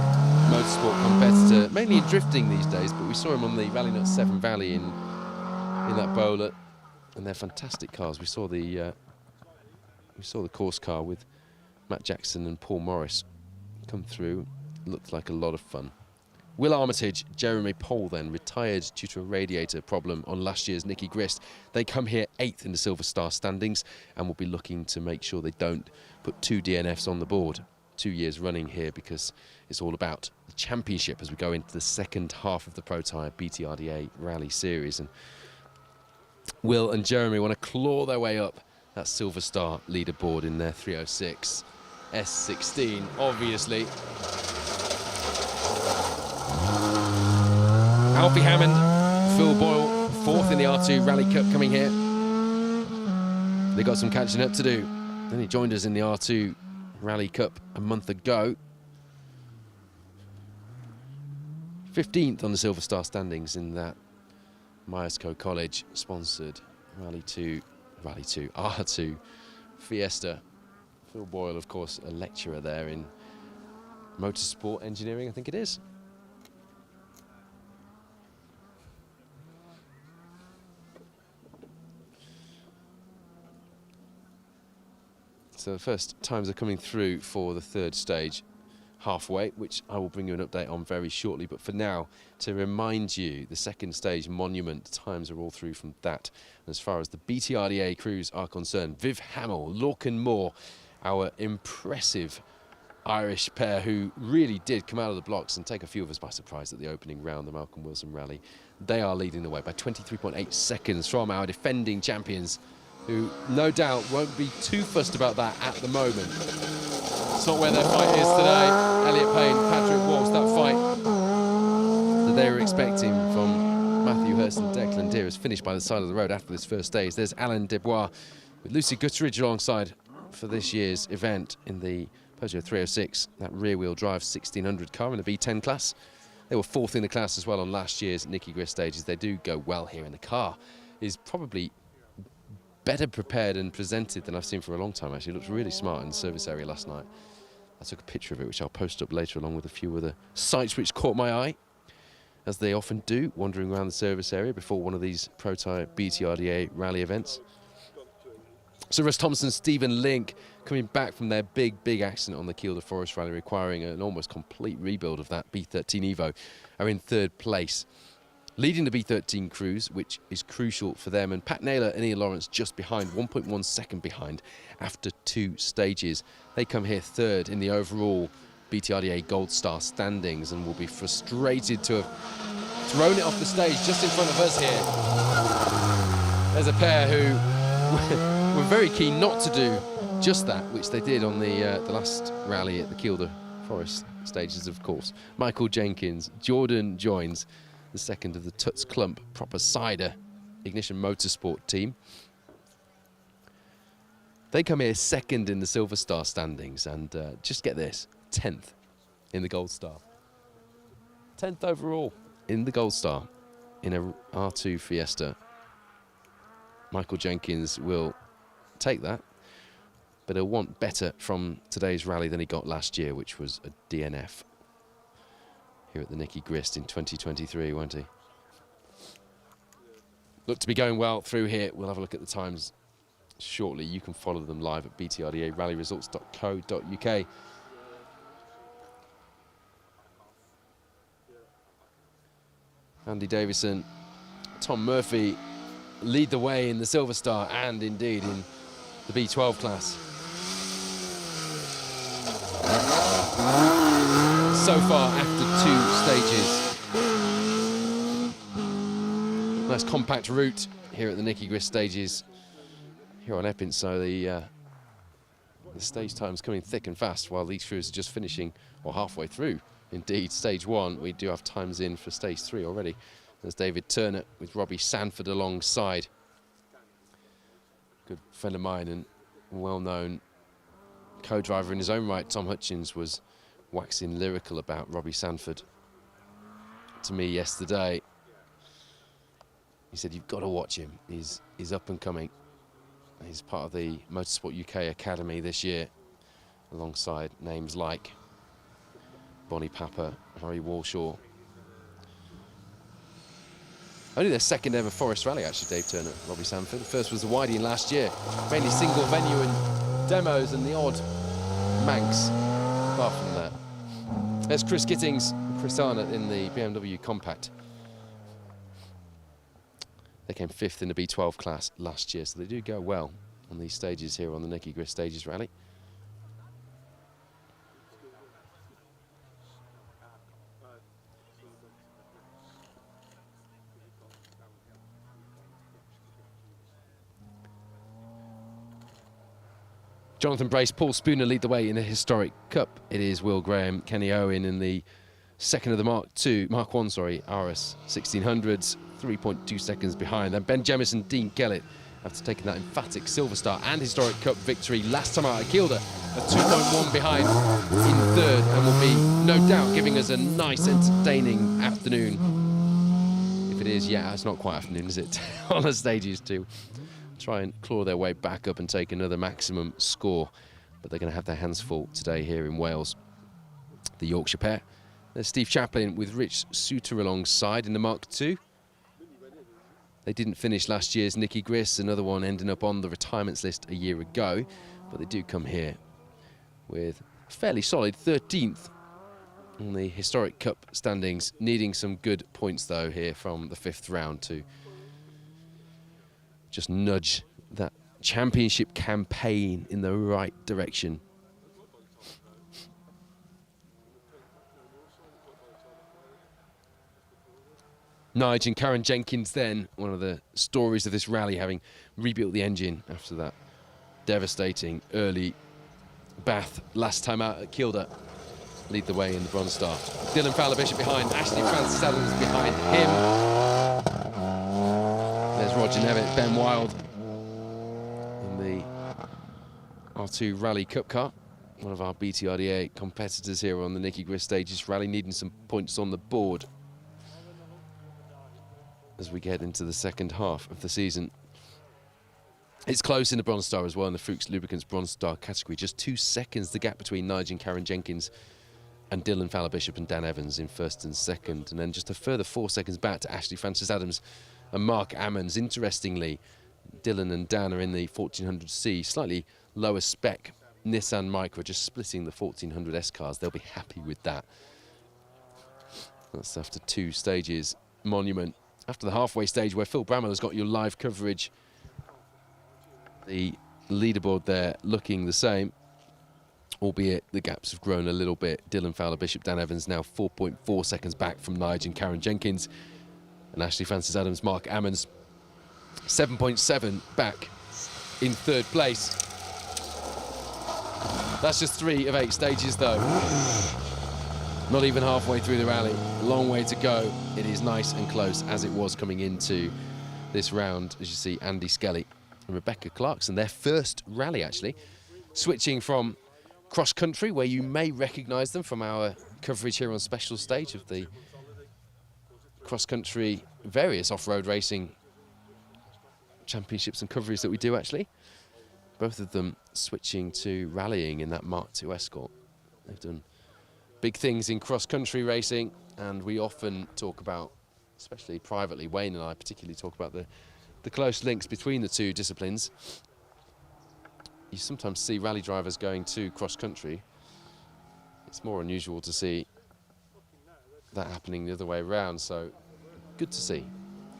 motorsport competitor, mainly in drifting these days, but we saw him on the Rally Nut 7 Valley in that Bowler, and they're fantastic cars. We saw the course car with Matt Jackson and Paul Morris come through. Looked like a lot of fun. Will Armitage, Jeremy Pole then, retired due to a radiator problem on last year's Nicky Grist. They come here 8th in the Silver Star standings and will be looking to make sure they don't put 2 DNFs on the board 2 years running here, because it's all about the championship as we go into the second half of the Protyre BTRDA Rally Series. And Will and Jeremy want to claw their way up that Silver Star leaderboard in their 306 S16, obviously. Alfie Hammond, Phil Boyle, 4th in the R2 Rally Cup coming here. They got some catching up to do. Then he joined us in the R2 Rally Cup a month ago. 15th on the Silver Star standings in that Myerscough College sponsored Rally 2 R2 Fiesta. Phil Boyle, of course, a lecturer there in motorsport engineering, I think it is. So the first times are coming through for the third stage, halfway, which I will bring you an update on very shortly. But for now, to remind you, the second stage monument times are all through from that. And as far as the BTRDA crews are concerned, Viv Hamill, Lorcan Moore, our impressive Irish pair who really did come out of the blocks and take a few of us by surprise at the opening round, the Malcolm Wilson Rally. They are leading the way by 23.8 seconds from our defending champions, who no doubt won't be too fussed about that at the moment. It's not where their fight is today. Elliot Payne, Patrick Walsh, that fight that they were expecting from Matthew Hurst and Declan Deere has finished by the side of the road after this first stage. There's Alan Debois with Lucy Gutteridge alongside for this year's event in the Peugeot 306, that rear-wheel drive 1600 car in the V10 class. They were 4th in the class as well on last year's Nicky Grist stages. They do go well here, and the car is probably better prepared and presented than I've seen for a long time, actually. It looks really smart in the service area last night. I took a picture of it, which I'll post up later, along with a few other sights which caught my eye, as they often do, wandering around the service area before one of these Protyre BTRDA rally events. Sir Russ Thompson, Stephen Link, coming back from their big accident on the Kielder Forest Rally, requiring an almost complete rebuild of that B13 Evo, are in 3rd place. Leading the B13 crews, which is crucial for them, and Pat Naylor and Ian Lawrence just behind, 1.1 second behind after 2 stages. They come here 3rd in the overall BTRDA Gold Star standings and will be frustrated to have thrown it off the stage just in front of us here. There's a pair who were very keen not to do just that, which they did on the last rally at the Kielder Forest stages, of course. Michael Jenkins, Jordan joins the second of the Tuts Clump proper cider Ignition Motorsport team. They come here 2nd in the Silver Star standings and just get this, 10th in the Gold Star. 10th overall in the Gold Star in a R2 Fiesta. Michael Jenkins will take that, but he'll want better from today's rally than he got last year, which was a DNF here at the Nicky Grist in 2023, won't he? Look to be going well through here. We'll have a look at the times shortly. You can follow them live at btrdarallyresults.co.uk. Andy Davison, Tom Murphy lead the way in the Silver Star and indeed in the B12 class. So far after 2 stages. Nice compact route here at the Nicky Grist stages here on Epping, so the stage time's coming thick and fast while these crews are just finishing or halfway through. Indeed, stage 1, we do have times in for stage 3 already. There's David Turner with Robbie Sanford alongside. Good friend of mine and well-known co-driver in his own right, Tom Hutchins, was waxing lyrical about Robbie Sanford to me yesterday. He said, you've got to watch him. He's up and coming. He's part of the Motorsport UK Academy this year, alongside names like Bonnie Papa, Harry Walshaw. Only their second ever Forest Rally, actually, Dave Turner, Robbie Sanford. The first was the Widening last year. Mainly single venue and demos and the odd Manx, apart from that. There's Chris Gittings and Chris Arnott in the BMW Compact. They came 5th in the B12 class last year, so they do go well on these stages here on the Nicky Grist Stages Rally. Jonathan Brace, Paul Spooner lead the way in the Historic Cup. It is Will Graham, Kenny Owen in the second of the Mark 1, RS 1600s, 3.2 seconds behind. Then Ben Jemison, Dean Kellett, after taking that emphatic Silver Star and Historic Cup victory last time out at Kielder, a 2.1 behind in third, and will be, no doubt, giving us a nice, entertaining afternoon. If it is, yeah, it's not quite afternoon, is it? On the stages to try and claw their way back up and take another maximum score. But they're going to have their hands full today here in Wales. The Yorkshire pair. There's Steve Chaplin with Rich Souter alongside in the Mark II. They didn't finish last year's Nicky Grist, another one ending up on the retirements list a year ago, but they do come here with a fairly solid 13th in the Historic Cup standings, needing some good points though here from the 5th round to just nudge that championship campaign in the right direction. Nige and Karen Jenkins then, one of the stories of this rally, having rebuilt the engine after that devastating early bath last time out at Kielder, lead the way in the Bronze Star. Dylan Fowler-Bishop behind, Ashley Francis Adams behind him. There's Roger Nevitt, Ben Wild in the R2 Rally Cup car, one of our BTRDA competitors here on the Nicky Grist Stages Rally, needing some points on the board as we get into the second half of the season. It's close in the Bronze Star as well in the Fuchs Lubricants Bronze Star category. Just 2 seconds the gap between Nige and Karen Jenkins and Dylan Fowler-Bishop and Dan Evans in 1st and 2nd. And then just a further 4 seconds back to Ashley Francis Adams and Mark Ammons. Interestingly, Dylan and Dan are in the 1400C, slightly lower spec Nissan Micra, just splitting the 1400S cars. They'll be happy with that. That's after 2 stages. Monument. After the halfway stage where Phil Bramwell has got your live coverage. The leaderboard there looking the same, albeit the gaps have grown a little bit. Dylan Fowler-Bishop, Dan Evans now 4.4 seconds back from Nige and Karen Jenkins. And Ashley Francis Adams, Mark Ammons, 7.7 back in 3rd place. That's just 3 of 8 stages though. Not even halfway through the rally. Long way to go. It is nice and close as it was coming into this round. As you see, Andy Skelly and Rebecca Clarkson, their first rally actually, switching from cross country, where you may recognise them from our coverage here on Special Stage of the cross country, various off-road racing championships and coverage that we do actually. Both of them switching to rallying in that Mark II Escort. They've done big things in cross-country racing, and we often talk about, especially privately, Wayne and I particularly talk about the close links between the 2 disciplines. you sometimes see rally drivers going to cross-country. It's more unusual to see that happening the other way around, so good to see.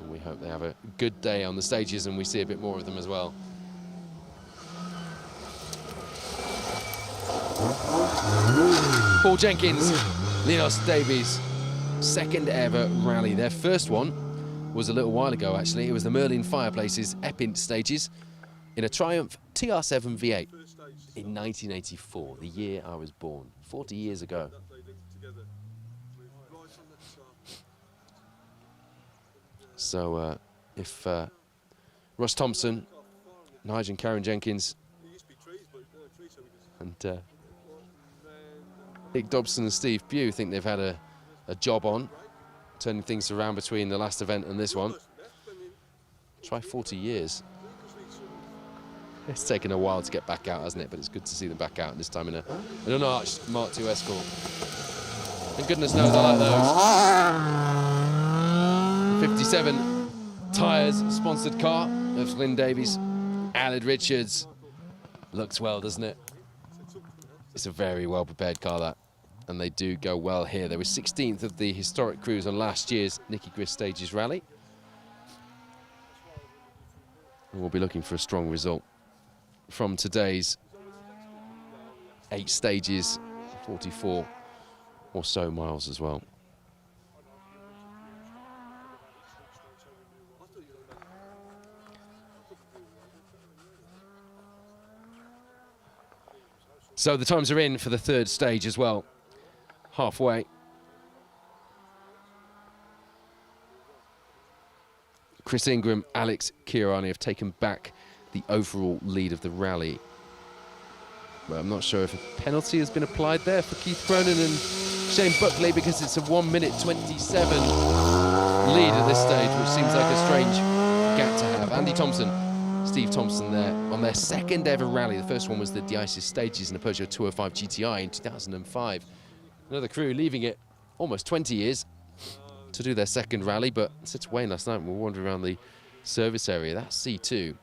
And we hope they have a good day on the stages and we see a bit more of them as well. Paul Jenkins, Linus Davies, second ever rally. Their first one was a little while ago, actually. It was the Merlin Fireplaces Epint stages in a Triumph TR7 V8 in 1984, the year I was born, 40 years ago. So if Russ Thompson, Nigel and Karen Jenkins, and Nick Dobson and Steve Pugh think they've had a job on turning things around between the last event and this one. Try 40 years. It's taken a while to get back out, hasn't it? But it's good to see them back out, and this time in an arched Mark II Escort. And goodness knows I like those. 57 tyres, sponsored car of Lynn Davies. Aled Richards. Looks well, doesn't it? It's a very well prepared car, that. And they do go well here. They were 16th of the historic cruise on last year's Nicky Grist Stages rally. And we'll be looking for a strong result from today's 8 stages, 44 or so miles as well. So the times are in for the third stage as well. Halfway. Chris Ingram, Alex Kirani have taken back the overall lead of the rally. Well, I'm not sure if a penalty has been applied there for Keith Cronin and Shane Buckley, because it's a 1:27 lead at this stage, which seems like a strange gap to have. Andy Thompson, Steve Thompson there on their second ever rally. The first one was the Dices Stages in a Peugeot 205 GTI in 2005. Another crew leaving it almost 20 years to do their second rally, but said to Wayne last night, we're wandering around the service area. That C2,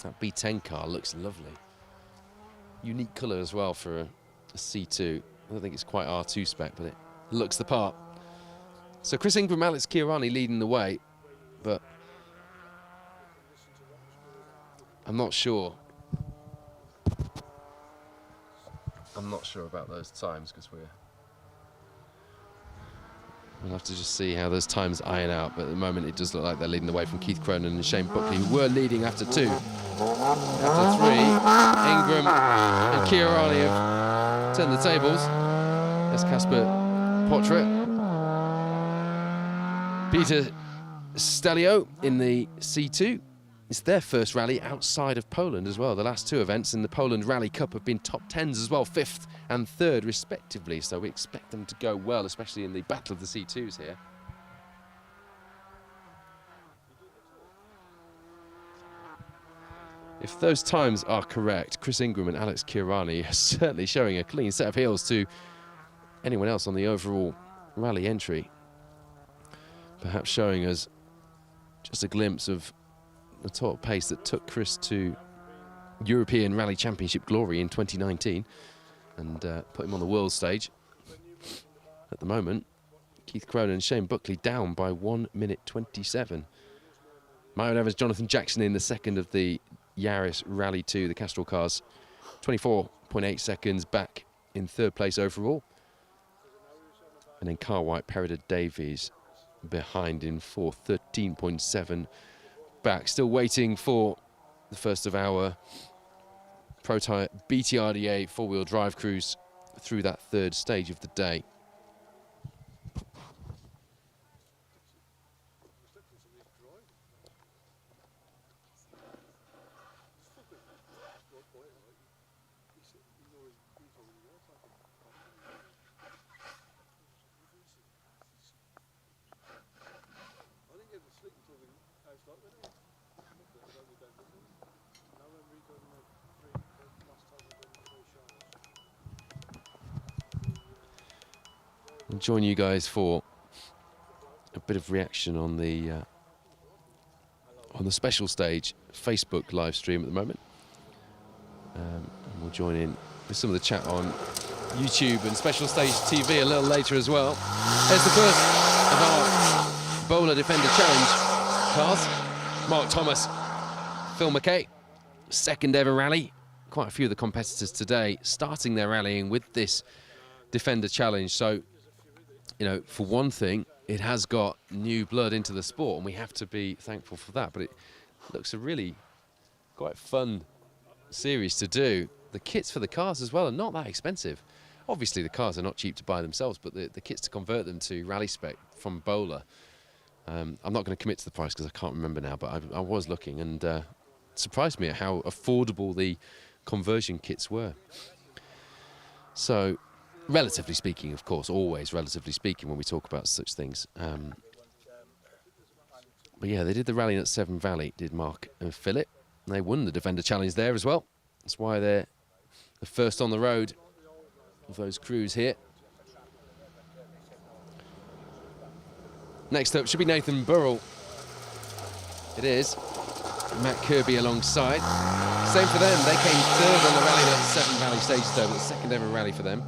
that B10 car looks lovely. Unique colour as well for a C2. I don't think it's quite R2 spec, but it looks the part. So Chris Ingram, Alex Kirani leading the way, but I'm not sure. I'm not sure about those times, because we'll have to just see how those times iron out. But at the moment, it does look like they're leading the way from Keith Cronin and Shane Buckley, who were leading after 2. After 3, Ingram and Kirani have turned the tables. There's Casper Protyre. Peter Stelio in the C2. It's their first rally outside of Poland as well. The last 2 events in the Poland Rally Cup have been top 10s as well, 5th and 3rd respectively. So we expect them to go well, especially in the battle of the C2s here. If those times are correct, Chris Ingram and Alex Kirani are certainly showing a clean set of heels to anyone else on the overall rally entry. Perhaps showing us just a glimpse of the top pace that took Chris to European Rally Championship glory in 2019 and put him on the world stage. At the moment, Keith Cronin and Shane Buckley down by 1:27. Myron Evans, Jonathan Jackson in the second of the Yaris Rally 2, the Castrol cars, 24.8 seconds back in 3rd place overall. And then Carl White, Pereira Davies behind in 4th, 13.7 back. Still waiting for the first of our Protyre BTRDA 4-wheel drive crews through that 3rd stage of the day. I'll join you guys for a bit of reaction on the special stage Facebook live stream at the moment. And we'll join in with some of the chat on YouTube and Special Stage TV a little later as well. There's the first of our Bowler Defender Challenge cars. Mark Thomas, Phil McKay, second ever rally. Quite a few of the competitors today starting their rallying with this Defender Challenge. So, you know, for one thing, it has got new blood into the sport, and we have to be thankful for that. But it looks a really quite fun series to do. The kits for the cars as well are not that expensive. Obviously, the cars are not cheap to buy themselves, but the kits to convert them to rally spec from Bowler. I'm not going to commit to the price because I can't remember now, but I was looking, and it surprised me at how affordable the conversion kits were. So, relatively speaking, of course, always relatively speaking when we talk about such things. But yeah, they did the rally at Severn Valley, did Mark and Philip. They won the Defender Challenge there as well. That's why they're the first on the road of those crews here. Next up should be Nathan Burrell. It is. Matt Kirby alongside. Same for them. They came third on the rally at Severn Valley stage though, but the second ever rally for them.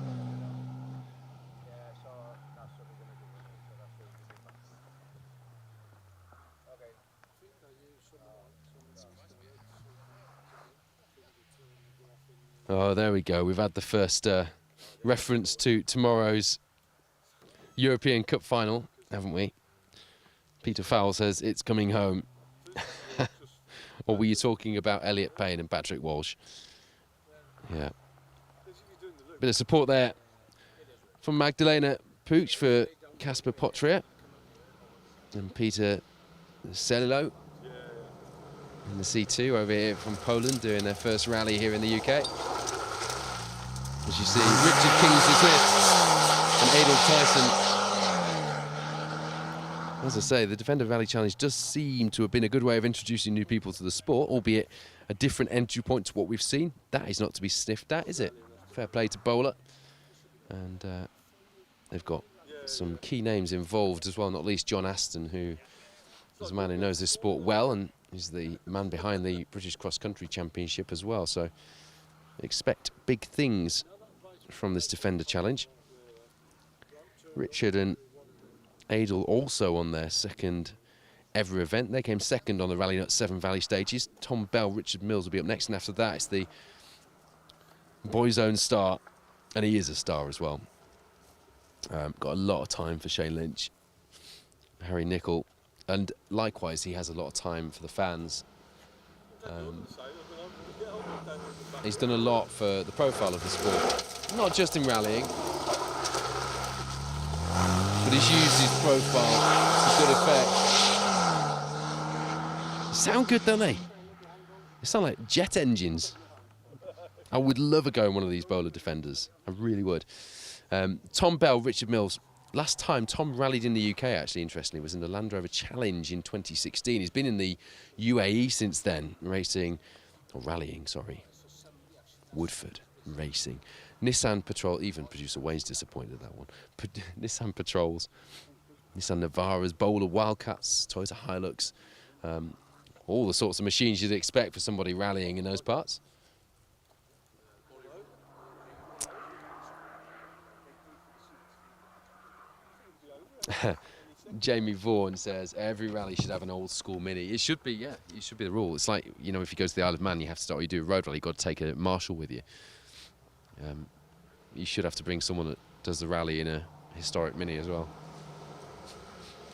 Oh, there we go. We've had the first reference to tomorrow's European Cup final, haven't we? Peter Fowle says it's coming home. Or were you talking about Elliot Payne and Patrick Walsh? Yeah. Bit of support there from Magdalena Puch for Kasper Protyre and Peter Celilo in the C2 over here from Poland doing their first rally here in the UK. As you see, Richard Kingsley-Smith and Adel Tyson. As I say, the Defender Valley Challenge does seem to have been a good way of introducing new people to the sport, albeit a different entry point to what we've seen. That is not to be sniffed at, is it? Fair play to Bowler. And they've got some key names involved as well, not least John Aston, who is a man who knows this sport well and is the man behind the British Cross Country Championship as well. So expect big things from this Defender Challenge. Richard and Adel also on their second ever event. They came second on the Rally Nut Severn Valley stages. Tom Bell, Richard Mills will be up next, and after that it's the boys' own star, and he is a star as well. Got a lot of time for Shane Lynch, Harry Nicol, and likewise he has a lot of time for the fans. He's done a lot for the profile of the sport, not just in rallying, but he's used his profile to good effect. Sound good, don't they? They sound like jet engines. I would love a go in one of these Bowler Defenders. I really would. Tom Bell, Richard Mills. Last time Tom rallied in the UK, actually, interestingly, was in the Land Rover Challenge in 2016. He's been in the UAE since then, racing, or rallying, sorry. Woodford racing. Nissan Patrol, even producer Wayne's disappointed at that one. Nissan Patrols, Nissan Navaras, Bowler Wildcats, Toyota Hilux, all the sorts of machines you'd expect for somebody rallying in those parts. Jamie Vaughan says every rally should have an old school Mini. It should be, yeah, it should be the rule. It's like, you know, if you go to the Isle of Man, you have to start, you do a road rally, you've got to take a Marshall with you. You should have to bring someone that does the rally in a historic Mini as well,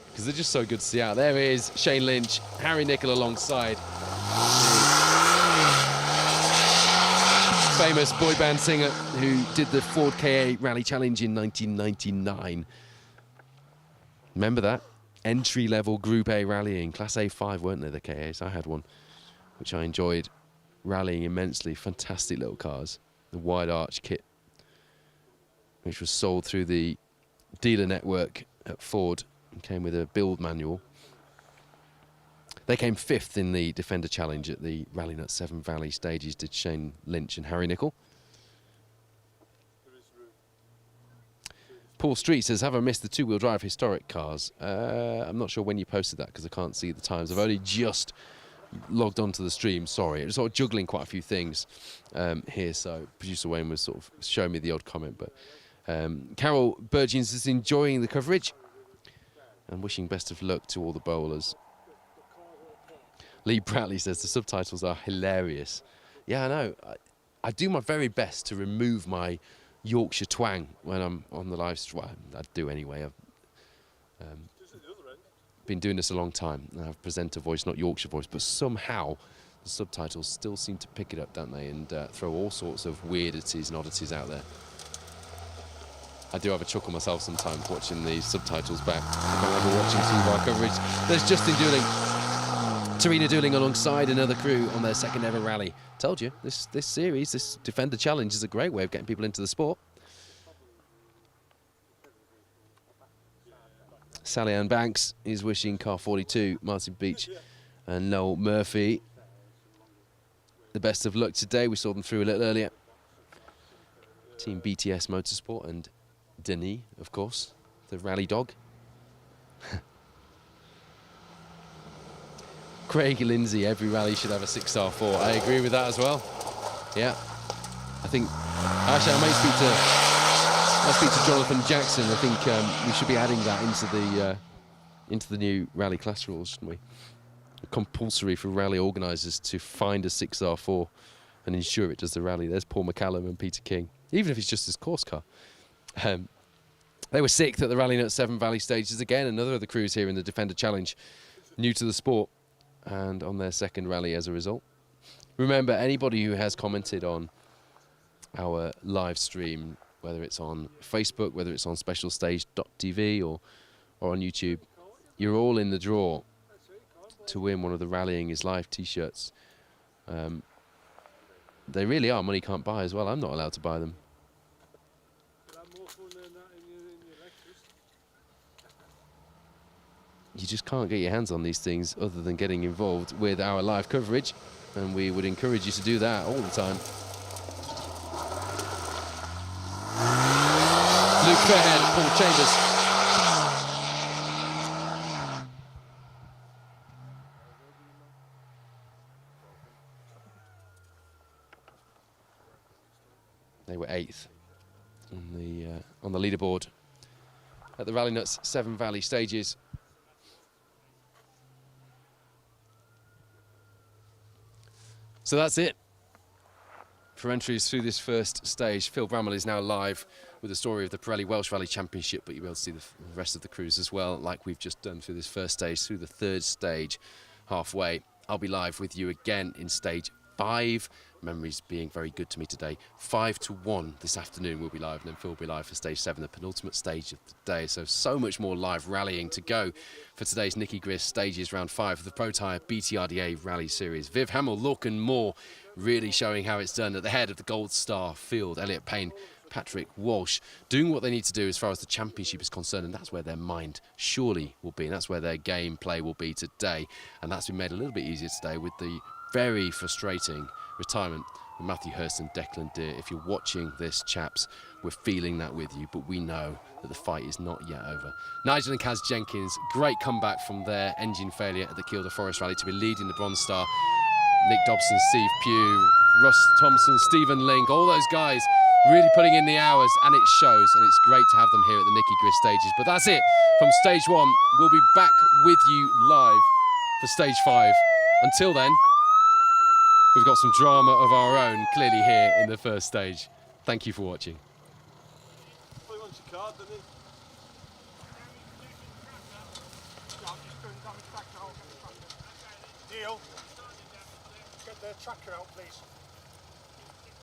because they're just so good to see out. There is Shane Lynch, Harry Nicol alongside famous boy band singer who did the Ford KA Rally Challenge in 1999. Remember that? Entry-level Group A rallying. Class A5, weren't they, the KAs? I had one, which I enjoyed rallying immensely. Fantastic little cars. The wide arch kit, which was sold through the dealer network at Ford and came with a build manual. They came fifth in the Defender Challenge at the Rally Nut Severn Valley stages, did Shane Lynch and Harry Nicol. Paul Street says, have I missed the two-wheel drive historic cars? I'm not sure when you posted that because I can't see the times. I've only just logged onto the stream. Sorry, it's sort of juggling quite a few things here. So producer Wayne was sort of showing me the odd comment, but Carol Burgins is enjoying the coverage and wishing best of luck to all the bowlers. Lee Bradley says the subtitles are hilarious. Yeah, I know. I do my very best to remove my Yorkshire twang when I'm on the live stream. Well, I do anyway. I've been doing this a long time, and I have presenter voice, not Yorkshire voice, but somehow the subtitles still seem to pick it up, don't they, and throw all sorts of weirdities and oddities out there. I do have a chuckle myself sometimes watching the subtitles back. I remember watching some of our coverage. There's Justin Dooling, Tarina Dooling alongside another crew on their second ever rally. Told you, this series, this Defender Challenge is a great way of getting people into the sport. Sally Ann Banks is wishing Car 42, Martin Beach and Noel Murphy the best of luck today. We saw them through a little earlier. Team BTS Motorsport and Denis, of course, the rally dog. Craig Lindsay, every rally should have a 6-star 4. I agree with that as well. Yeah. I think, actually, I might speak to Jonathan Jackson. I think we should be adding that into the new rally class rules, shouldn't we? Compulsory for rally organisers to find a 6-star 4 and ensure it does the rally. There's Paul McCallum and Peter King, even if it's just his course car. They were 6th at the Rally Nut 7 Valley stages. Again, another of the crews here in the Defender Challenge, new to the sport, and on their second rally as a result. Remember, anybody who has commented on our live stream, whether it's on Facebook, whether it's on specialstage.tv or on YouTube, you're all in the draw to win one of the Rallying is Life t-shirts. They really are money can't buy as well. I'm not allowed to buy them. You just can't get your hands on these things other than getting involved with our live coverage, and we would encourage you to do that all the time. Luke Fairhead, Paul Chambers. They were 8th on the leaderboard at the Rally Nuts 7 Valley stages. So that's it for entries through this first stage. Phil Bramwell is now live with the story of the Pirelli Welsh Rally Championship, but you'll be able to see the rest of the crews as well, like we've just done through this first stage, through the third stage, halfway. I'll be live with you again in stage 5. Memories being very good to me today. 5 to 1 this afternoon we'll be live, and then Phil will be live for stage 7, the penultimate stage of the day. So much more live rallying to go for today's Nicky Grist stages, round 5 of the Protyre BTRDA Rally Series. Viv Hamill, Lorcan Moore really showing how it's done at the head of the Gold Star field. Elliot Payne, Patrick Walsh doing what they need to do as far as the championship is concerned, and that's where their mind surely will be, and that's where their gameplay will be today. And that's been made a little bit easier today with the very frustrating retirement of Matthew Hurst and Declan Deer. If you're watching this, chaps, we're feeling that with you, but we know that the fight is not yet over. Nigel and Kaz Jenkins, great comeback from their engine failure at the Kielder Forest Rally to be leading the Bronze Star. Nick Dobson, Steve Pugh, Russ Thompson, Stephen Link, all those guys really putting in the hours, and it shows, and it's great to have them here at the Nicky Grist stages. But that's it from stage 1. We'll be back with you live for stage 5. Until then, we've got some drama of our own clearly here in the first stage. Thank you for watching. Neil, get the tracker out, please.